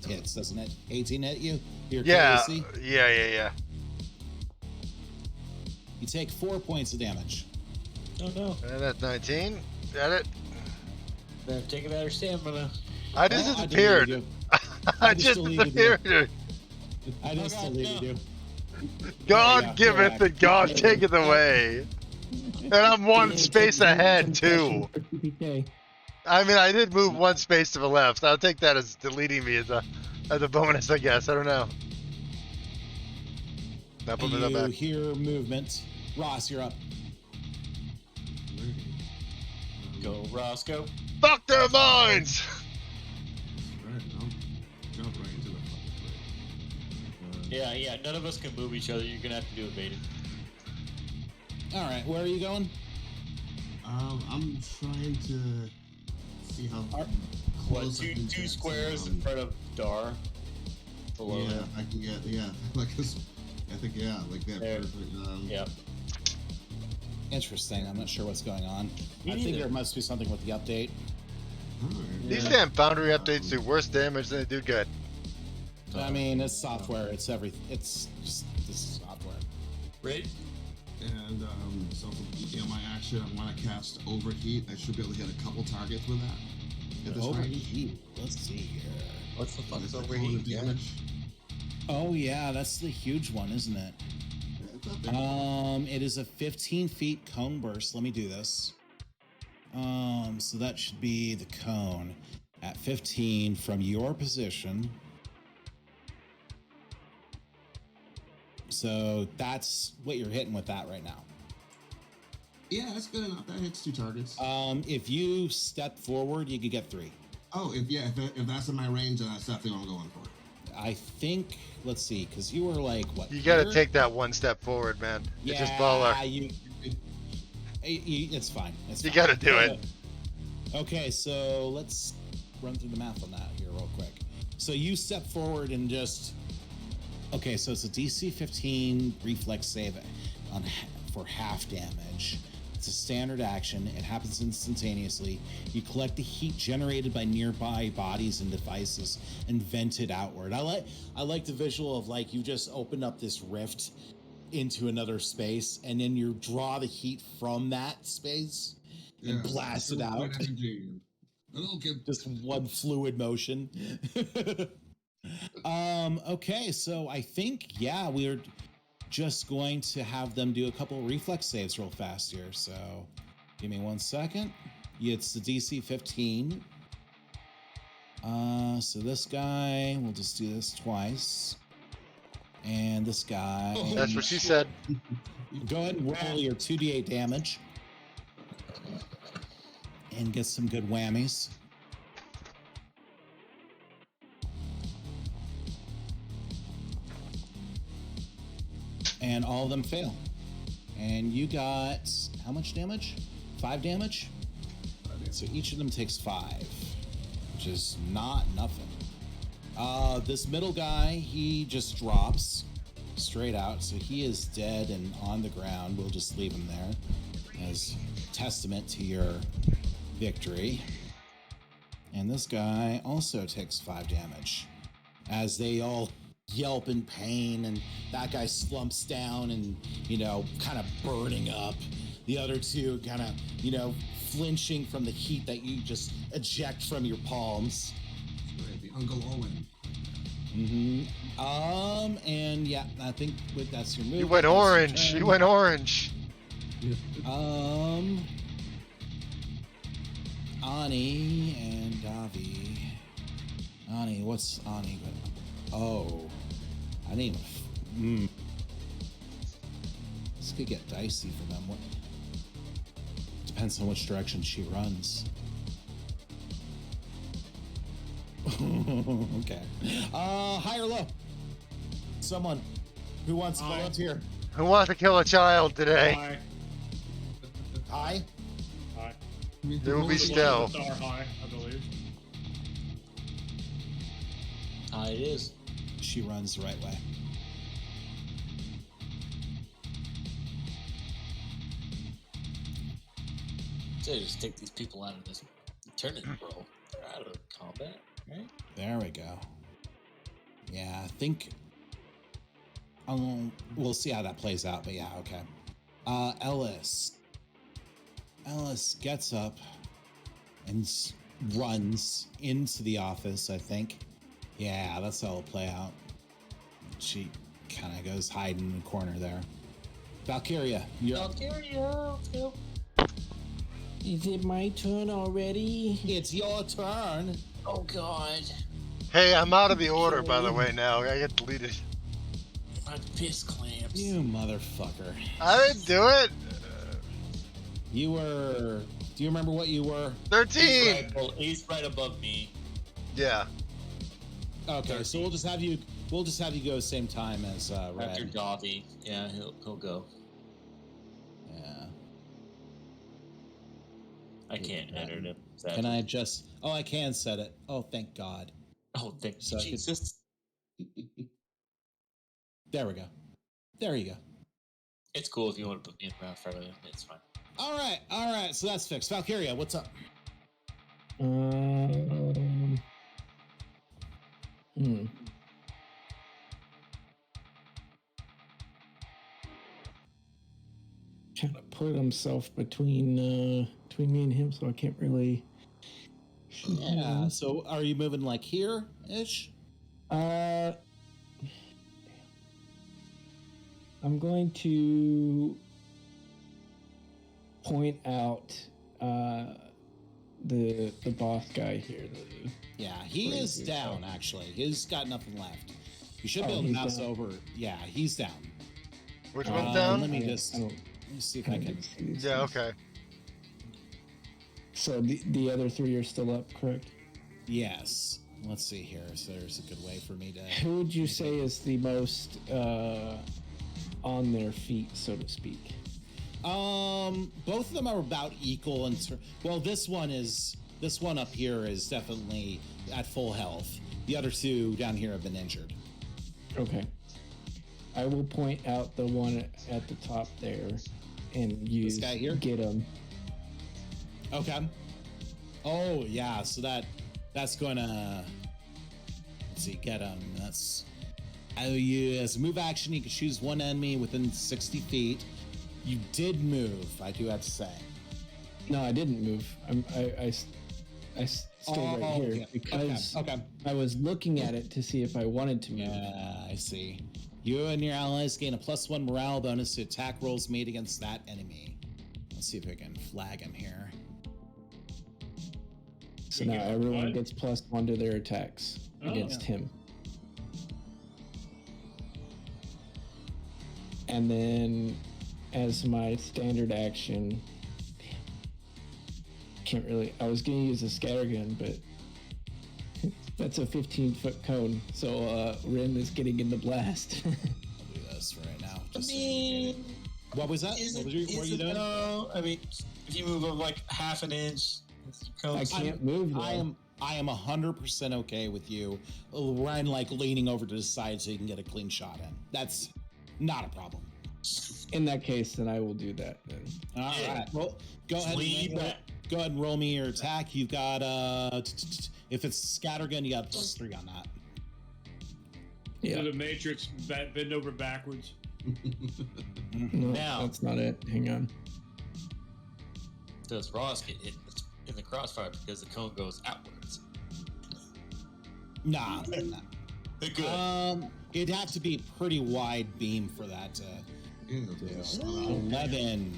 hits, doesn't it? 18 hit you? Yeah. Crazy. Yeah. You take 4 points of damage. Oh no. And that's 19. Got it. Better take it out of stamina. I just disappeared. I just disappeared. I just deleted you. God giveth and God taketh away. And I'm 1 space ahead too. I mean, I did move 1 space to the left. I'll take that as deleting me as a bonus, I guess. I don't know. Now put me back. You hear movement. Ross, you're up. Go, Roscoe. Fuck their minds! Right, I'll jump right into the fucking thing. Yeah. None of us can move each other. You're gonna have to do it, Baden. All right, where are you going? I'm trying to see how close. What, two squares in front of Dar? Below yeah, him. I can get like this. I think like that. There. Perfect. Yeah. Interesting. I'm not sure what's going on. Me I think neither. there must be something with the update. Alright. These damn Foundry updates do worse damage than they do good. I mean, it's software. It's everything. It's just this is software. Right? And so for my action, I want to cast Overheat. I should be able to hit a couple targets with that. At this range. Overheat. Let's see here. What's the fuck is It's like overheat? bonus damage. Oh yeah, that's the huge one, isn't it? Yeah, it's not big. It is a 15 feet cone burst. Let me do this. So that should be the cone at 15 from your position. So that's what you're hitting with that right now. Yeah, that's good enough. That hits 2 targets. If you step forward, you could get 3. Oh, if that's in my range, then that's definitely what I'm going for. I think. Let's see, because you were like what? You gotta here? take that 1 step forward, man. It's just baller. It's fine. You gotta do it. Okay, so let's run through the math on that here real quick. So you step forward and just. Okay, so it's a DC 15 reflex save for half damage. It's a standard action. It happens instantaneously. You collect the heat generated by nearby bodies and devices and vent it outward. I like the visual of like you just open up this rift into another space and then you draw the heat from that space and blast it out. Just one fluid motion. Okay, so I think we're just going to have them do a couple of reflex saves real fast here. So give me 1 second. It's the DC 15. So this guy, we'll just do this twice. And this guy. That's what she said. Go ahead and roll your 2d8 damage. And get some good whammies. And all of them fail. And you got how much damage? 5 damage? So each of them takes 5, which is not nothing. This middle guy, he just drops straight out. So he is dead and on the ground. We'll just leave him there as testament to your victory. And this guy also takes 5 damage as they all yelp in pain, and that guy slumps down and, kind of burning up. The other two kind of, flinching from the heat that you just eject from your palms. Right, the Uncle Owen. And yeah, I think that's your move. You went orange. You went orange. Ani and Davi. Ani, what's Ani? Oh, I need. This could get dicey for them. What? Depends on which direction she runs. Okay. High or low? Someone who wants to volunteer. Who wants to kill a child today? High. It will be still. High, I believe. High it is. She runs the right way. So just take these people out of this eternity, bro. They're out of combat, right? There we go. Yeah, I think. We'll see how that plays out, but yeah, okay. Ellis gets up and runs into the office, I think. Yeah, that's how it'll play out. She kind of goes hide in the corner there. Valkyria, you're up. Valkyria, let's go. Is it my turn already? It's your turn. Oh, God. Hey, I'm out of the order, by the way, now. I get deleted. My fist clamps. You motherfucker. I didn't do it. You were... Do you remember what you were? 13. He's right above me. Yeah. Okay, 13. so we'll just have you go same time as Red. After Davi. Yeah, he'll go. Yeah. I can't enter him. Sadly. Can I just... Oh, I can set it. Oh, thank God. Oh, thank So Jesus. There we go. There you go. It's cool if you want to put me in round Friday. It's fine. All right. So that's fixed. Valkyria, what's up? Kind of put himself between me and him, so I can't really. Yeah. So are you moving like here ish? I'm going to point out the boss guy here. Yeah, he is down actually. He's got nothing left. You should be able to mouse over. Yeah, he's down. Which one's down? Let me see if I can. Yeah, okay. So the other 3 are still up, correct? Yes. Let's see here. So there's a good way for me to. Who would you say is the most on their feet, so to speak? Both of them are about equal well, this one up here is definitely at full health. The other two down here have been injured. Okay. I will point out the one at the top there and use this guy here? Get him. Okay. Oh yeah, so that's gonna let's see, get him. That's as a move action, you can choose one enemy within 60 feet. You did move, I do have to say. No, I didn't move. I stayed right here because I was looking at it to see if I wanted to move. Yeah, I see. You and your allies gain a +1 morale bonus to attack rolls made against that enemy. Let's see if I can flag him here. So now everyone gets +1 to their attacks against him. And then as my standard action, can't really, I was going to use a scattergun, but that's a 15-foot cone, so Rin is getting in the blast. I'll do this right now. What was that? What were you doing? No, I mean, if you move up like half an inch, I can't move though. I am 100% okay with you. Ren like leaning over to the side so you can get a clean shot in. That's not a problem. In that case, then I will do that. Then. All right. Well, go ahead and roll me your attack. You've got if it's scattergun, you got +3 on that. Yeah. The Matrix bend over backwards. No, now that's not it. Hang on. Does Ross get hit in the crossfire because the cone goes outwards? Nah. Good. It'd have to be a pretty wide beam for that. 11.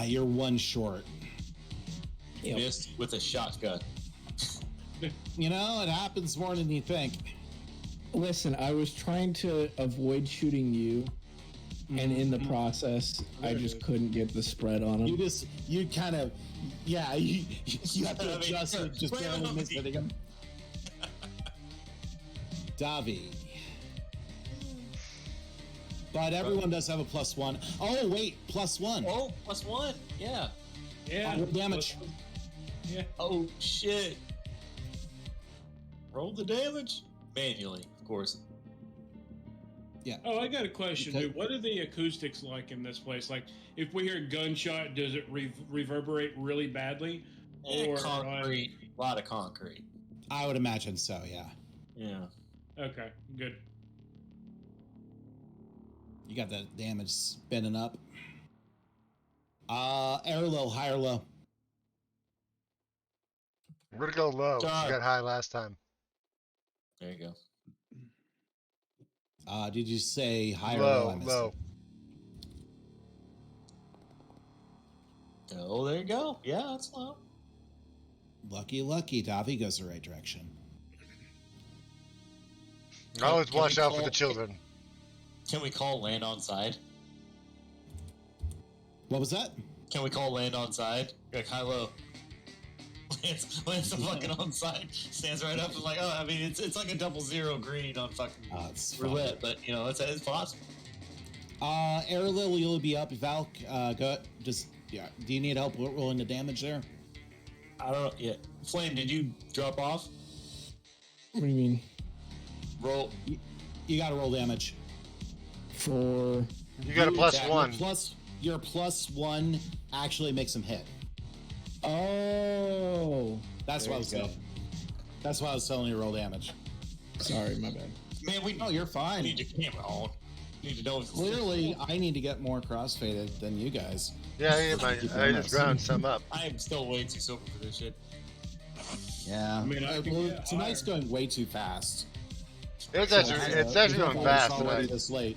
You're one short. Yep. Missed with a shotgun. You know, it happens more than you think. Listen, I was trying to avoid shooting you, and in the process, I just couldn't get the spread on him. You kind of, you have to adjust it, just barely miss hitting him. Davi. But everyone does have a +1. Oh, wait, +1. Oh, +1. Yeah. Yeah. Damage. Yeah. Oh, shit. Roll the damage. Manually, of course. Yeah. Oh, I got a question, dude. What are the acoustics like in this place? Like, if we hear a gunshot, does it reverberate really badly? Or concrete. A lot of concrete. I would imagine so, yeah. Yeah. Okay, good. You got that damage spinning up. Air low, high or low? We're gonna go low. We got high last time. There you go. Did you say high low, or low? Low. Oh, there you go. Yeah, that's low. Lucky. Davi goes the right direction. Always watch out for the children. Can we call land on side? What was that? Can we call land on side? Like high low. Lands the fucking on side. Stands right up and like, oh, I mean, it's like a 0 green on fucking roulette, but you know, it's possible. Air low, you'll be up. Val, go. Just do you need help rolling the damage there? I don't know. Yeah, Flame, did you drop off? What do you mean? Roll. You got to roll damage. For you got a +1. Your +1 actually makes him hit. Oh, that's what I was saying. That's why I was telling you roll damage. Sorry, my bad. Man, you're fine. We need your camera on. We need to know. Clearly, I need to get more crossfaded than you guys. Yeah, I just ground some up. I am still way too sober for this shit. Yeah, I mean, tonight's going way too fast. It's actually going fast tonight. This late.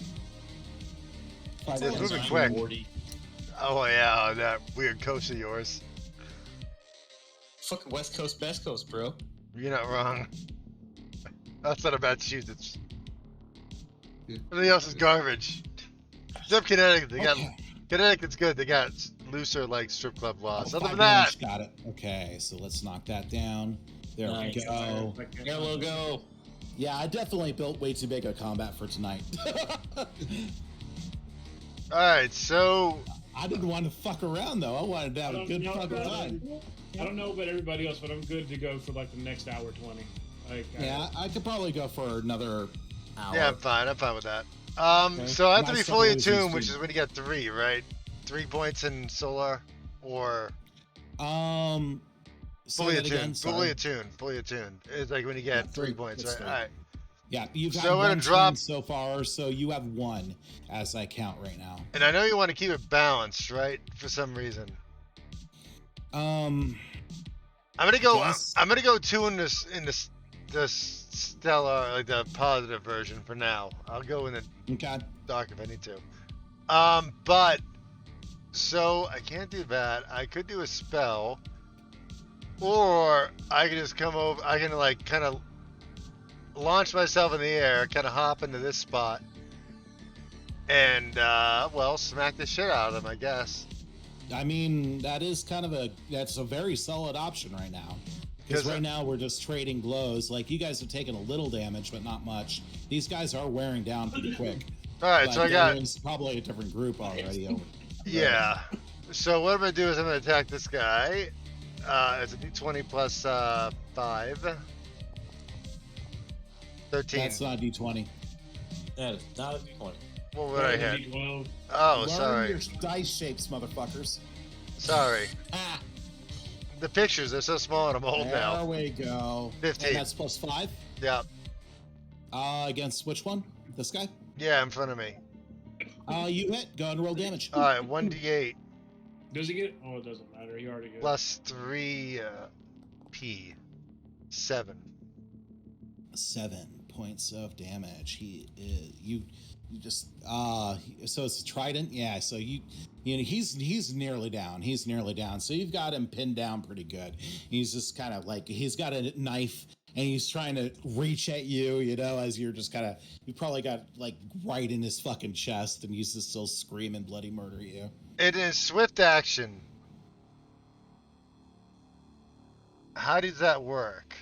It's moving quick. 40. Oh yeah, that weird coast of yours. Fucking West Coast, Best Coast, bro. You're not wrong. That's not about Massachusetts. Everything else is garbage. Except Connecticut. Connecticut's good. They got looser like strip club laws. Other than that, got it. Okay, so let's knock that down. There we go. Yellow go. Yeah, I definitely built way too big a combat for tonight. Alright, so I didn't want to fuck around though. I wanted to have a good fucking time. I don't know about everybody else, but I'm good to go for like the next hour 20. I could probably go for another hour. Yeah, I'm fine with that. Okay. So I have to be fully attuned, which is when you get 3, right? 3 points in solar, or fully attuned. Fully attuned. It's like when you get 3 points, right? All right. Yeah, you've had one drop so far, so you have 1 as I count right now. And I know you want to keep it balanced, right? For some reason. I'm gonna go. Yes. I'm gonna go 2 in the stellar, like the positive version for now. I'll go in the dark if I need to. But so I can't do that. I could do a spell, or I can just come over. I can like kind of launch myself in the air, kind of hop into this spot, and well, smack the shit out of them, I guess. I mean, that's a very solid option right now. Because right now we're just trading blows. Like, you guys have taken a little damage, but not much. These guys are wearing down pretty quick. All right, so I got probably a different group already. Yeah. So what I'm gonna do is I'm gonna attack this guy. It's a D20 plus 5. 13. That's not D20. That is not a D20. What would I hit? D12. Oh, Learn sorry. your dice shapes, motherfuckers. Sorry. The pictures, they're so small and I'm old now. There we go. 15. And that's +5? Yeah. Against which one? This guy? Yeah, in front of me. You hit. Go and roll damage. All right, 1d8 Does he get it? Oh, it doesn't matter. He already got it. plus 3 P. 7. 7 points of damage. He is you just so it's a trident. Yeah, so you know he's nearly down. He's nearly down. So you've got him pinned down pretty good. He's just kind of like he's got a knife and he's trying to reach at you, you know, as you're just kind of you probably got like right in his fucking chest and he's just still screaming bloody murder at you. It is swift action. How does that work?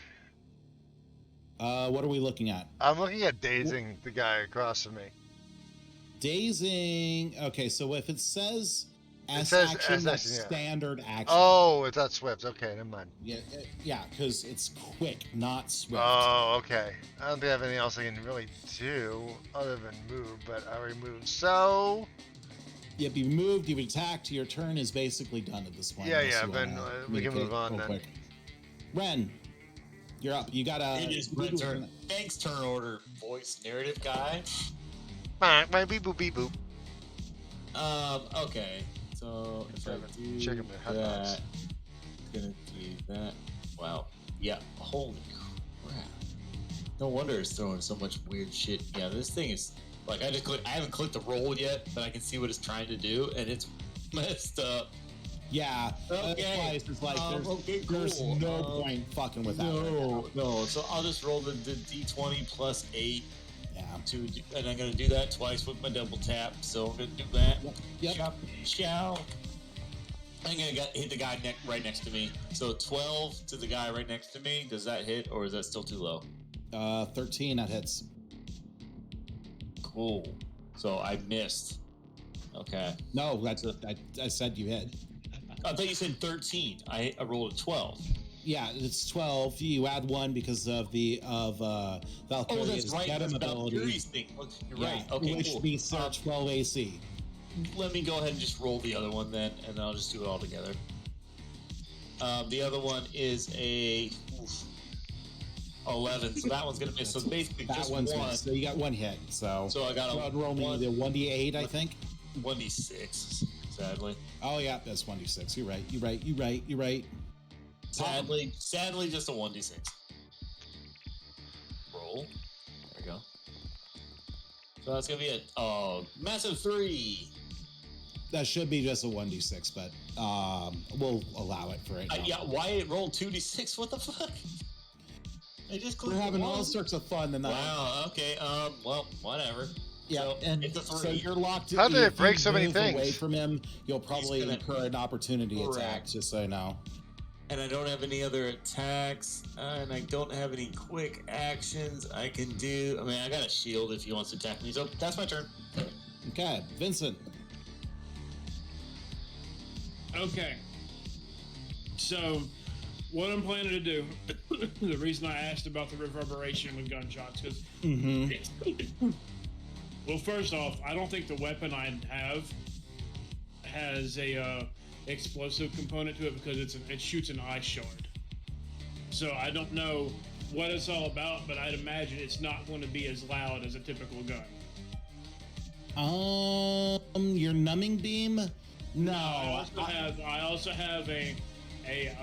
What are we looking at? I'm looking at dazing the guy across from me. Dazing. Okay, so if it says It S says action, S that's action, yeah. standard action. Oh, it's not swift. Okay, never mind. Yeah, because it's quick, not swift. Oh, okay. I don't think I have anything else I can really do other than move, but I already moved. So. Yep, you've moved, you've attacked. Your turn is basically done at this point. Yeah, then we can move on then. Quick. Ren, you're up. You got a. It is my turn. Thanks, turn order, voice narrative guy. My beep boop beep boop. Okay. So if I do Check him in that, gonna do that. Wow. Yeah. Holy crap. No wonder it's throwing so much weird shit. Yeah, this thing is like I haven't clicked the roll yet, but I can see what it's trying to do, and it's messed up. Yeah. Okay. It's like Okay, there's cool. no point fucking with that. No. So I'll just roll the D20 plus 8. Yeah. And I'm gonna do that twice with my double tap. So I'm gonna do that. Yep. Ciao. I'm gonna hit the guy right next to me. So 12 to the guy right next to me. Does that hit, or is that still too low? 13. That hits. Cool. So I missed. Okay. No, I said you hit. I thought you said 13. I rolled a 12. Yeah, it's 12. You add 1 because of Valkyrie's right. get him ability. Valkyrie's thing. You're right. Okay, which cool. means 12 AC. Let me go ahead and just roll the other one then, and I'll just do it all together. The other one is a 11, so that one's gonna miss. So basically, that just one's one. missed. So you got 1 hit. So I got a roll me the 1d8, I think. 1d6, sadly. Oh yeah, that's 1d6. You're right. Sadly, just a 1d6. Roll. There we go. So that's gonna be a massive 3. That should be just a 1d6, but we'll allow it for it. Yeah, why it rolled 2d6? What the fuck? I just We're having all sorts of fun tonight. Wow. Okay. Well, whatever. Yeah, so, and it's a 3. so you're locked. How did it break so many move things? Away from him, you'll probably incur an opportunity attack. Just so you know. And I don't have any other attacks, and I don't have any quick actions I can do. I mean, I got a shield if he wants to attack me. So that's my turn. Okay, Vincent. Okay. So, what I'm planning to do, the reason I asked about the reverberation with gunshots, because, well, first off, I don't think the weapon I have has a explosive component to it because it shoots an ice shard. So I don't know what it's all about, but I'd imagine it's not going to be as loud as a typical gun. Your numbing beam? No. I also have a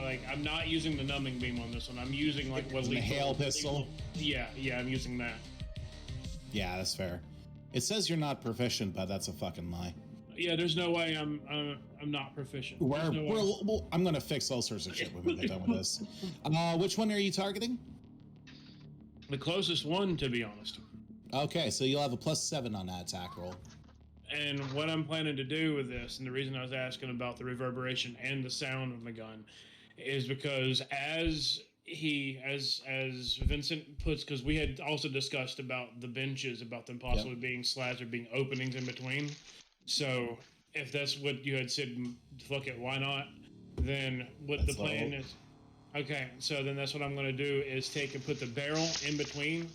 like I'm not using the numbing beam on this one. I'm using like what a hail pistol. Yeah, I'm using that. Yeah, that's fair. It says you're not proficient, but that's a fucking lie. Yeah, there's no way I'm not proficient. I'm gonna fix all sorts of shit when we get done with this. Which one are you targeting? The closest one, to be honest. Okay, so you'll have a +7 on that attack roll. And what I'm planning to do with this, and the reason I was asking about the reverberation and the sound of the gun, is because as Vincent puts, because we had also discussed about the benches, about them possibly being slats or being openings in between. So if that's what you had said, fuck it, why not? Then what the plan is. Okay, so then that's what I'm going to do is take and put the barrel in between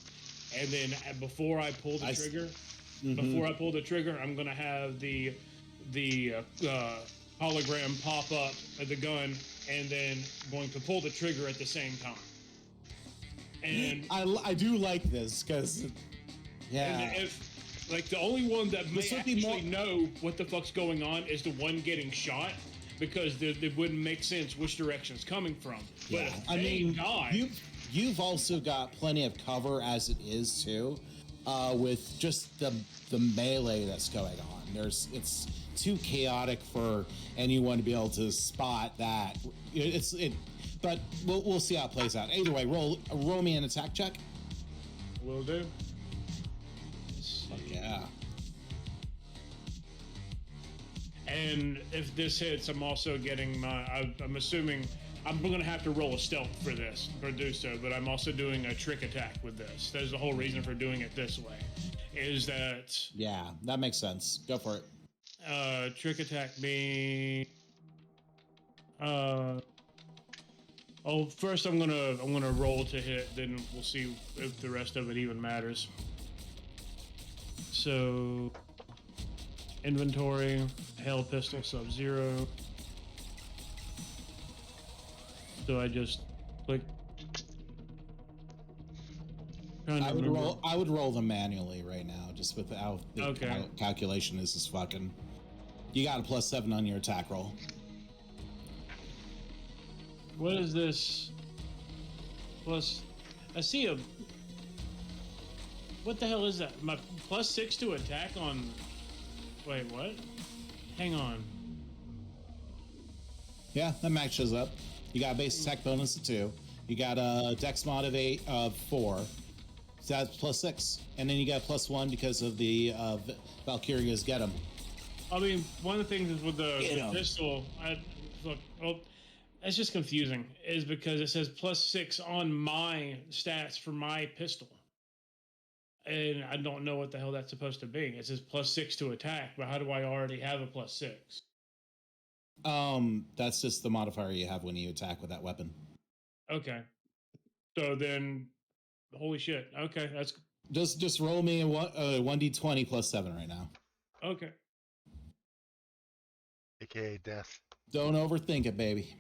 and then before I pull the trigger, I'm gonna have the hologram pop up at the gun, and then going to pull the trigger at the same time. And I do like this because, yeah. And if like the only one that may actually know what the fuck's going on is the one getting shot, because it wouldn't make sense which direction it's coming from. But I mean, you've also got plenty of cover as it is too, with just the melee that's going on. It's too chaotic for anyone to be able to spot that. But we'll see how it plays out. Either way, roll me an attack check. Will do. Fuck yeah. And if this hits, I'm also getting I'm assuming I'm going to have to roll a stealth for do so, but I'm also doing a trick attack with this. There's the whole reason for doing it this way. Is that... Yeah, that makes sense. Go for it. Trick attack being... first I'm gonna roll to hit, then we'll see if the rest of it even matters. So... Inventory, Hail Pistol, Sub-Zero. So I just click. I would roll them manually right now, just without the calculation. This is fucking. You got a +7 on your attack roll. What is this? Plus, I see a. What the hell is that? My +6 to attack on. Wait, what? Hang on. Yeah, that matches up. You got a base attack bonus of 2. You got a dex mod of 4. So that's +6. And then you got +1 because of the Valkyria's get 'em. I mean, one of the things is with the pistol, that's just confusing, is because it says +6 on my stats for my pistol. And I don't know what the hell that's supposed to be. It says +6 to attack, but how do I already have a +6? That's just the modifier you have when you attack with that weapon. Okay. So then, holy shit. Okay, that's... Just roll me a 1d20 +7 right now. Okay. AKA death. Don't overthink it, baby.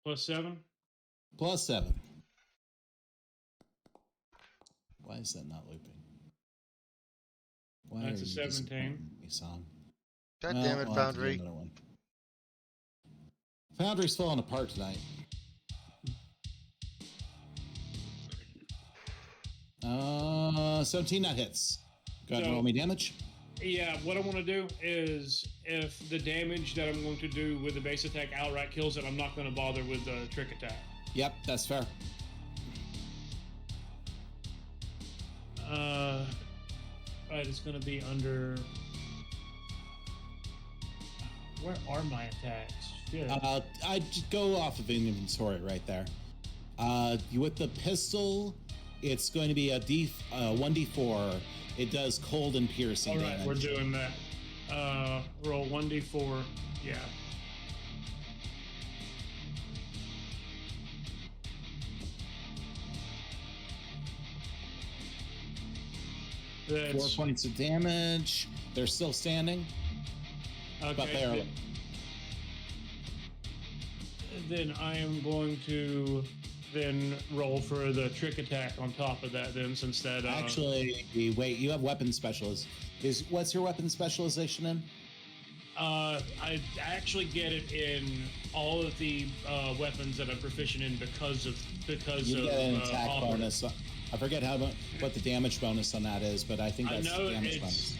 +7? +7. Why is that not looping? Why That's a 17. Me, son? God damn it, Foundry. Foundry's falling apart tonight. 17, that hits. Go ahead and roll me damage. Yeah, what I want to do is, if the damage that I'm going to do with the base attack outright kills it, I'm not going to bother with the trick attack. Yep, that's fair. Right, it's going to be under... Where are my attacks? Shit. I just go off of inventory right there. With the pistol, it's going to be a 1d4. It does cold and piercing damage. All right, we're doing that. Roll 1d4. Yeah. That's 4 points of damage. They're still standing. Okay. But they are. Then I am going to then roll for the trick attack on top of that. Then, since that actually, wait, you have weapon specialist. What's your weapon specialization in? I actually get it in all of the weapons that I'm proficient in because of get an attack bonus. I forget what the damage bonus on that is, but I think that's the damage bonus.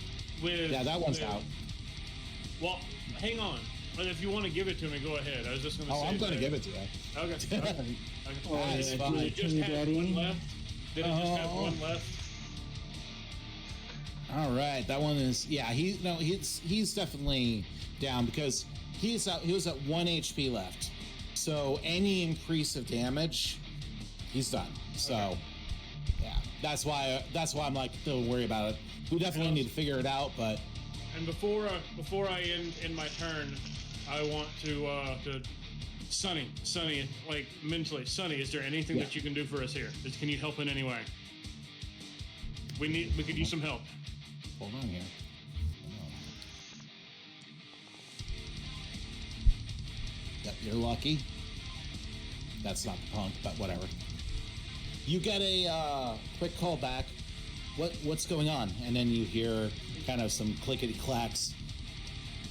That one's out. Well, hang on. But if you want to give it to me, go ahead. I was just going to say. I'm going to give it to you. Okay. That's fine. Did it just have one left? Did it just have one left? All right, that one is he's definitely down because he was at 1 HP left. So any increase of damage, he's done. So yeah, that's why I'm like, don't worry about it. We definitely need to figure it out, but. And before I end my turn, I want to Sonny, like mentally, Sonny, is there anything that you can do for us here? Can you help in any way? We could use some help. Hold on here. Yep, you're lucky. That's not the punk, but whatever. You get a quick call back. What's going on? And then you hear kind of some clickety clacks.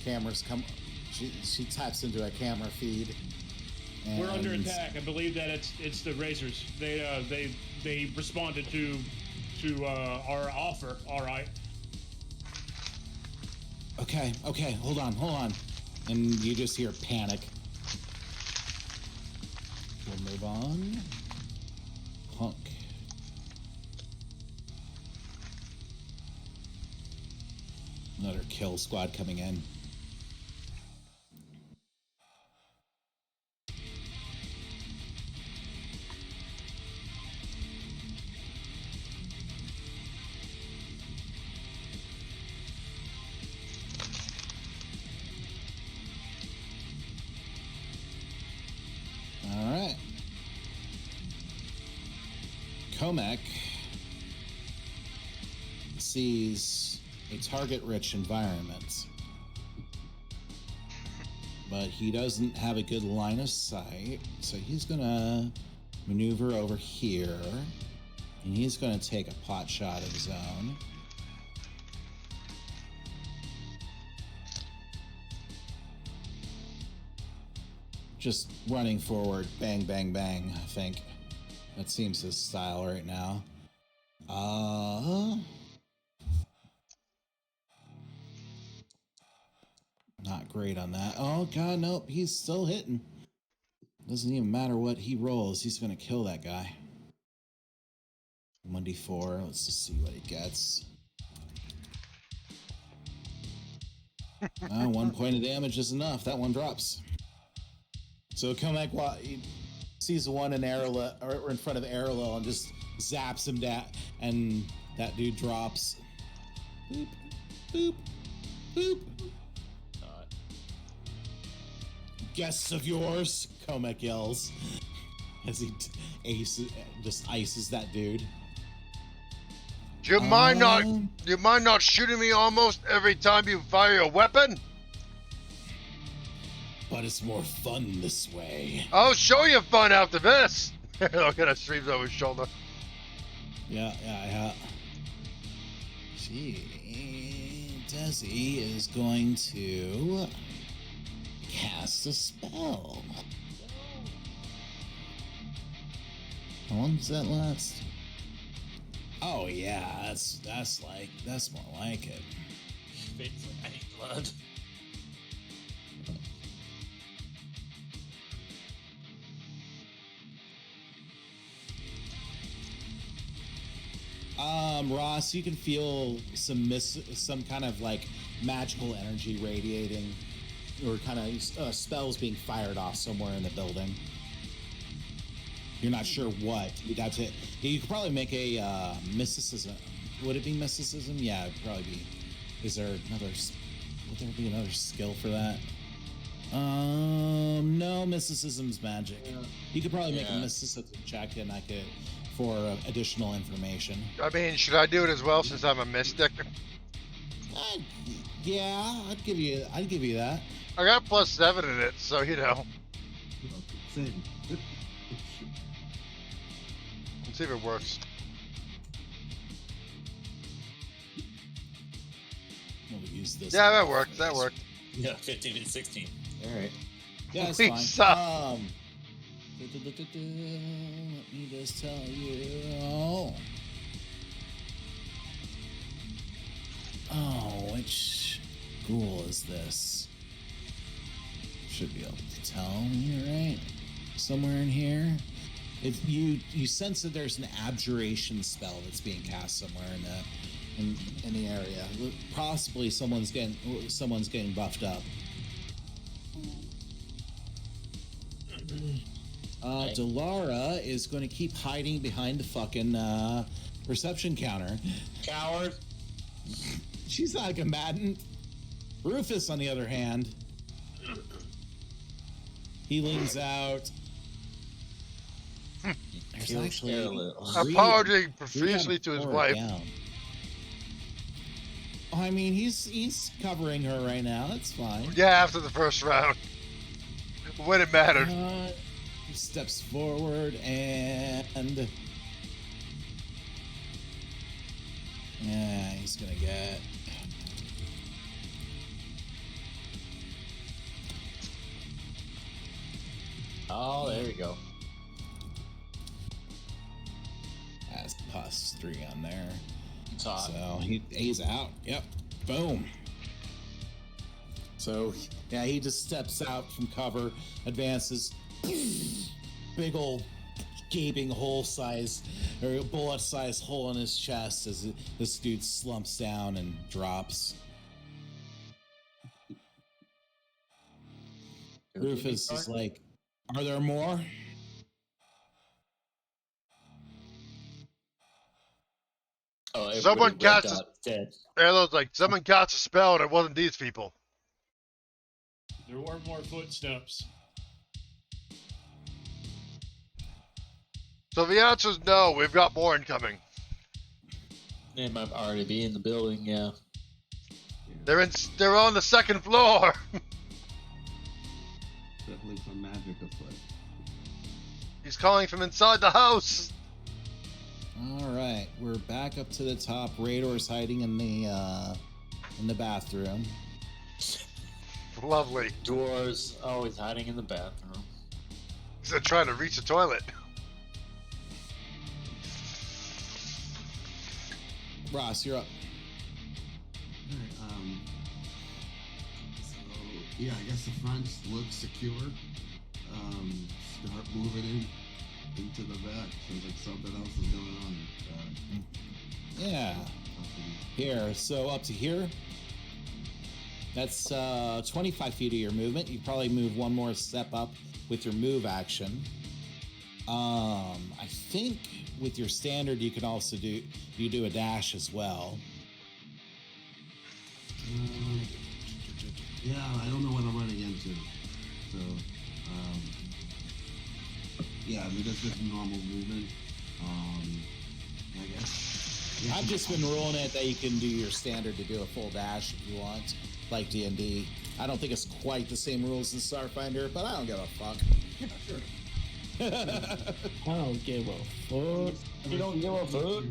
Cameras come. She taps into a camera feed. We're under attack. I believe that it's the Razors. They responded to our offer. All right. Okay. Hold on. And you just hear panic. We'll move on. Hunk. Another kill squad coming in. All right. Comac sees a target-rich environment, but he doesn't have a good line of sight, so he's gonna maneuver over here, and he's gonna take a pot shot of his own. Just running forward, bang, bang, bang, I think. That seems his style right now. Not great on that. Oh, God, nope. He's still hitting. Doesn't even matter what he rolls. He's going to kill that guy. 1d4. Let's just see what he gets. 1 point of damage is enough. That one drops. So Comac he sees the one in Arla, or in front of Arla, and just zaps him down, and that dude drops. Boop, boop, boop. Guests of yours, Comac yells as he just ices that dude. Do you mind not shooting me almost every time you fire a weapon? But it's more fun this way. I'll show you fun after this. Look at her streams over his shoulder. Yeah. Desi is going to cast a spell. How long does that last? Oh yeah, that's more like it. I need blood. Ross, you can feel some kind of like magical energy radiating, or kind of spells being fired off somewhere in the building. You're not sure what. You could probably make a mysticism. Would it be mysticism? Yeah, it'd probably be. Would there be another skill for that? No, mysticism's magic. Yeah. You could probably make a mysticism check, and I could for additional information. I mean, should I do it as well since I'm a mystic? Yeah, I'd give you that. I got +7 in it, so you know. Let's see if it works. We'll use this. Yeah, that worked. Yeah, 15 and 16. All right. Yeah, that's fine. Suck. Let me just tell you. Oh, which ghoul is this? Should be able to tell me, right? Somewhere in here. If you sense that there's an abjuration spell that's being cast somewhere in the area. Possibly someone's getting buffed up. Delara is going to keep hiding behind the fucking perception counter. Coward. She's not a combatant. Rufus, on the other hand, He leans out. There's actually apologizing profusely to his wife. Down. I mean, he's covering her right now. That's fine. Yeah, after the first round, when it mattered. He steps forward and yeah, he's gonna get. Oh, there we go. That's +3 on there. Top. So he's out. Yep. Boom. So yeah, he just steps out from cover, advances. Big old gaping hole size or bullet size hole in his chest as this dude slumps down and drops. Rufus is like, are there more? Oh, someone got dead. Arlow's like, someone cast a spell and it wasn't these people. There were more footsteps. So the answer is no, we've got more incoming. They might already be in the building, yeah. They're on the second floor. Definitely some magic afoot. He's calling from inside the house. All right, we're back up to the top. Rador's hiding in the bathroom. Lovely. Doors always hiding in the bathroom. He's trying to reach the toilet. Ross, you're up. Alright, so yeah, I guess the fronts look secure. Start moving into the back. Seems like something else is going on. Yeah. Here, so up to here. That's 25 feet of your movement. You probably move one more step up with your move action. I think with your standard, you can also do a dash as well. Yeah, I don't know what I'm running into. So, yeah, I mean, that's just normal movement. I guess. Yeah. I've just been ruling it that you can do your standard to do a full dash if you want, like D&D. I don't think it's quite the same rules as Starfinder, but I don't give a fuck. Sure. I don't give a fuck. You don't give a fuck?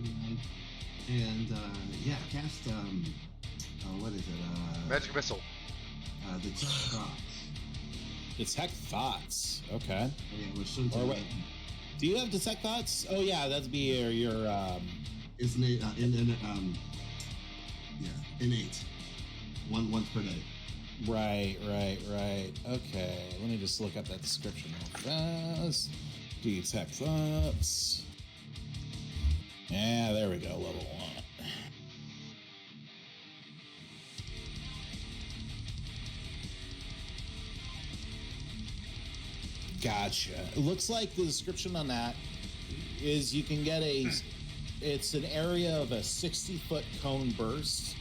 And, yeah, cast, what is it? Magic missile. Detect Thoughts. Detect Thoughts. Okay. Yeah, we're soon to Or wait. Do you have Detect Thoughts? Oh yeah, that'd be your It's innate. Once per day. Right. Okay, let me just look up that description real fast. Detect Thoughts. Yeah, there we go, level 1. Gotcha. It looks like the description on that is you can get it's an area of a 60-foot cone burst.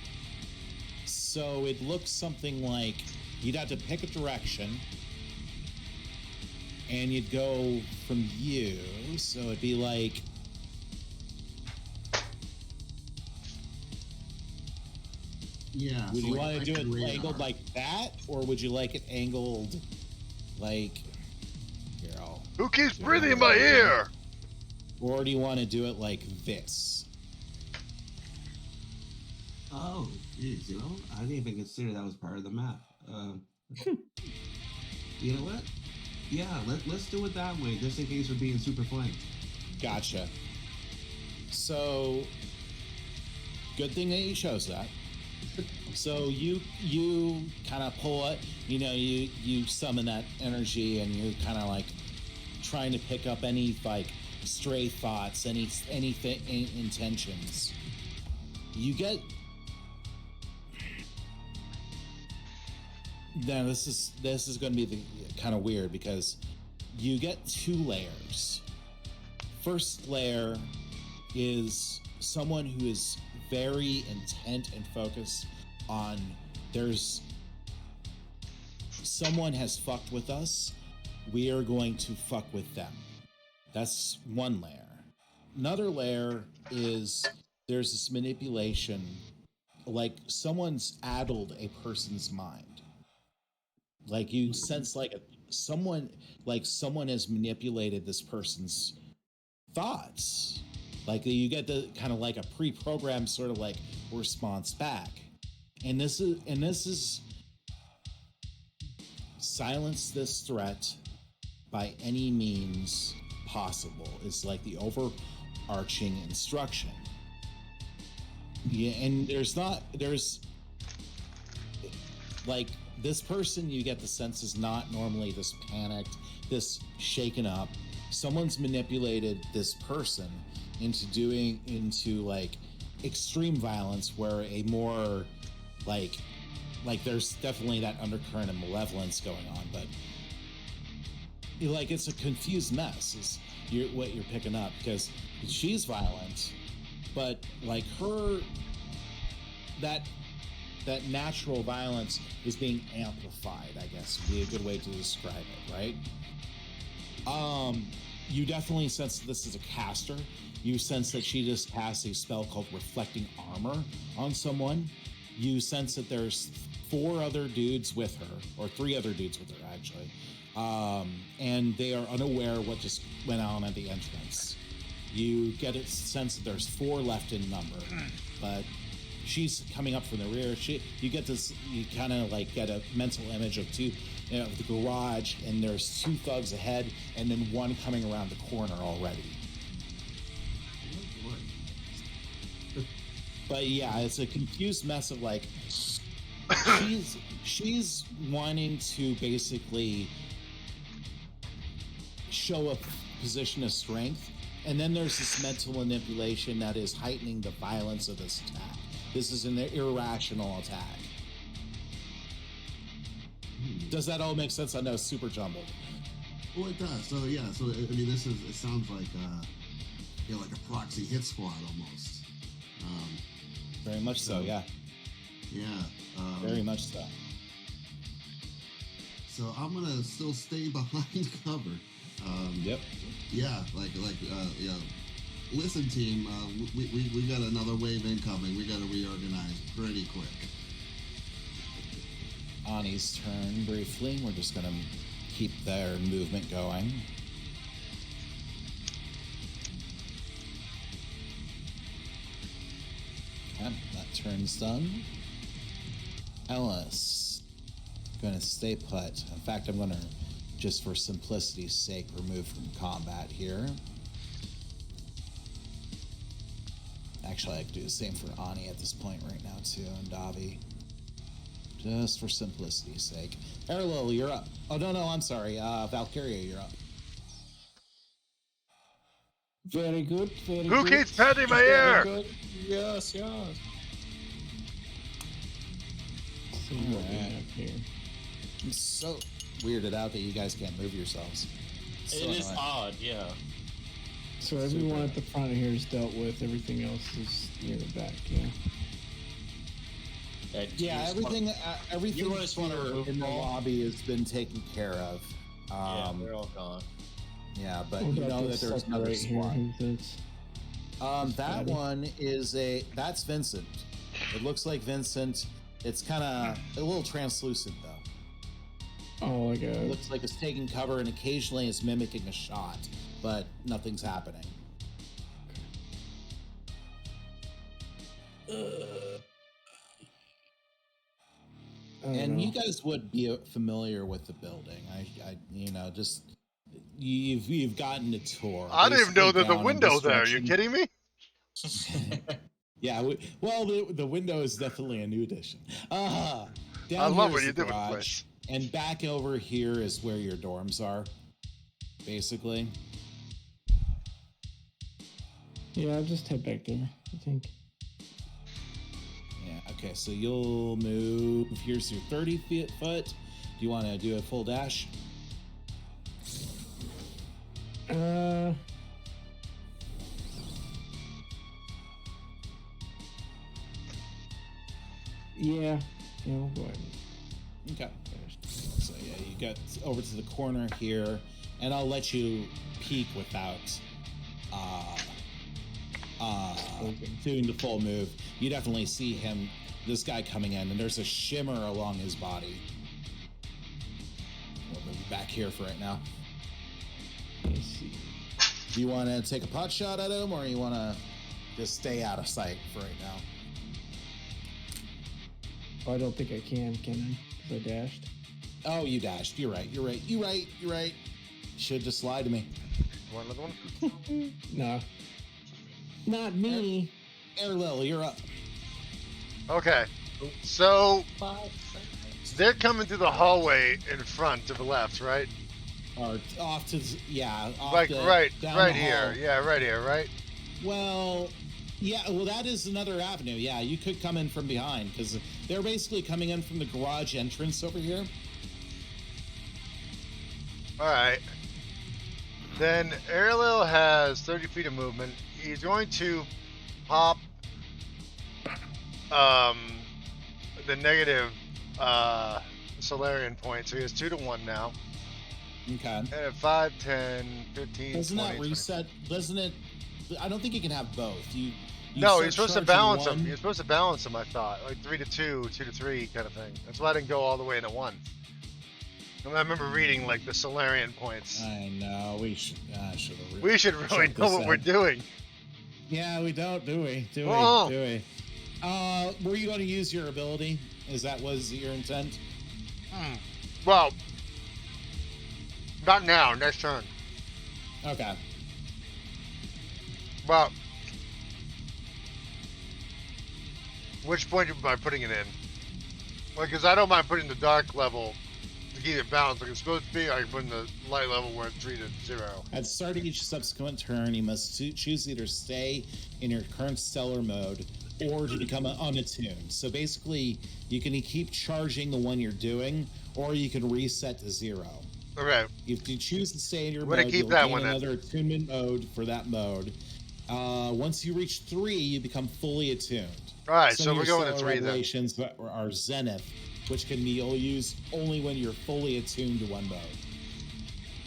So it looks something like you'd have to pick a direction and you'd go from you. So it'd be like, yeah. Would so you like want to do it radar. angled like that, or would you like it angled like here? Who keeps breathing in my ear? Or do you want to do it like this? Oh, geez, I didn't even consider that was part of the map. You know what? Yeah, let's do it that way, just in case we're being super flanked. Gotcha. So, good thing that you chose that. So you kind of pull it, you summon that energy, and you kind of like trying to pick up any like stray thoughts, anything, intentions. You get. Now this is going to be kind of weird because you get 2 layers. First layer is someone who is very intent and focused on someone has fucked with us we are going to fuck with them. That's one layer. Another layer is there's this manipulation, like someone's addled a person's mind. Like you sense like someone has manipulated this person's thoughts. Like you get the kind of like a pre-programmed sort of like response back. And this is silence this threat by any means possible is like the overarching instruction. Yeah, and there's like this person, you get the sense is not normally this panicked, this shaken up. Someone's manipulated this person into like extreme violence, where a more like there's definitely that undercurrent of malevolence going on, but like it's a confused mess is what you're picking up, because she's violent, but like her that natural violence is being amplified, I guess would be a good way to describe it, right? You definitely sense that this is a caster. You sense that she just casts a spell called Reflecting Armor on someone. You sense that there's 4 other dudes with her, or 3 other dudes with her, actually. And they are unaware of what just went on at the entrance. You get a sense that there's 4 left in number, but she's coming up from the rear. You kind of like get a mental image of the garage, and there's 2 thugs ahead, and then 1 coming around the corner already. But yeah, it's a confused mess of like she's wanting to basically show a position of strength, and then there's this mental manipulation that is heightening the violence of this attack. This is an irrational attack. Does that all make sense? I know it's super jumbled. Well, it does. So yeah, so I mean, it sounds like like a proxy hit squad almost. Very much so, yeah. Yeah. Very much so. So I'm gonna still stay behind cover. Yep. Yeah, listen, team. We got another wave incoming. We got to reorganize pretty quick. Ani's turn briefly. We're just gonna keep their movement going. Okay, that turn's done. Ellis, gonna stay put. In fact, I'm gonna, just for simplicity's sake, remove from combat here. Actually, I could do the same for Ani at this point right now too, and Davi. Just for simplicity's sake. Erlil, you're up. Oh, no, I'm sorry. Valkyria, you're up. Very good, very Who good. keeps patting my ear? Good. Yes. I'm so weirded out that you guys can't move yourselves. It is odd, yeah. So everyone at the front here is dealt with. Everything else is near the back, yeah. Everything in the lobby has been taken care of. Yeah, they're all gone. Yeah, but you know that there's another squad. That one is that's Vincent. It looks like Vincent. It's kind of a little translucent though. Oh, like it looks like it's taking cover and occasionally it's mimicking a shot, but nothing's happening. And you guys would be familiar with the building. I just you've gotten a tour. I didn't even know there's a window there. Are you kidding me? Yeah. The window is definitely a new addition. I love what you did with the place. And back over here is where your dorms are, basically. Yeah, I'll just head back there, I think. Yeah, okay, so you'll move. Here's your 30 foot. Do you want to do a full dash? Yeah, we'll go ahead. Okay. So yeah, you get over to the corner here, and I'll let you peek without doing the full move. You definitely see him, this guy coming in, and there's a shimmer along his body. We'll move back here for right now. Let's see. Do you want to take a pot shot at him, or you want to just stay out of sight for right now? Oh, I don't think I can I? Because I dashed. Oh, you dashed. You're right. You're right. Should just lie to me. Want another one? No. Not me. Airlil, you're up. Okay. So they're coming through the hallway in front to the left, right? Or off to, yeah. Off Like right hall. here. Yeah, right here, right? Well, yeah, well, that is another avenue. Yeah, you could come in from behind, because they're basically coming in from the garage entrance over here. Alright. Then Airlil has 30 feet of movement. He's going to pop the negative Solarian point, so he has 2 to 1 now. Okay. And at 5, 10, 15, Doesn't 20, that reset? 20. Doesn't it? I don't think you can have both. You No, start you're supposed to charging balance one. them. You're supposed to balance them, I thought. Like 3 to 2, 2 to 3 kind of thing. That's why I didn't go all the way into 1. I remember reading like the Solarian points. I know. We should have. We should really know what we're doing. Yeah, we don't, do we? Do Oh. we? Were you going to use your ability? Was your intent? Well, not now. Next turn. Okay. Well, which point am I putting it in? Well, because I don't mind putting the dark level to keep it balanced like it's supposed to be. I can put in the light level where it's 3 to 0. At the start of each subsequent turn, you must choose either stay in your current stellar mode or to become unattuned. So basically, you can keep charging the one you're doing, or you can reset to 0. Okay. If you choose to stay in your We're gonna mode, keep you'll that gain one then. another attunement mode for that mode. Once you reach 3, you become fully attuned. All right, Some so of we're your going to stellar 3 then. revelations are zenith, which can be used only when you're fully attuned to one mode.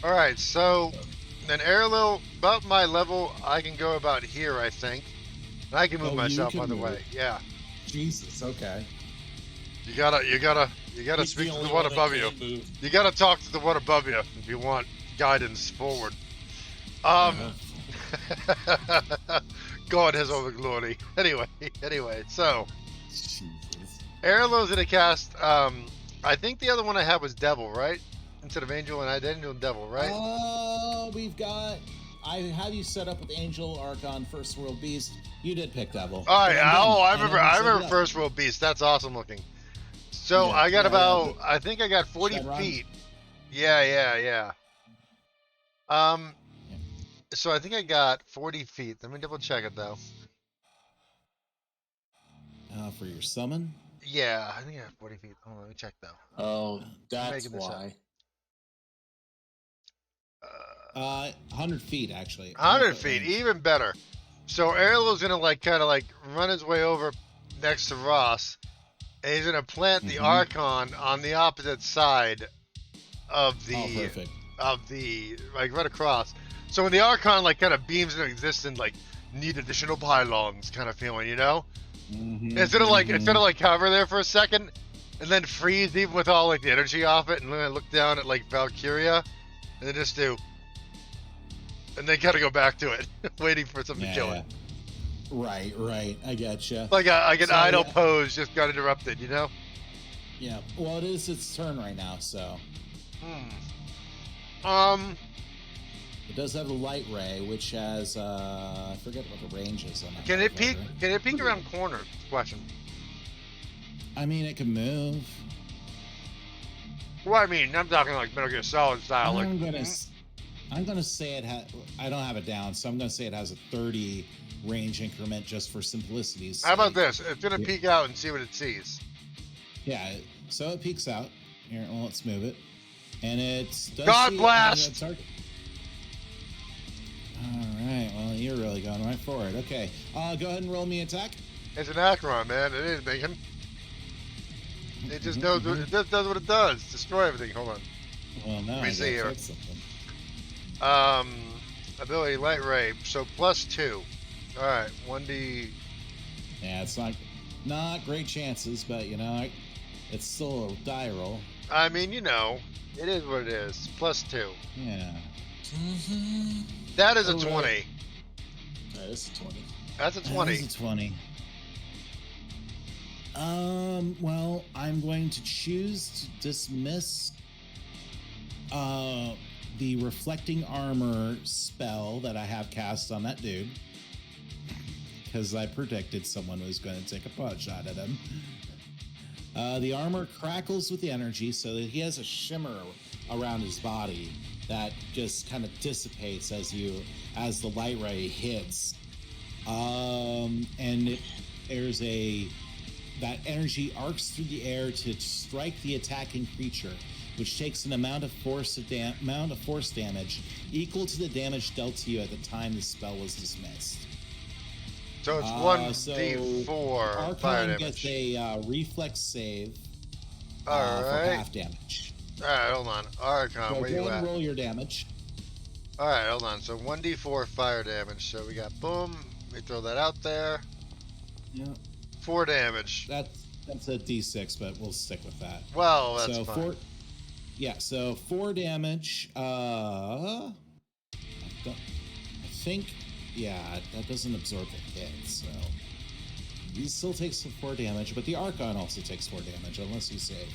All right, so then Airlil, about my level, I can go about here, I think. And I can move myself can other move. way. Yeah. Jesus, okay. You gotta He's speak the to only the one that above you. can move. You gotta talk to the one above you if you want guidance forward. God has all the glory. Anyway, so Jesus. Airlil's gonna cast. I think the other one I had was Devil, right? Instead of Angel, and I didn't do Devil, right? We've got. I have you set up with Angel, Archon, First World Beast. You did pick Devil. All right. But I'm done. Oh, I And remember. then I set it remember up. First World Beast. That's awesome looking. So Yeah, I got yeah, about. yeah. I think I got 40 Should I run? feet. Yeah. So I think I got 40 feet. Let me double check it though. For your summon? Yeah, I think I got 40 feet. Hold on, let me check though. Oh, that's making this up. why. 100 feet, actually. 100 feet, even better. So Airlil's gonna kind of run his way over next to Ross, and he's gonna plant the Archon on the opposite side of the right across. So when the Archon kind of beams into existence, need additional pylons kind of feeling, you know? Instead of hover there for a second, and then freeze even with all the energy off it, and then I look down at Valkyria, and then just do, and then kind of go back to it, waiting for something to kill it. Right. I getcha. Like an idle pose just got interrupted, you know? Yeah. Well, it is its turn right now, so. It does have a light ray, which has I forget what the range is on that. Can it peek? ray. Can it peek around corners? Question. I mean, it can move. Well, I mean, I'm talking Metal Gear Solid style. I'm gonna say it has. I don't have it down, so I'm gonna say it has a 30 range increment just for simplicity's sake. How about this? It's gonna peek out and see what it sees. Yeah. So it peeks out. Here, well, let's move it, and it's God blast! All right. Well, you're really going right for it. Okay. Go ahead and roll me attack. It's an Acheron, man. It ain't thinking. It just knows. It just does what it does. Destroy everything. Hold on. Well, no, Let me see here. Something. Ability light ray, so +2. All right, 1d. Yeah, it's not great chances, but you know, it's still a die roll. I mean, you know, it is what it is. +2. Yeah. That is a 20. Right. That is a 20. That's a 20. That is a 20. Well, I'm going to choose to dismiss the reflecting armor spell that I have cast on that dude, because I predicted someone was going to take a pot shot at him. The armor crackles with the energy so that he has a shimmer around his body that just kind of dissipates as the light ray hits. And there's that energy arcs through the air to strike the attacking creature, which takes an amount of force damage equal to the damage dealt to you at the time the spell was dismissed. So it's 1d4 Archon fire damage. gets a reflex save for Alright. half damage. Alright, hold on. Archon, So where you at? roll your damage. Alright, hold on. So 1d4 fire damage. So we got boom. Let me throw that out there. Yeah. 4 damage. That's a d6, but we'll stick with that. Well, that's so fine. So 4 damage. I think, yeah, that doesn't absorb the hit, so he still takes some 4 damage, but the Archon also takes 4 damage unless you save.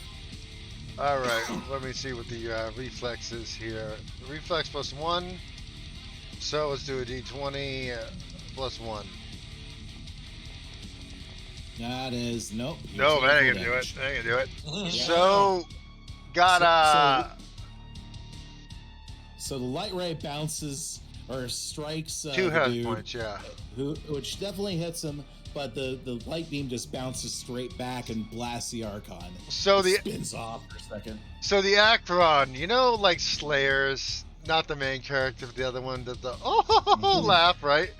Alright, let me see what the reflex is here. Reflex +1. So let's do a d20 +1. That is nope. No, that ain't gonna do it. That ain't gonna do it. So got So the light ray bounces or strikes 2 health dude, points, yeah. which definitely hits him, but the light beam just bounces straight back and blasts the Archon. So the spins off for a second. So the Akron, you know, like Slayers, not the main character, but the other one does the laugh, right?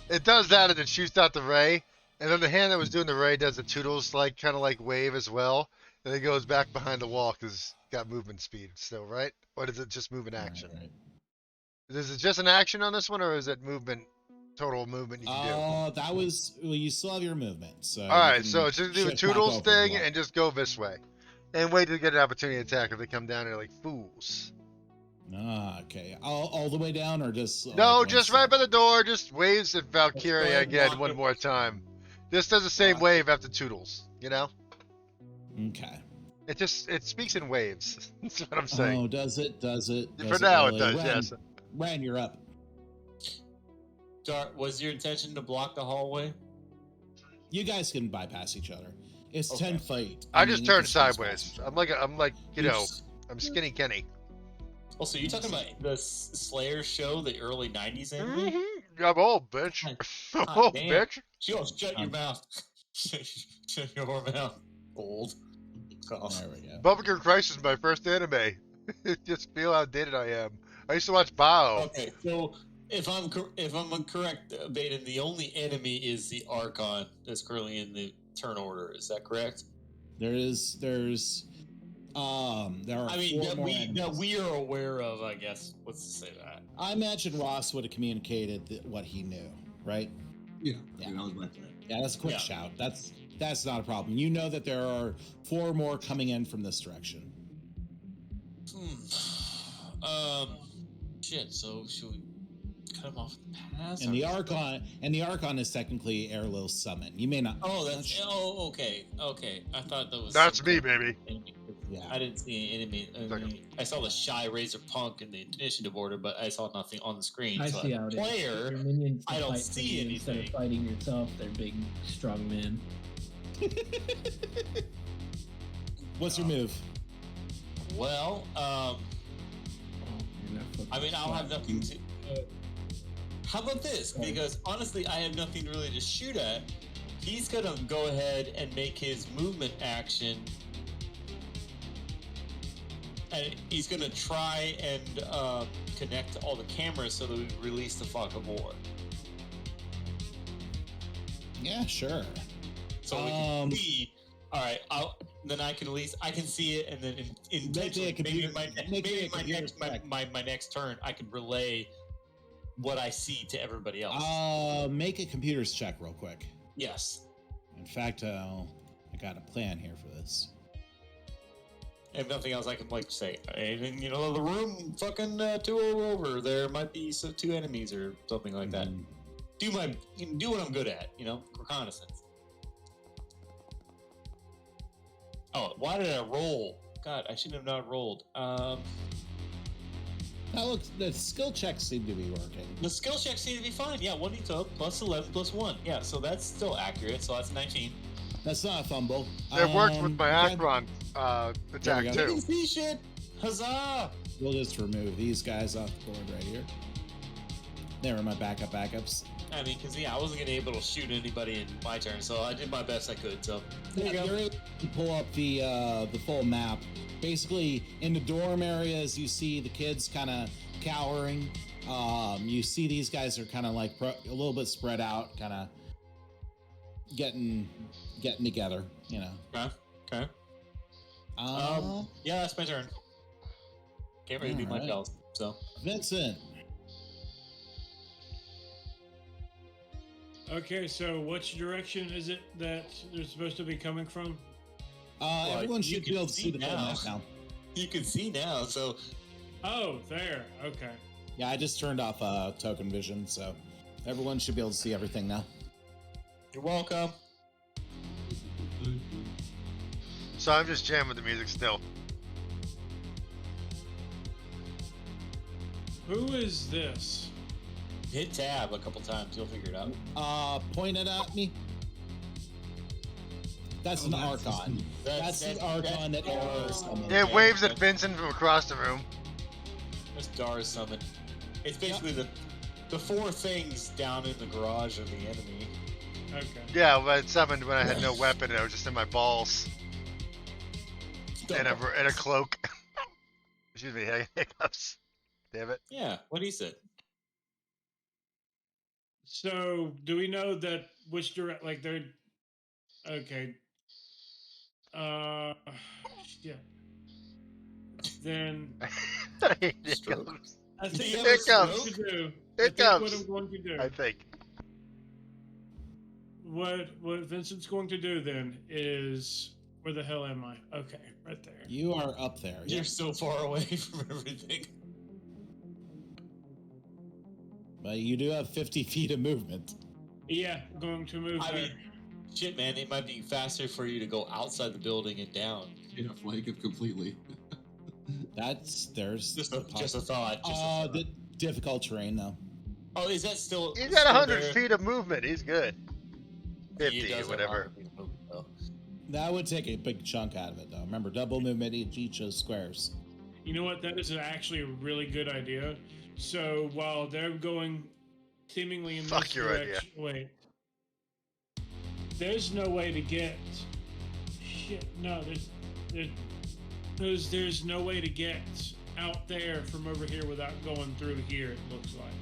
It does that and it shoots out the ray, and then the hand that was doing the ray does the Toodles like kind of like wave as well, and it goes back behind the wall because it's got movement speed still, right? Or does it just move in action? Right. Is it just an action on this one, or is it movement, total movement you can do? That was you still have your movement. So all right, so it's just do the Toodles thing and just go this way, and wait to get an opportunity to attack if they come down here like fools. Okay. All the way down, or just no, just right by the door. Just waves at Valkyria again one more time. Just does the same wave after Toodles, you know? Okay. It speaks in waves. That's what I'm saying. Oh, does it? For now, it does. Yes. Ran, you're up. Dart, was your intention to block the hallway? You guys can bypass each other. It's 10 feet. I just turned sideways. I'm like you know, I'm Skinny Kenny. Oh, so you're talking about the Slayer show, the early '90s anime? Mm-hmm. I'm old, bitch. I'm old, bitch. Shut your mouth. Shut your mouth. Old. Oh. There we go. Bubblegum Crisis is my first anime. Just feel how dated I am. I used to watch Bao. Okay, so if I'm correct, Baden, the only enemy is the Archon that's currently in the turn order. Is that correct? There are. I mean, that we are aware of. I guess. Let's just say that. I imagine Ross would have communicated what he knew, right? Yeah. That was my plan. Yeah, that's a quick shout. That's not a problem. You know that there are 4 more coming in from this direction. Shit. So should we cut him off the pass? And the Archon is technically Airlil's summon. You may not. Oh, that's. Okay. I thought that was. That's me, baby. Yeah. I didn't see an enemy. I saw the Shy Razor Punk in the initiative order, but I saw nothing on the screen. I see how it is. Player, I don't see anything. Instead of fighting yourself, they're big, strong men. What's your move? Well, I mean, I'll have nothing to. How about this? Because honestly, I have nothing really to shoot at. He's gonna go ahead and make his movement action, and he's gonna try and connect to all the cameras so that we release the fog of war. Yeah, sure. So we can see. All right, then I can at least see it, and then my next turn I can relay what I see to everybody else. Make a computer's check real quick. Yes. In fact, I got a plan here for this. If nothing else, I can say, and the room fucking 2 over. There might be 2 enemies or something like that. Do what I'm good at, reconnaissance. Oh, why did I roll? God, I should have not rolled. The skill checks seem to be working. The skill checks seem to be fine. Yeah, 1d12 plus 11 plus 1. Yeah, so that's still accurate. So that's 19. That's not a fumble. It worked with my Akron attack too. You can see shit. Huzzah! We'll just remove these guys off the board right here. They were my backups. I mean, because I wasn't gonna be able to shoot anybody in my turn, so I did my best I could. So there you go. You're able to pull up the full map. Basically, in the dorm areas, you see the kids kind of cowering. You see these guys are kind of like a little bit spread out, kind of getting together. Okay. Yeah, that's my turn. Can't really do much else. So Vincent. Okay, so which direction is it that they're supposed to be coming from? Everyone should be able to see the full map now. You can see now, so. Oh, there. Okay. Yeah, I just turned off token vision, so everyone should be able to see everything now. You're welcome. So I'm just jamming the music still. Who is this? Hit tab a couple times, you'll figure it out. Point it at me. That's an Archon. That's the Archon that Dara's summoned. It waves at Vincent from across the room. That's Dara's summon. It's basically the 4 things down in the garage of the enemy. Okay. Yeah, well, I summoned when I had no weapon and I was just in my balls. And a cloak. Excuse me, hiccups. Damn it. Yeah, what he said. So, do we know that which direct, they're... Okay. Yeah. Then... I think it comes. What I'm going to do. I think. What Vincent's going to do then is... Where the hell am I? Okay, right there. You are up there. You're so far away from everything. But you do have 50 feet of movement. Yeah, going to move there. Mean, shit, man, it might be faster for you to go outside the building and down. Yeah, flank it completely. There's just a thought. The difficult terrain, though. Oh, is that still? He's got 100 feet of movement. He's good. 50 or whatever. That would take a big chunk out of it, though. Remember, double movement each of squares. You know what? That is actually a really good idea. So while they're going seemingly in this direction, wait. There's no way to get. Shit, no. There's no way to get out there from over here without going through here. It looks like.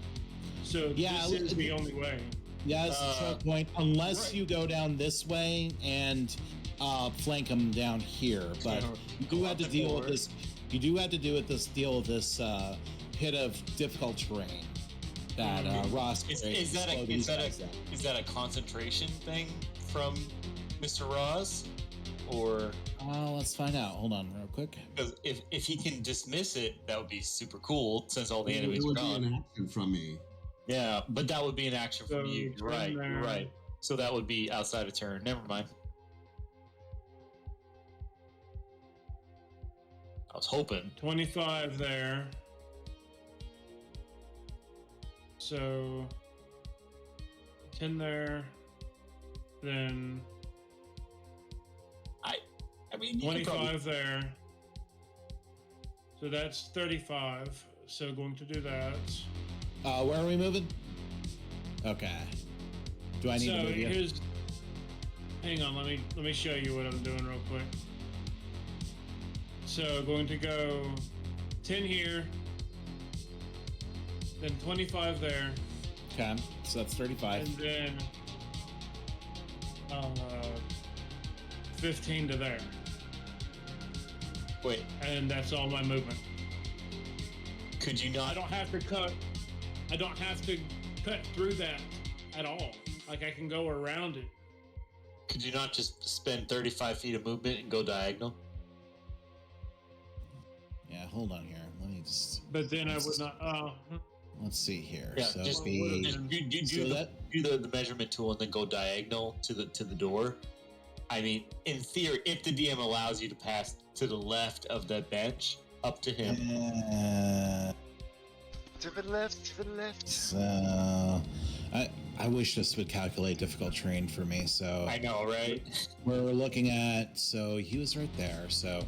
So this is the only way. Yeah, that's the choke point. Unless you go down this way and flank them down here, but you do have to deal with this. You do have to deal with this pit of difficult terrain that Ross is that a concentration thing from Mr. Ross, or let's find out. Hold on real quick, because if he can dismiss it, that would be super cool since all the enemies are gone. It would be an action from me. Yeah, but that would be an action from you. You're right. So that would be outside of turn. Never mind. I was hoping. 25 there. So 10 there. Then I mean 25 there. So that's 35. So going to do that. Where are we moving? Okay. Do I need to move you? Hang on, let me show you what I'm doing real quick. So going to go 10 here, then 25 there. Okay, so that's 35. And then 15 to there. Wait. And that's all my movement. Could you not? I don't have to cut through that at all. Like, I can go around it. Could you not just spend 35 feet of movement and go diagonal? Yeah, hold on here. Let me just. But then I would not. Let's see here. Yeah, so just be, do the measurement tool and then go diagonal to the door. I mean, in theory, if the DM allows you to pass to the left of the bench, up to him. To the left. So, I wish this would calculate difficult terrain for me. So I know, right? We're looking at. So he was right there. So,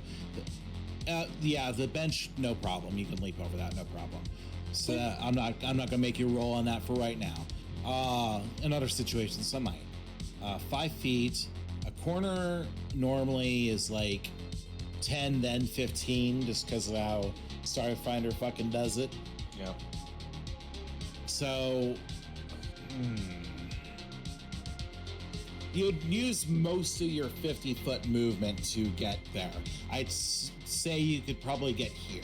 yeah, the bench, no problem. You can leap over that, no problem. So I'm not gonna make you roll on that for right now. In other situations, I might. 5 feet. A corner normally is like 10, then 15, just because of how Starfinder fucking does it. Yeah. So, you'd use most of your 50-foot movement to get there. I'd say you could probably get here.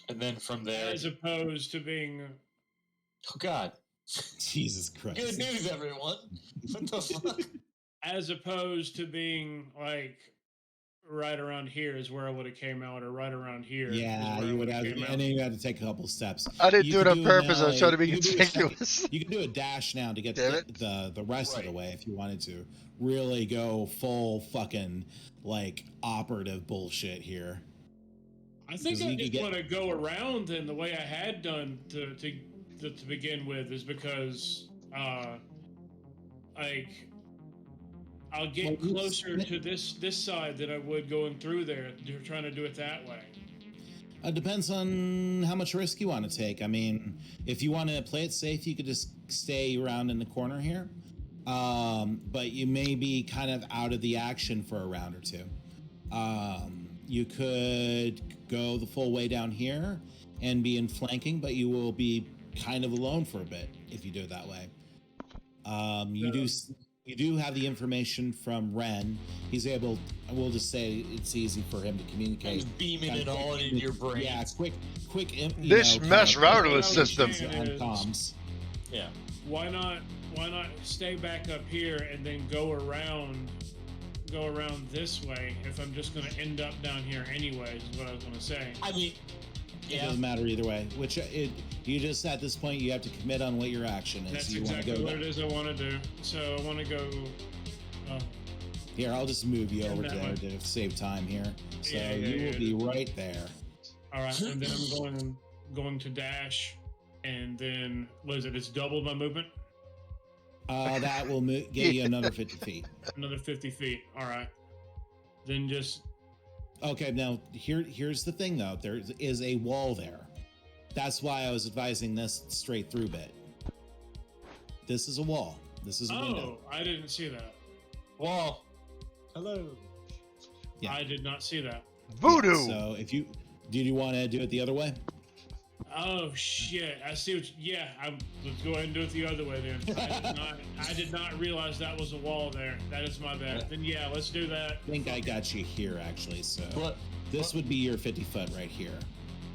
And then from there... As opposed to being... Oh, God. Jesus Christ. Good news, everyone. What the fuck? As opposed to being, like, right around here is where I would have came out, or right around here. Yeah, you would have, and then you had to take a couple steps. I didn't do it on purpose. I was trying to be conspicuous. You can do a dash now to get the rest of the way if you wanted to. Really go full fucking, like, operative bullshit here. I think I just want to go around, and the way I had done to begin with is because, like, I'll get closer to this side than I would going through there. You're trying to do it that way. It depends on how much risk you want to take. I mean, if you want to play it safe, you could just stay around in the corner here. But you may be kind of out of the action for a round or two. You could go the full way down here and be in flanking, but you will be kind of alone for a bit if you do it that way. You do have the information from Ren. He's able. We'll just say it's easy for him to communicate. He's beaming it all into your brain. Yeah, quick. This mesh routerless system. On comms. Yeah. Why not stay back up here and then go around this way if I'm just going to end up down here anyways, is what I was going to say. I mean, it doesn't matter either way. You just, at this point, you have to commit on what your action is. That's you exactly want to go what it is I want to do. So I want to go... here, I'll just move you over there to save time here. So you will be right there. All right, and then I'm going to dash, and then, what is it? It's doubled my movement? That will get you another 50 feet. Another 50 feet. All right. Then just... Okay, now here's the thing, though. There is a wall there. That's why I was advising this straight through bit. This is a wall. This is a window. Oh, I didn't see that. Wall. Hello. Yeah. I did not see that. Voodoo! Yeah, so did you want to do it the other way? Oh shit! I see what. Let's go ahead and do it the other way then. I did not realize that was a wall there. That is my bad. Then let's do that. I think I got you here actually. So this would be your 50 foot right here.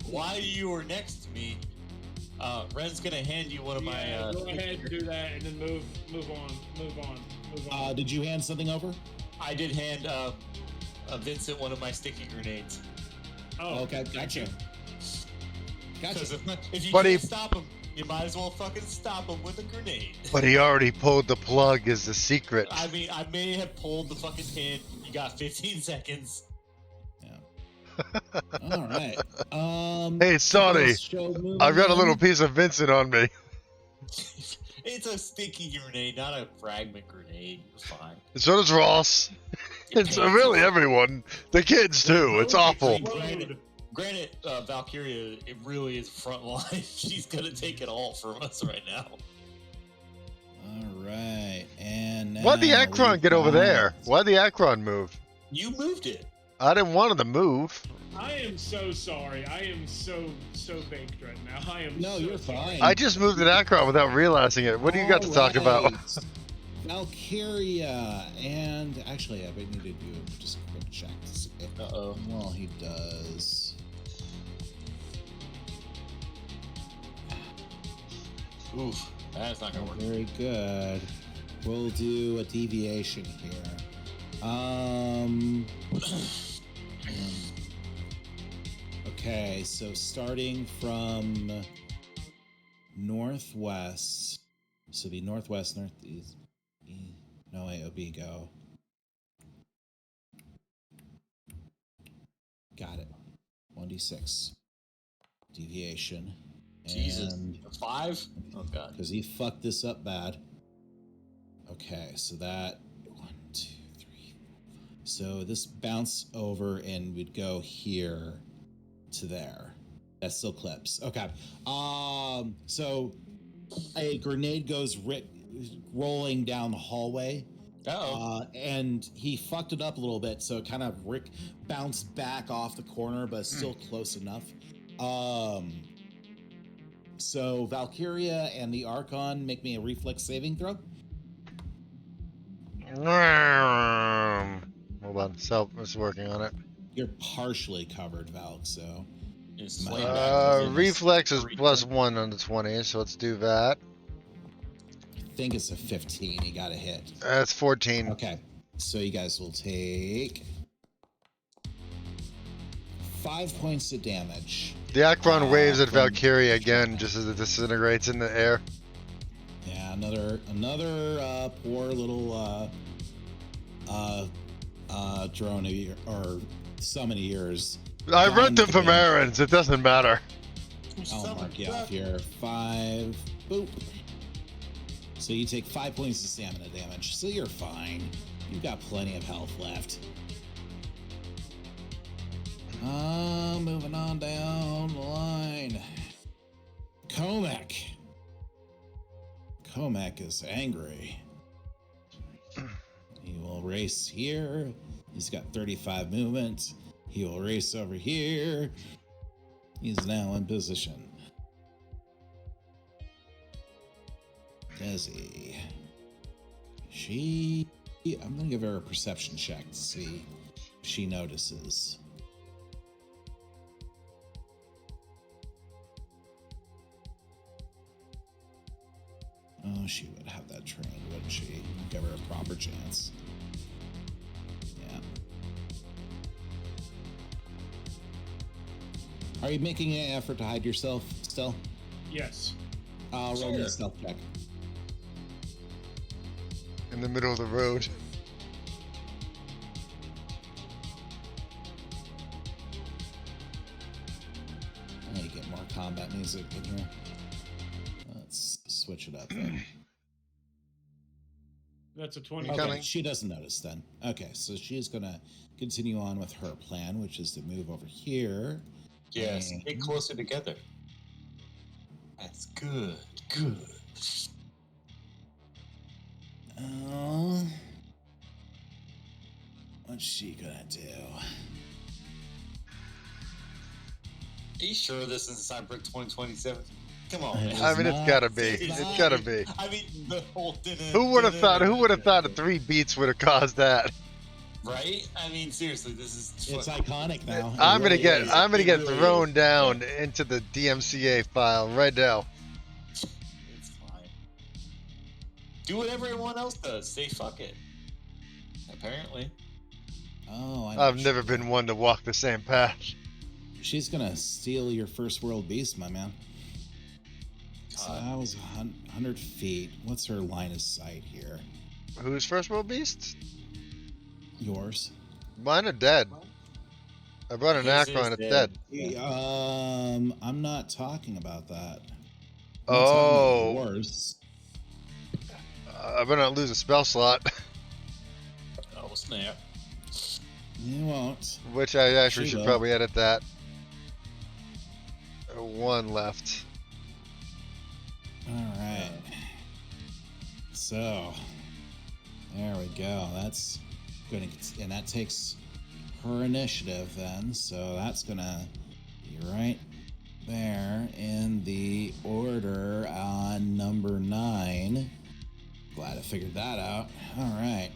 While you were next to me, Ren's gonna hand you one of my. Go ahead and do that, and then move on. Did you hand something over? I did hand Vincent one of my sticky grenades. Oh, okay, gotcha. If you can't stop him, you might as well fucking stop him with a grenade. But he already pulled the plug as the secret. I mean, I may have pulled the fucking pin. You got 15 seconds. Yeah. All right. Hey, Sonny, I've got a little piece of Vincent on me. It's a sticky grenade, not a fragment grenade. It's fine. So does Ross. It's really everyone. The kids, too. It's awful. Granted, Valkyria, it really is front line. She's gonna take it all from us right now. All right, and now why'd the Akron get over there? Why'd the Akron move? You moved it. I didn't want him to move. I am so sorry. I am so baked right now. I am. No, you're fine. I just moved an Akron without realizing it. What do you got to talk about? Valkyria, and actually, I need to do just a quick check to see. Uh-oh. Well, he does. Oof, that's not gonna work. Very good. We'll do a deviation here. Okay, so starting from northwest, so it'd be northwest, northeast. No, wait, it'll be go. Got it. 1d6 deviation. Jesus, 5? Oh god, because he fucked this up bad. Okay, so that 1, 2, 3. So this bounce over and we'd go here to there. That still clips. Okay. So a grenade goes rolling down the hallway. And he fucked it up a little bit, so it kind of bounced back off the corner, but still close enough. So Valkyria and the Archon make me a reflex saving throw. Hold on, Self is working on it. You're partially covered, Valk, so... reflex is +1 on the 20, so let's do that. I think it's a 15. You got a hit. That's 14. Okay, so you guys will take 5 points of damage. The Akron waves at Valkyria again, just as it disintegrates in the air. Yeah, another poor little drone of year, or summon of yours. I rent them from errands. It doesn't matter. I'll mark you off here. 5. Boop. So you take 5 points of stamina damage. So you're fine. You've got plenty of health left. Moving on down the line. Comac. Comac is angry. He will race here. He's got 35 movement. He will race over here. He's now in position. Desi. I'm gonna give her a perception check to see if she notices. Oh, she would have that trained, wouldn't she? Give her a proper chance. Yeah. Are you making an effort to hide yourself still? Yes. Roll me a stealth check. In the middle of the road. I need to get more combat music in here. Let's switch it up then. That's a 20. Okay, she doesn't notice then. Okay, so she's gonna continue on with her plan, which is to move over here. Yes, get closer together. That's good. Good. What's she gonna do? Are you sure this is Cyberpunk 2027? Come on, man. I mean, it's gotta be. It's gotta be. I mean, the whole Who would have thought? Who would have thought 3 beats would have caused that? Right? I mean, seriously, this is. It's iconic now. I'm gonna get thrown down into the DMCA file right now. It's fine. Do what everyone else does. Say fuck it. Apparently. Oh, I've never been one to walk the same path. She's gonna steal your first world beast, my man. So that was 100 feet. What's her line of sight here? Who's first world beast? Yours. Mine are dead. I brought an Akron. It's dead. I'm not talking about that. Oh. Yours. I better not lose a spell slot. Oh snap! You won't. Which I actually should probably edit that. 1 left. All right. So there we go. That's gonna, and that takes her initiative then. So that's gonna be right there in the order on number 9. Glad I figured that out. All right.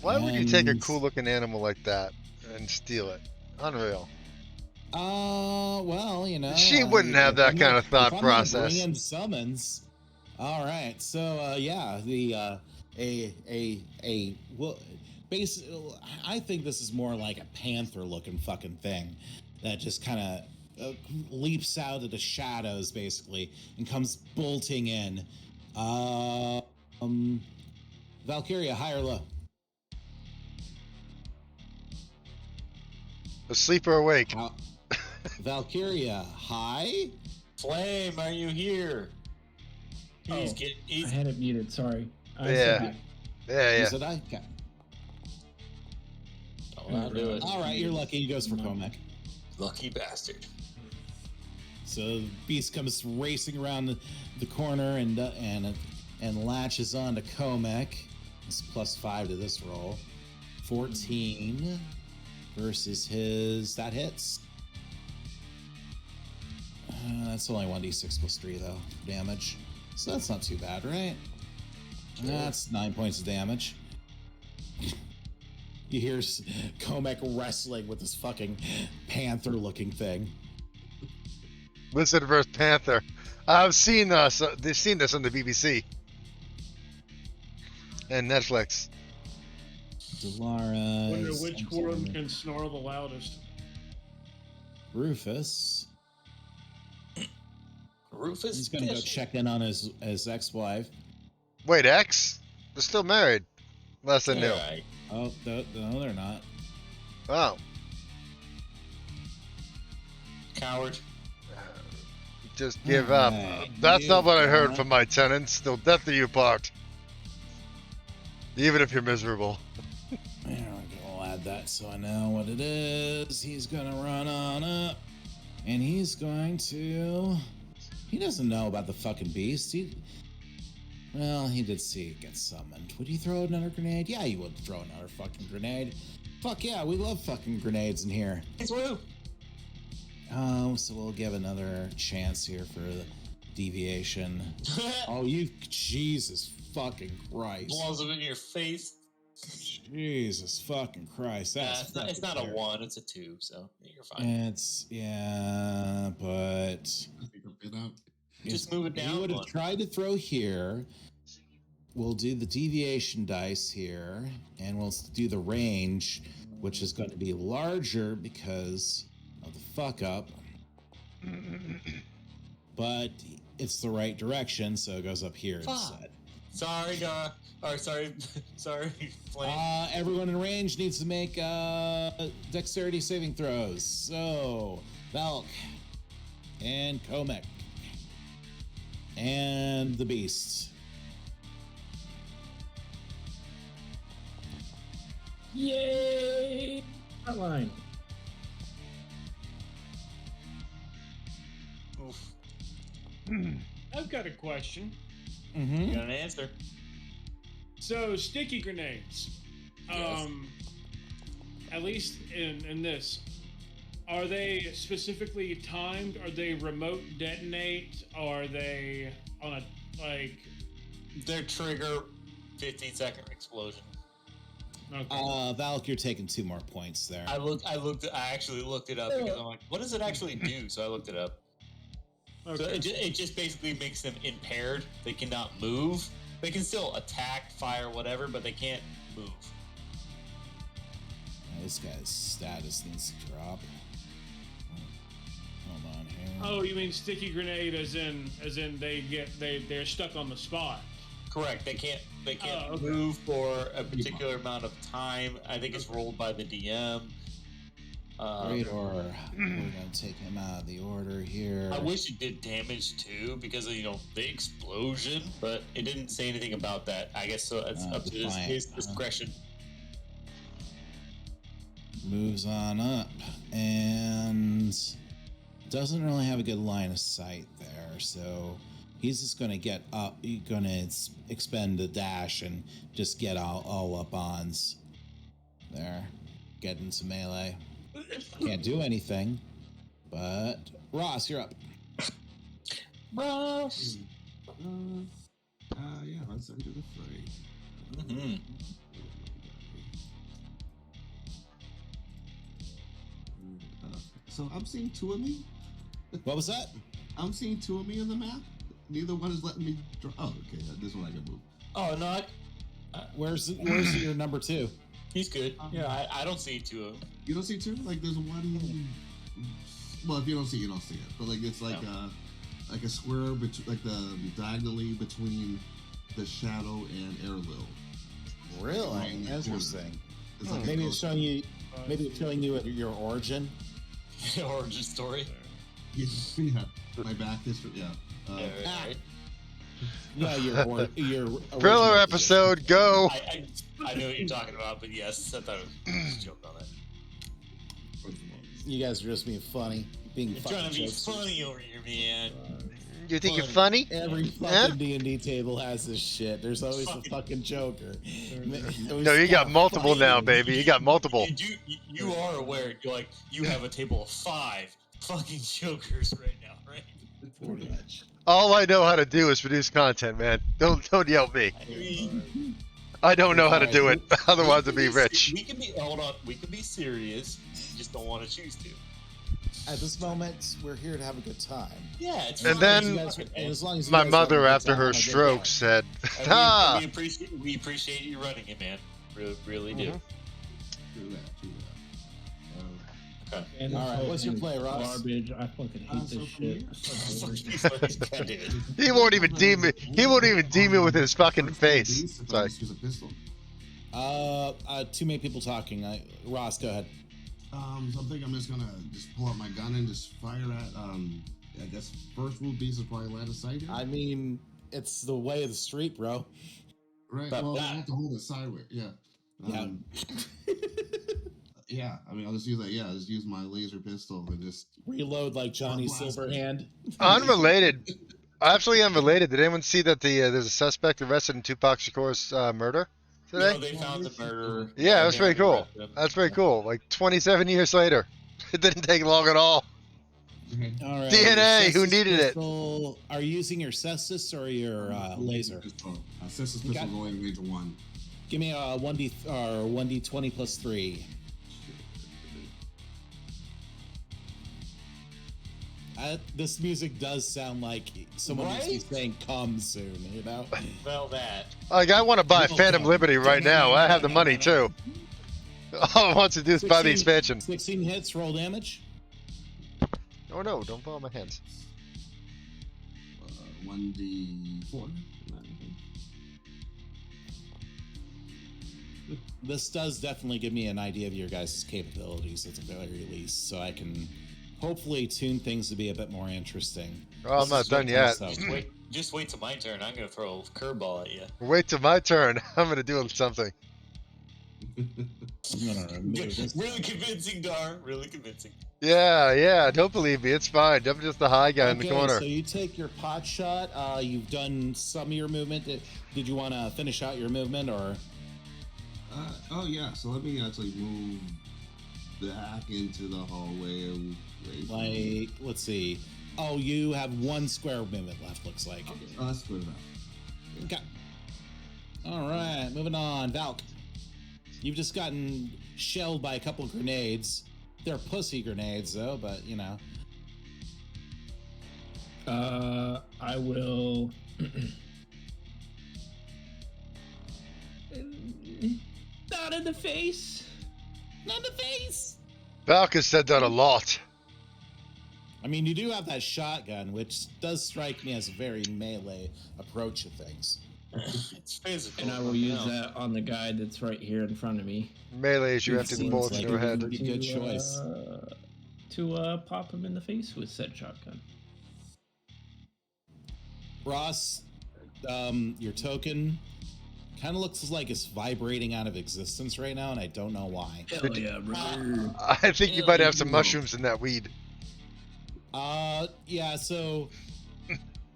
Why Why would you take a cool looking animal like that and steal it? Unreal. Well, you know, She wouldn't have that kind of thought process. Bring in summons. All right, so yeah, well, basically, I think this is more like a panther-looking fucking thing that just kind of leaps out of the shadows, basically, and comes bolting in. Valkyria, high or low? Asleep or awake? Valkyria, high? Flame, are you here? I had it muted. Sorry. Yeah. You said I? Okay. I'll do it. All right, you're lucky. He goes for Comac. Lucky bastard. So the beast comes racing around the corner and latches on to Comac. It's +5 to this roll. 14 versus his. That hits. That's only 1d6 +3 though damage. So that's not too bad, right? Sure. That's 9 points of damage. You hear Comac wrestling with this fucking panther-looking thing. Lizard vs. Panther. I've seen this. They've seen this on the BBC and Netflix. Delara. Wonder which one can snarl the loudest. Rufus. He's gonna go check in on his ex-wife. Wait, ex? They're still married. Less I knew. Right. Oh, no, they're not. Oh. Coward. Just give up. That's not what I heard from my tenants. Till death do you part. Even if you're miserable. I'll add that so I know what it is. He's gonna run on up. And he's going to... He doesn't know about the fucking beast. Well, he did see it get summoned. Would he throw another grenade? Yeah, he would throw another fucking grenade. Fuck yeah, we love fucking grenades in here. It's woo. So we'll give another chance here for the deviation. Oh, you... Jesus fucking Christ. Blows him in your face. Jesus fucking Christ. That's it's not a 1, it's a 2, so you're fine. Yeah, but... Just move it down. He would have tried to throw here. We'll do the deviation dice here, and we'll do the range, which is going to be larger because of the fuck up. But it's the right direction, so it goes up here instead. Sorry, sorry, Flame. Everyone in range needs to make dexterity saving throws. So, Valk and Comac and the beast. Yay! That line. Oof. I've got a question. Mm-hmm. You got an answer? So, sticky grenades. Yes. At least in this, are they specifically timed? Are they remote detonate? Are they on a, like... Their trigger, 15-second explosion. Okay. Valk, you're taking 2 more points there. I actually looked it up because I'm like, what does it actually do? So I looked it up. Okay. So it just basically makes them impaired. They cannot move. They can still attack, fire, whatever, but they can't move. This guy's status needs to drop. Hold on here. Oh, you mean sticky grenade as in they're stuck on the spot. Correct. They can't move for a particular amount of time. I think it's rolled by the DM. Great Aura. We're gonna take him out of the order here. I wish it did damage too because of, the explosion, but it didn't say anything about that. I guess so. It's up to his discretion. Moves on up and doesn't really have a good line of sight there, so he's just going to get up. He's going to expend the dash and just get all up ons there, get into melee. Can't do anything, but Ross, you're up. Ross. Yeah, let's enter the fray. Mm-hmm. So I'm seeing two of me. What was that? I'm seeing two of me on the map. Neither one is letting me draw. Oh, okay. This one I can move. Oh no. Where's your number 2? He's good. Yeah, I don't see two of them. You don't see two? Like there's one. Well, if you don't see it, you don't see it. But like it's like a square like the diagonally between the shadow and Airlil. Really? Interesting. It's like maybe it's showing you. Maybe it's showing you your origin. Origin story. Yeah. My back history. Yeah. Right. Yeah, your Thriller episode, go. I know what you're talking about, but yes, I thought it was a joke on that. You guys are just being funny. You're trying to be funny over here, man. You think it's funny? Every fucking D&D table has this shit. There's always a fucking joker. No, you got multiple now, baby. You got multiple. You are aware. You're like, you have a table of 5 fucking jokers right now, right? Pretty much. All I know how to do is produce content, man. Don't yell at me. I don't know how to do it. Otherwise, I'd be rich. We can be We can be serious. You just don't want to choose to. At this moment, we're here to have a good time. Yeah, it's and fine. then my mother, after her stroke, said, "Ah." We appreciate you running it, man. Really do. True that. Okay. And all right, what's your play, Ross? Garbage. I fucking hate this shit. He won't even deem it. He won't even deem it with his fucking face. Sorry. Use a pistol. Too many people talking. Ross, go ahead. So I'm thinking I'm just gonna pull out my gun and just fire at. I guess first rule beast is probably line of sight here. I mean, it's the way of the street, bro. Right. Well, I have to hold it sideways. Yeah. Yeah, I mean, I'll just use that. Yeah, I'll just use my laser pistol and just reload like Johnny Silverhand. Unrelated. Absolutely unrelated. Did anyone see that there's a suspect arrested in Tupac Shakur's murder today? No, they found the murderer. Yeah, that's pretty cool. That's pretty cool. Like 27 years later, it didn't take long at all. All right. DNA. Who needed pistol, it? Are you using your Cestus or your laser? Cestus pistol going range 1. Give me a 1d20 plus 3. This music does sound like someone needs to be saying "come soon," you know. Well, that. Like I want to buy Phantom Liberty right now. I have the money too. All I want to do is buy the expansion. 16 hits, roll damage. Oh no! Don't fall on my hands. 1d4. This does definitely give me an idea of your guys' capabilities at the very least, so I can hopefully tune things to be a bit more interesting. Oh, I'm not done yet. Just wait till my turn. I'm gonna throw a curveball at you. Wait till my turn. I'm gonna do something. Really convincing, Dar. Really convincing. Yeah. Don't believe me. It's fine. I'm just the high guy in the corner. So you take your pot shot. You've done some of your movement. Did you want to finish out your movement or? Oh yeah. So let me actually move back into the hallway. Like, let's see. Oh, you have 1 square movement left. Looks like. Okay. Oh, that's good enough. Okay. All right, moving on. Valk, you've just gotten shelled by a couple of grenades. They're pussy grenades, though, but you know. I will. Not in the face. Not in the face. Valk has said that a lot. I mean, you do have that shotgun, which does strike me as a very melee approach of things. It's physical. And I will use that on the guy that's right here in front of me. Melee is you have to bullets in your head. Pretty good choice. To pop him in the face with said shotgun. Ross, your token kind of looks like it's vibrating out of existence right now, and I don't know why. Hell yeah, bro. I think you might have some mushrooms in that weed. Yeah, so...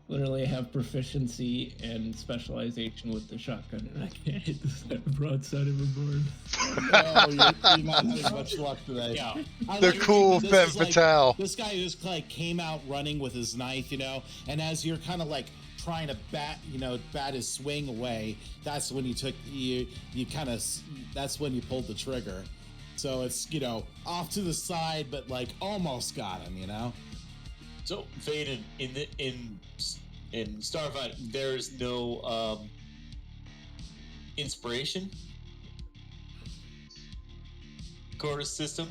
Literally have proficiency and specialization with the shotgun, and I can't hit the broadside of a board. No, you're not having much luck today. Yeah. The cool femme fatale. This guy just like came out running with his knife, you know, and as you're kind of like trying to bat his swing away, that's when you pulled the trigger So it's, off to the side, but like almost got him, So Vaden, in Starfinder, there's no inspiration quarter system.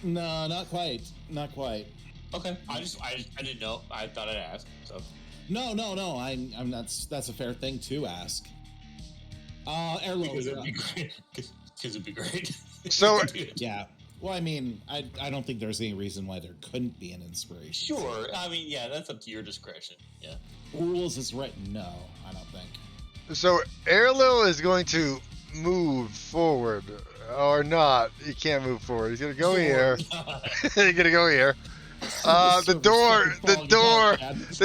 No, not quite. Not quite. Okay. I didn't know. I thought I'd ask. So. No. I'm not. That's a fair thing to ask. Airlow. Because it'd be great. Because it'd be great. So yeah. Well, I mean, I don't think there's any reason why there couldn't be an inspiration. Sure. I mean, yeah, that's up to your discretion. Yeah. Rules is written. No, I don't think. So Airlo is going to move forward, or not. He can't move forward. He's gonna go here. He's gonna go here. The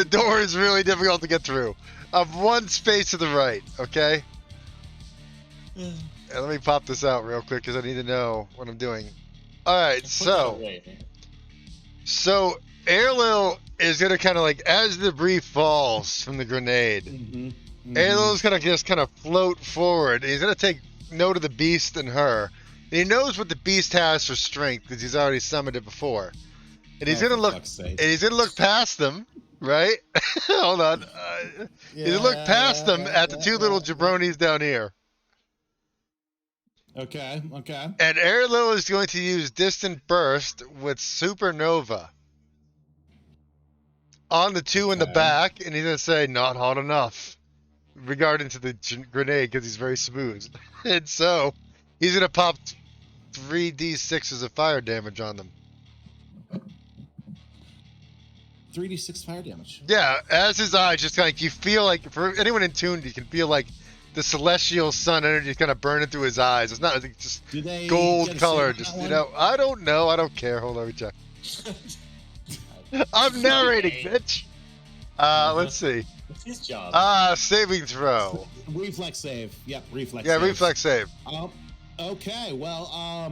door is really difficult to get through. One space to the right. Okay. And let me pop this out real quick because I need to know what I'm doing. All right, so Airlo is gonna kind of like, as the debris falls from the grenade, Airlo's gonna just kind of float forward. He's gonna take note of the beast and her. And he knows what the beast has for strength because he's already summoned it before. And he's gonna look. And he's gonna look past them, right? Hold on. He's gonna look past them at the two little jabronis down here. Okay. And Airlo is going to use Distant Burst with Supernova on the two in the back, and he's going to say, not hot enough, regarding to the grenade, because he's very smooth. And so, he's going to pop 3d6s of fire damage on them. 3d6 fire damage? Yeah, as his eyes, just like, you feel like, for anyone in tune, you can feel like the celestial sun energy is kind of burning through his eyes. It's not just gold color. Just, I don't know. I don't care. Hold on, let me check. I'm narrating, bitch. Let's see. What's his job? Saving throw. Reflex save. Yep, reflex save. Yeah, reflex save. Okay, well,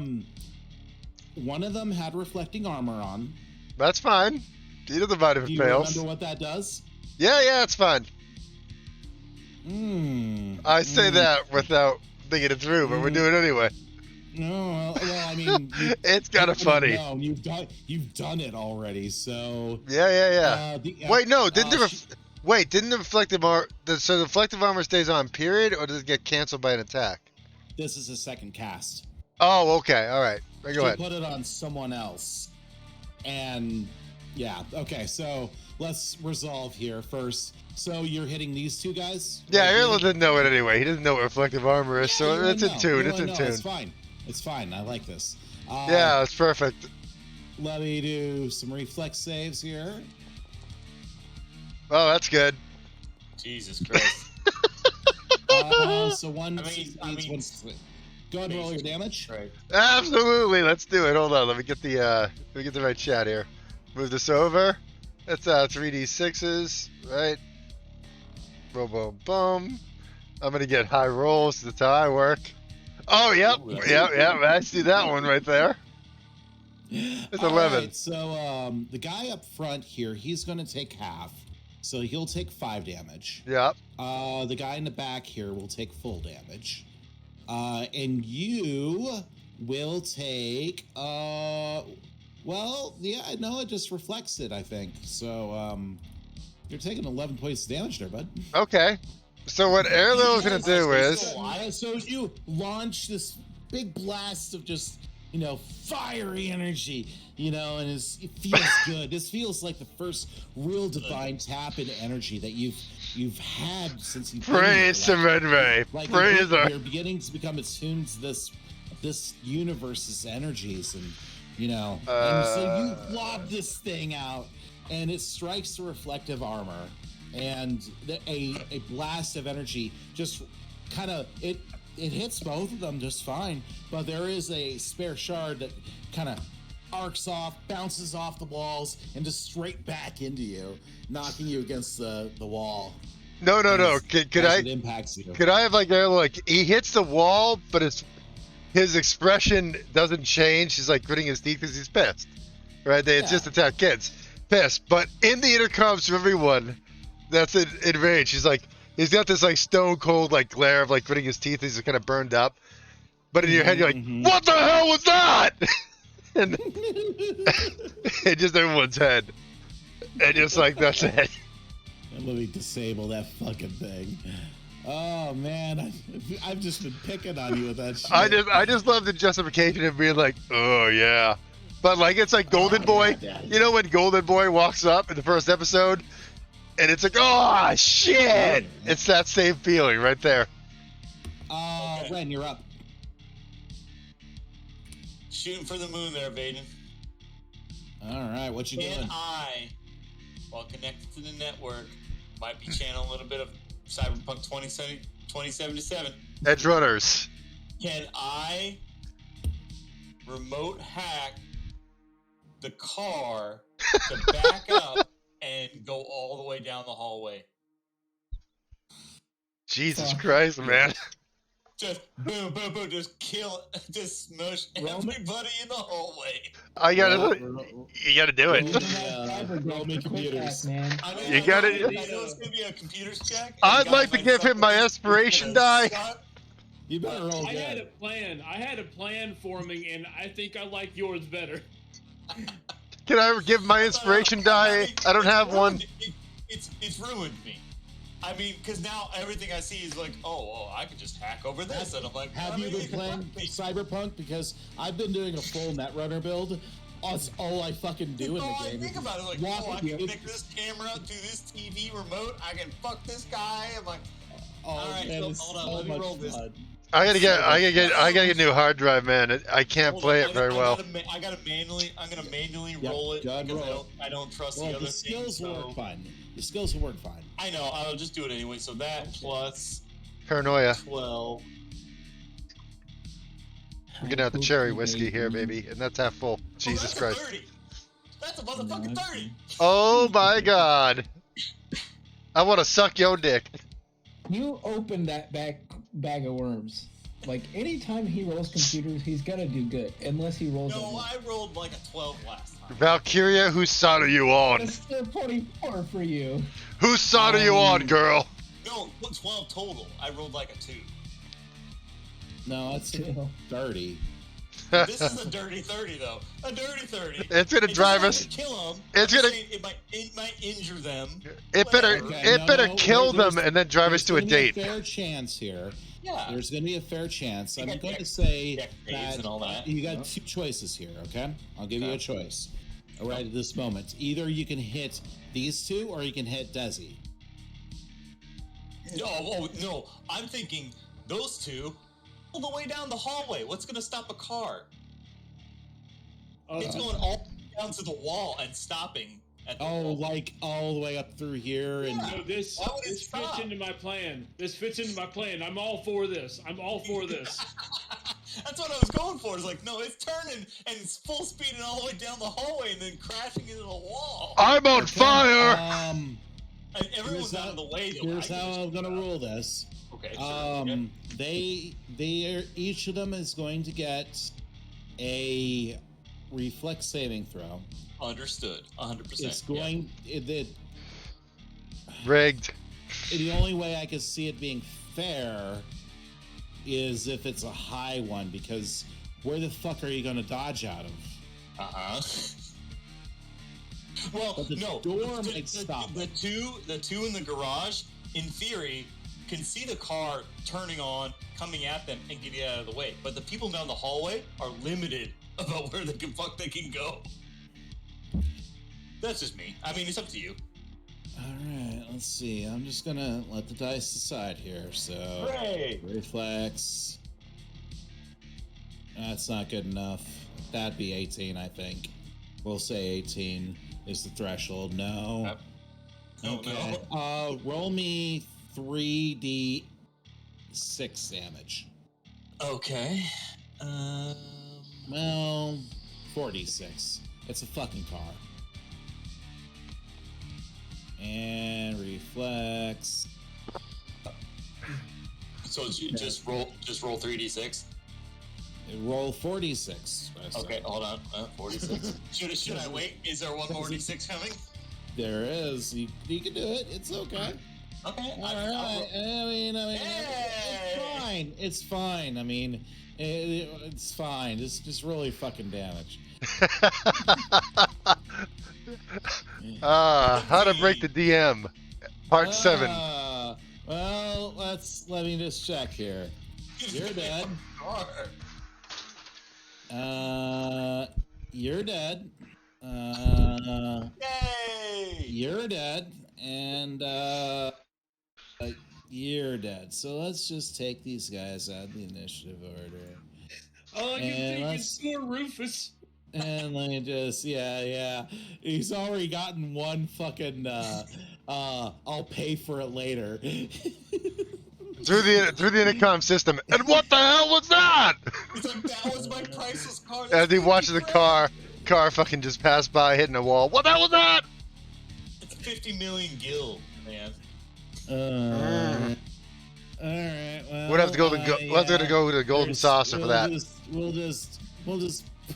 one of them had reflecting armor on. That's fine. Either the mind if it fails. Do you remember what that does? Yeah, it's fine. I say that without thinking it through, but we're doing it anyway. No, well, I mean, it's kind of funny. No, you've done it already, so. Yeah. Wait, no, didn't the reflective armor? So the reflective armor stays on, period, or does it get canceled by an attack? This is a second cast. Oh, okay, all right. Go ahead. Put it on someone else, and yeah, okay. So let's resolve here first. So you're hitting these two guys? Yeah, Airlo didn't know it anyway. He doesn't know what reflective armor is, so it's in tune. It's in tune. It's fine. It's fine. I like this. Yeah, it's perfect. Let me do some reflex saves here. Oh, that's good. Jesus Christ. So one. Go ahead and roll your damage. Right. Absolutely. Let's do it. Hold on. Let me get the right chat here. Move this over. That's 3d6s, right? Boom, boom, boom. I'm gonna get high rolls. That's how I work. Oh, yep. I see that one right there. It's 11. Right, so the guy up front here, he's gonna take half. So he'll take 5 damage. Yep. The guy in the back here will take full damage. And you will take it just reflects it, I think. So you're taking 11 points of damage there, bud. Okay. So what Airlo is going to do is... So you launch this big blast of just, fiery energy, and it feels good. This feels like the first real divine tap into energy that you've had since you've Praise to Redray. Praise her. You're beginning to become attuned to this universe's energies, and and so you lob this thing out, and it strikes the reflective armor, and a blast of energy just kind of it hits both of them just fine, but there is a spare shard that kind of arcs off, bounces off the walls, and just straight back into you, knocking you against the wall. No. Could I? It impacts you. Could I have he hits the wall, but his expression doesn't change. He's like gritting his teeth because he's pissed, right? It's just attack kids, pissed. But in the intercoms from everyone that's in rage, he's got this stone cold glare of gritting his teeth. He's kind of burned up. But in your head, you're like, what the hell was that? And it just everyone's head. And just like, that's it. Let me disable that fucking thing. Oh man, I've just been picking on you with that shit. I just love the justification of being like, oh yeah. But like, it's like Golden Boy. Yeah. You know when Golden Boy walks up in the first episode? And it's like, oh shit! It's that same feeling right there. Okay. Ren, you're up. Shooting for the moon there, Vaden. All right, what you doing? And I, while connected to the network, might be channeling a little bit of Cyberpunk 2077. Edge Runners. Can I remote hack the car to back up and go all the way down the hallway? Jesus Christ, man. Just boom, boom, boom, just kill, just smush everybody in the hallway. You gotta do it. Roman computers. You gotta. I know it's gonna be a computer's check. I'd like to give him my inspiration die. You better roll. I had a plan forming, and I think I like yours better. Can I give my inspiration die? I don't have one. It's ruined me. I mean, because now everything I see is like, oh, I could just hack over this, and I'm like, have you been playing Cyberpunk? Because I've been doing a full Netrunner build. That's all I fucking do in the game. Think about it, like, I can connect this camera to this TV remote. I can fuck this guy. I'm like, all right, hold on, let me roll this. I gotta get a new hard drive, man. I can't play it very well. I'm gonna manually roll it because I don't trust the other things. The skills will work fine. The skills will work fine. I know. I'll just do it anyway. So that plus Paranoia. 12. We're getting out the cherry whiskey here, baby, and that's half full. Jesus Christ. 30. That's a motherfucking 30. Oh my God. I want to suck your dick. You open that bag of worms. Like, anytime he rolls computers, he's got to do good. Unless he rolls... No, I rolled like a 12 last time. Valkyria, whose side are you on? It's still 24 for you. Whose side are you on, girl? No, 12 total. I rolled like a 2. No, that's 30. This is a dirty 30, though. A dirty 30. It's gonna drive us. Kill them. It's gonna. It might injure them. It better kill them and then drive us to a date. There's a fair chance here. Yeah. There's gonna be a fair chance. I'm going to say that you got two choices here. Okay, I'll give you a choice. Right at this moment, either you can hit these two or you can hit Desi. No. I'm thinking those two. All the way down the hallway. What's going to stop a car? It's going all down to the wall and stopping at the wall. Like all the way up through here. Yeah. And No, this fits into my plan. This fits into my plan. I'm all for this. That's what I was going for. It's like, no, it's turning and it's full speeding all the way down the hallway and then crashing into the wall. I'm on fire! And everyone's out of the way. Here's how I'm going to rule this. Okay, sure. They each of them is going to get a reflex saving throw. Understood. 100%. It's going rigged. The only way I could see it being fair is if it's a high one, because where the fuck are you going to dodge out of? Well, but the door might stop. The two in the garage, in theory, can see the car turning on, coming at them, and getting out of the way. But the people down the hallway are limited about where they can go. That's just me. I mean, it's up to you. All right, let's see. I'm just gonna let the dice decide here. So, Hooray! Reflex. That's not good enough. That'd be 18, I think. We'll say 18 is the threshold. No. Okay. No. Roll me 3d6 damage. Okay. Well, 46. It's a fucking car. And reflex. So just roll 3d6. Roll 46. Okay, hold on. 46. Should I wait? Is there one more d6 coming? There is. You can do it. It's okay. Okay. All right. I mean, hey! it's fine. fine. It's fine. I mean, it's fine. It's just really fucking damage. How to break the DM, part 7. Well, let me just check here. You're dead. You're dead. Yay! You're dead, and you're dead. So let's just take these guys out of the initiative order. All I can think is more Rufus. And let me just, yeah. He's already gotten one fucking, I'll pay for it later. through the intercom system. And what the hell was that? He's like, that was my priceless car. As he watches the car fucking just pass by, hitting a wall. What the hell was that? It's 50 million gil, man. All right. Well, we'll have to go to go to the golden saucer for that. We'll just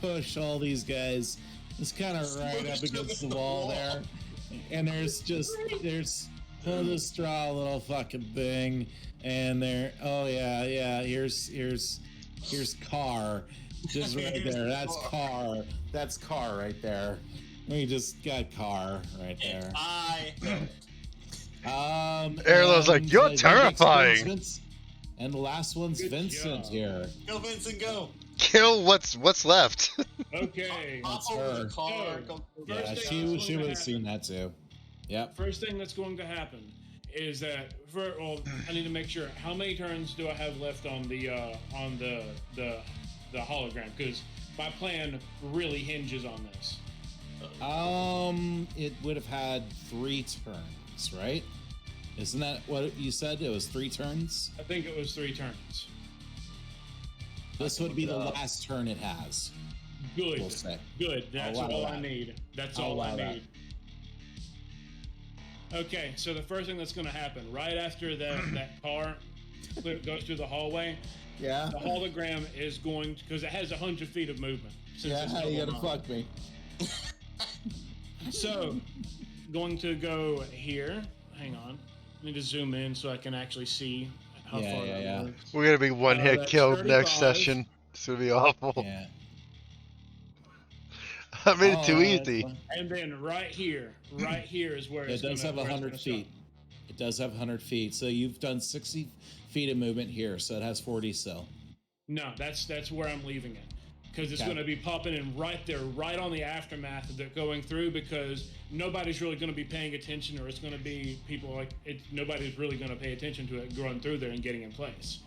push all these guys just kind of right up against the wall there, and we'll just draw a little fucking thing, and there. Oh yeah. Here's car, just right there. That's car right there. We just got car right there. Erlo's like, you're terrifying. And the last one's Vincent here. Go, Vincent, go. Kill what's left. Okay. Hop over the car. Yeah, she would have seen that too. Yep. First thing that's going to happen is that I need to make sure how many turns do I have left on the hologram, because my plan really hinges on this. It would have had 3 turns, right? Isn't that what you said? It was 3 turns? I think it was 3 turns. This would be the last turn it has. Good. We'll say. Good. That's all I need. That's all I need. Okay, so the first thing that's going to happen right after that car goes through the hallway, the hologram is going to, because it has 100 feet of movement. Yeah, you gotta fuck me. So, going to go here. Hang on. I need to zoom in so I can actually see how far that was. We're gonna be one hit killed next session. It's gonna be awful. Yeah. I made it too easy. And then right here is where it does have 100 feet. It does have 100 feet. So you've done 60 feet of movement here, so it has 40 still. No, that's where I'm leaving it. Because it's going to be popping in right there, right on the aftermath of it going through, because nobody's really going to be paying attention, or it's going to be people like it. Nobody's really going to pay attention to it going through there and getting in place.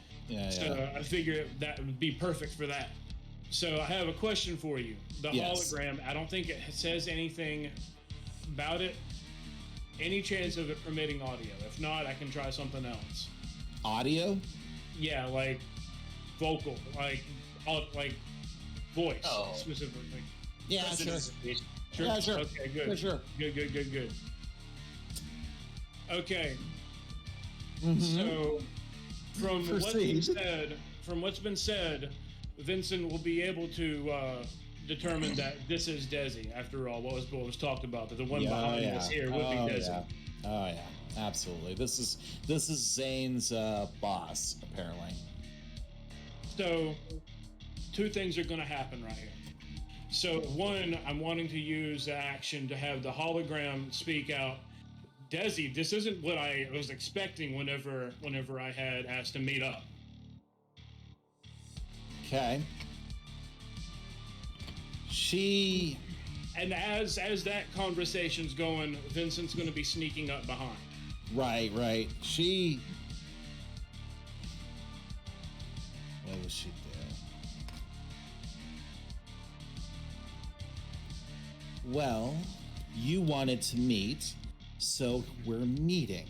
So I figure that would be perfect for that. So I have a question for you. The hologram, I don't think it says anything about it. Any chance of it permitting audio? If not, I can try something else. Audio? Yeah, like vocal, like voice specifically. Yeah, sure. Sure. Yeah, sure. Okay, good. Yeah, sure. Good. Okay. Mm-hmm. So, from what's been said, Vincent will be able to determine that this is Desi. After all, what was talked about, that the one behind us here would be Desi. Yeah. Oh yeah, absolutely. This is Zane's boss, apparently. So, 2 things are going to happen right here. So, one, I'm wanting to use the action to have the hologram speak out. Desi, this isn't what I was expecting whenever I had asked to meet up. Okay. And as that conversation's going, Vincent's going to be sneaking up behind. Right. What was she doing? Well, you wanted to meet, so we're meeting.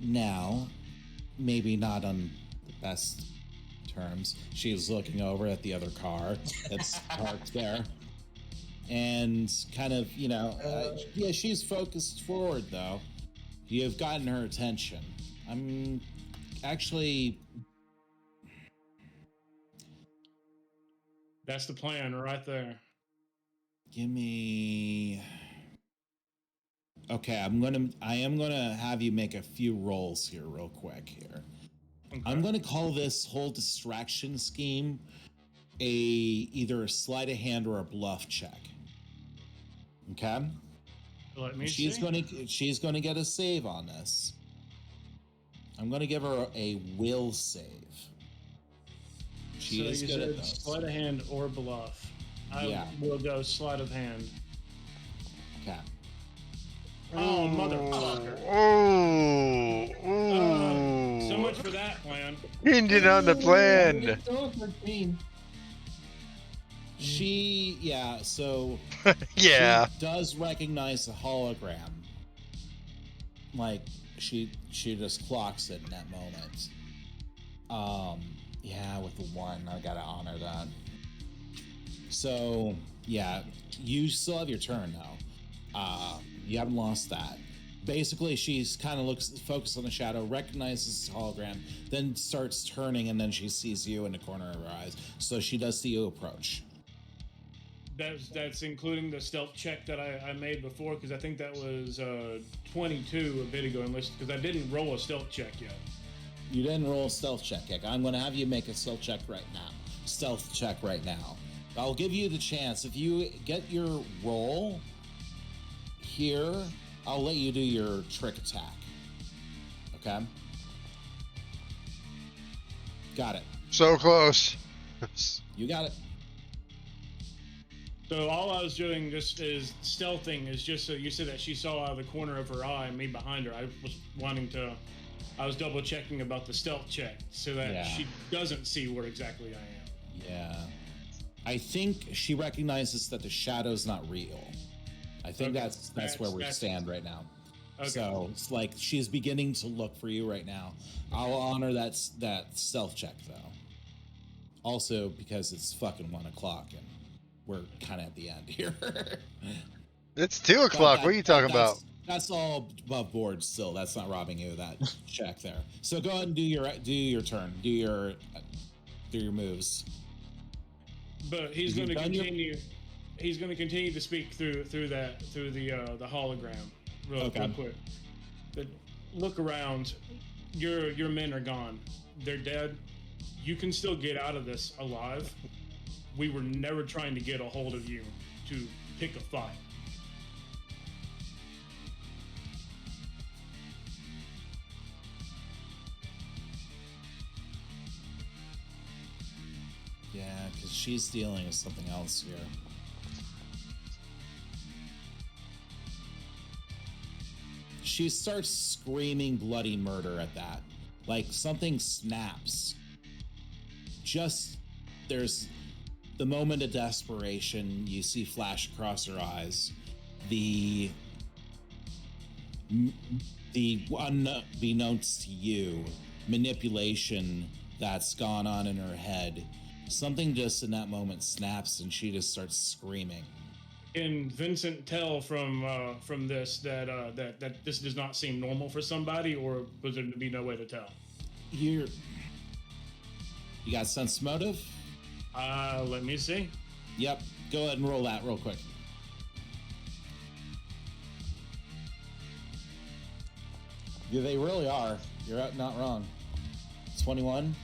Now, maybe not on the best terms. She's looking over at the other car that's parked there. And kind of, she's focused forward, though. You've gotten her attention. I'm actually... That's the plan right there. Give me... Okay, I am gonna have you make a few rolls here real quick here. Okay. I'm going to call this whole distraction scheme either a sleight of hand or a bluff check. Okay. Let me she's see. She's going to get a save on this. I'm going to give her a will save. She is good at those. Sleight of hand or bluff. I will go sleight of hand. Okay. Oh, motherfucker. So much for that plan. Hinging on the plan. So yeah. She does recognize the hologram. Like she just clocks it in that moment. With the 1, I gotta honor that. So you still have your turn though. You haven't lost that. Basically, she's kind of focused on the shadow, recognizes the hologram, then starts turning, and then she sees you in the corner of her eyes. So she does see you approach. That's including the stealth check that I made before, because I think that was 22 a bit ago, because I didn't roll a stealth check yet. You didn't roll a stealth check yet. I'm going to have you make a stealth check right now. I'll give you the chance. If you get your roll here, I'll let you do your trick attack. Okay? Got it. So close. You got it. So all I was doing just is stealthing is just so you said that she saw out of the corner of her eye me behind her. I was double checking about the stealth check so that she doesn't see where exactly I am. Yeah. I think she recognizes that the shadow's not real. I think that's where we stand right now. Okay. So it's like she's beginning to look for you right now. I'll honor that stealth check though. Also because it's fucking 1 o'clock and we're kind of at the end here. It's 2 o'clock. What are you talking about? That's all above board still. That's not robbing you of that check there. So go ahead and do your turn. Do your moves. But he's going to continue. He's going to continue to speak through the hologram real quick. But look around. Your men are gone. They're dead. You can still get out of this alive. We were never trying to get a hold of you to pick a fight. Yeah, because she's dealing with something else here. She starts screaming bloody murder at that. Like something snaps. There's the moment of desperation you see flash across her eyes. The unbeknownst to you, manipulation that's gone on in her head. Something just in that moment snaps and she just starts screaming. Can Vincent tell from this that this does not seem normal for somebody, or was there to be no way to tell? You got sense motive? Let me see. Yep. Go ahead and roll that real quick. Yeah, they really are. You're not wrong. 21.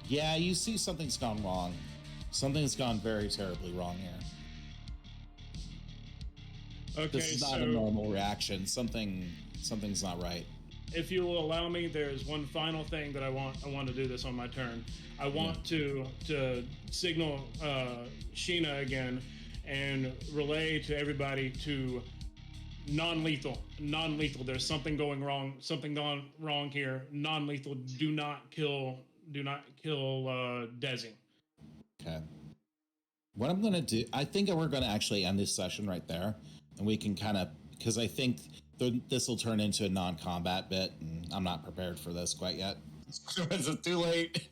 Yeah, you see something's gone wrong. Something's gone very terribly wrong here. Okay, this is not a normal reaction. Something's not right. If you will allow me, there's one final thing that I want to do this on my turn. I want to signal Sheena again and relay to everybody to non-lethal. There's something going wrong. Something gone wrong here. Non-lethal. Do not kill Desi. Okay. What I'm gonna do, I think we're gonna actually end this session right there, and we can kind of, because I think this will turn into a non-combat bit, and I'm not prepared for this quite yet. Is it too late?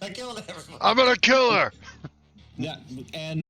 I killed everyone. I'm gonna kill her. Yeah, and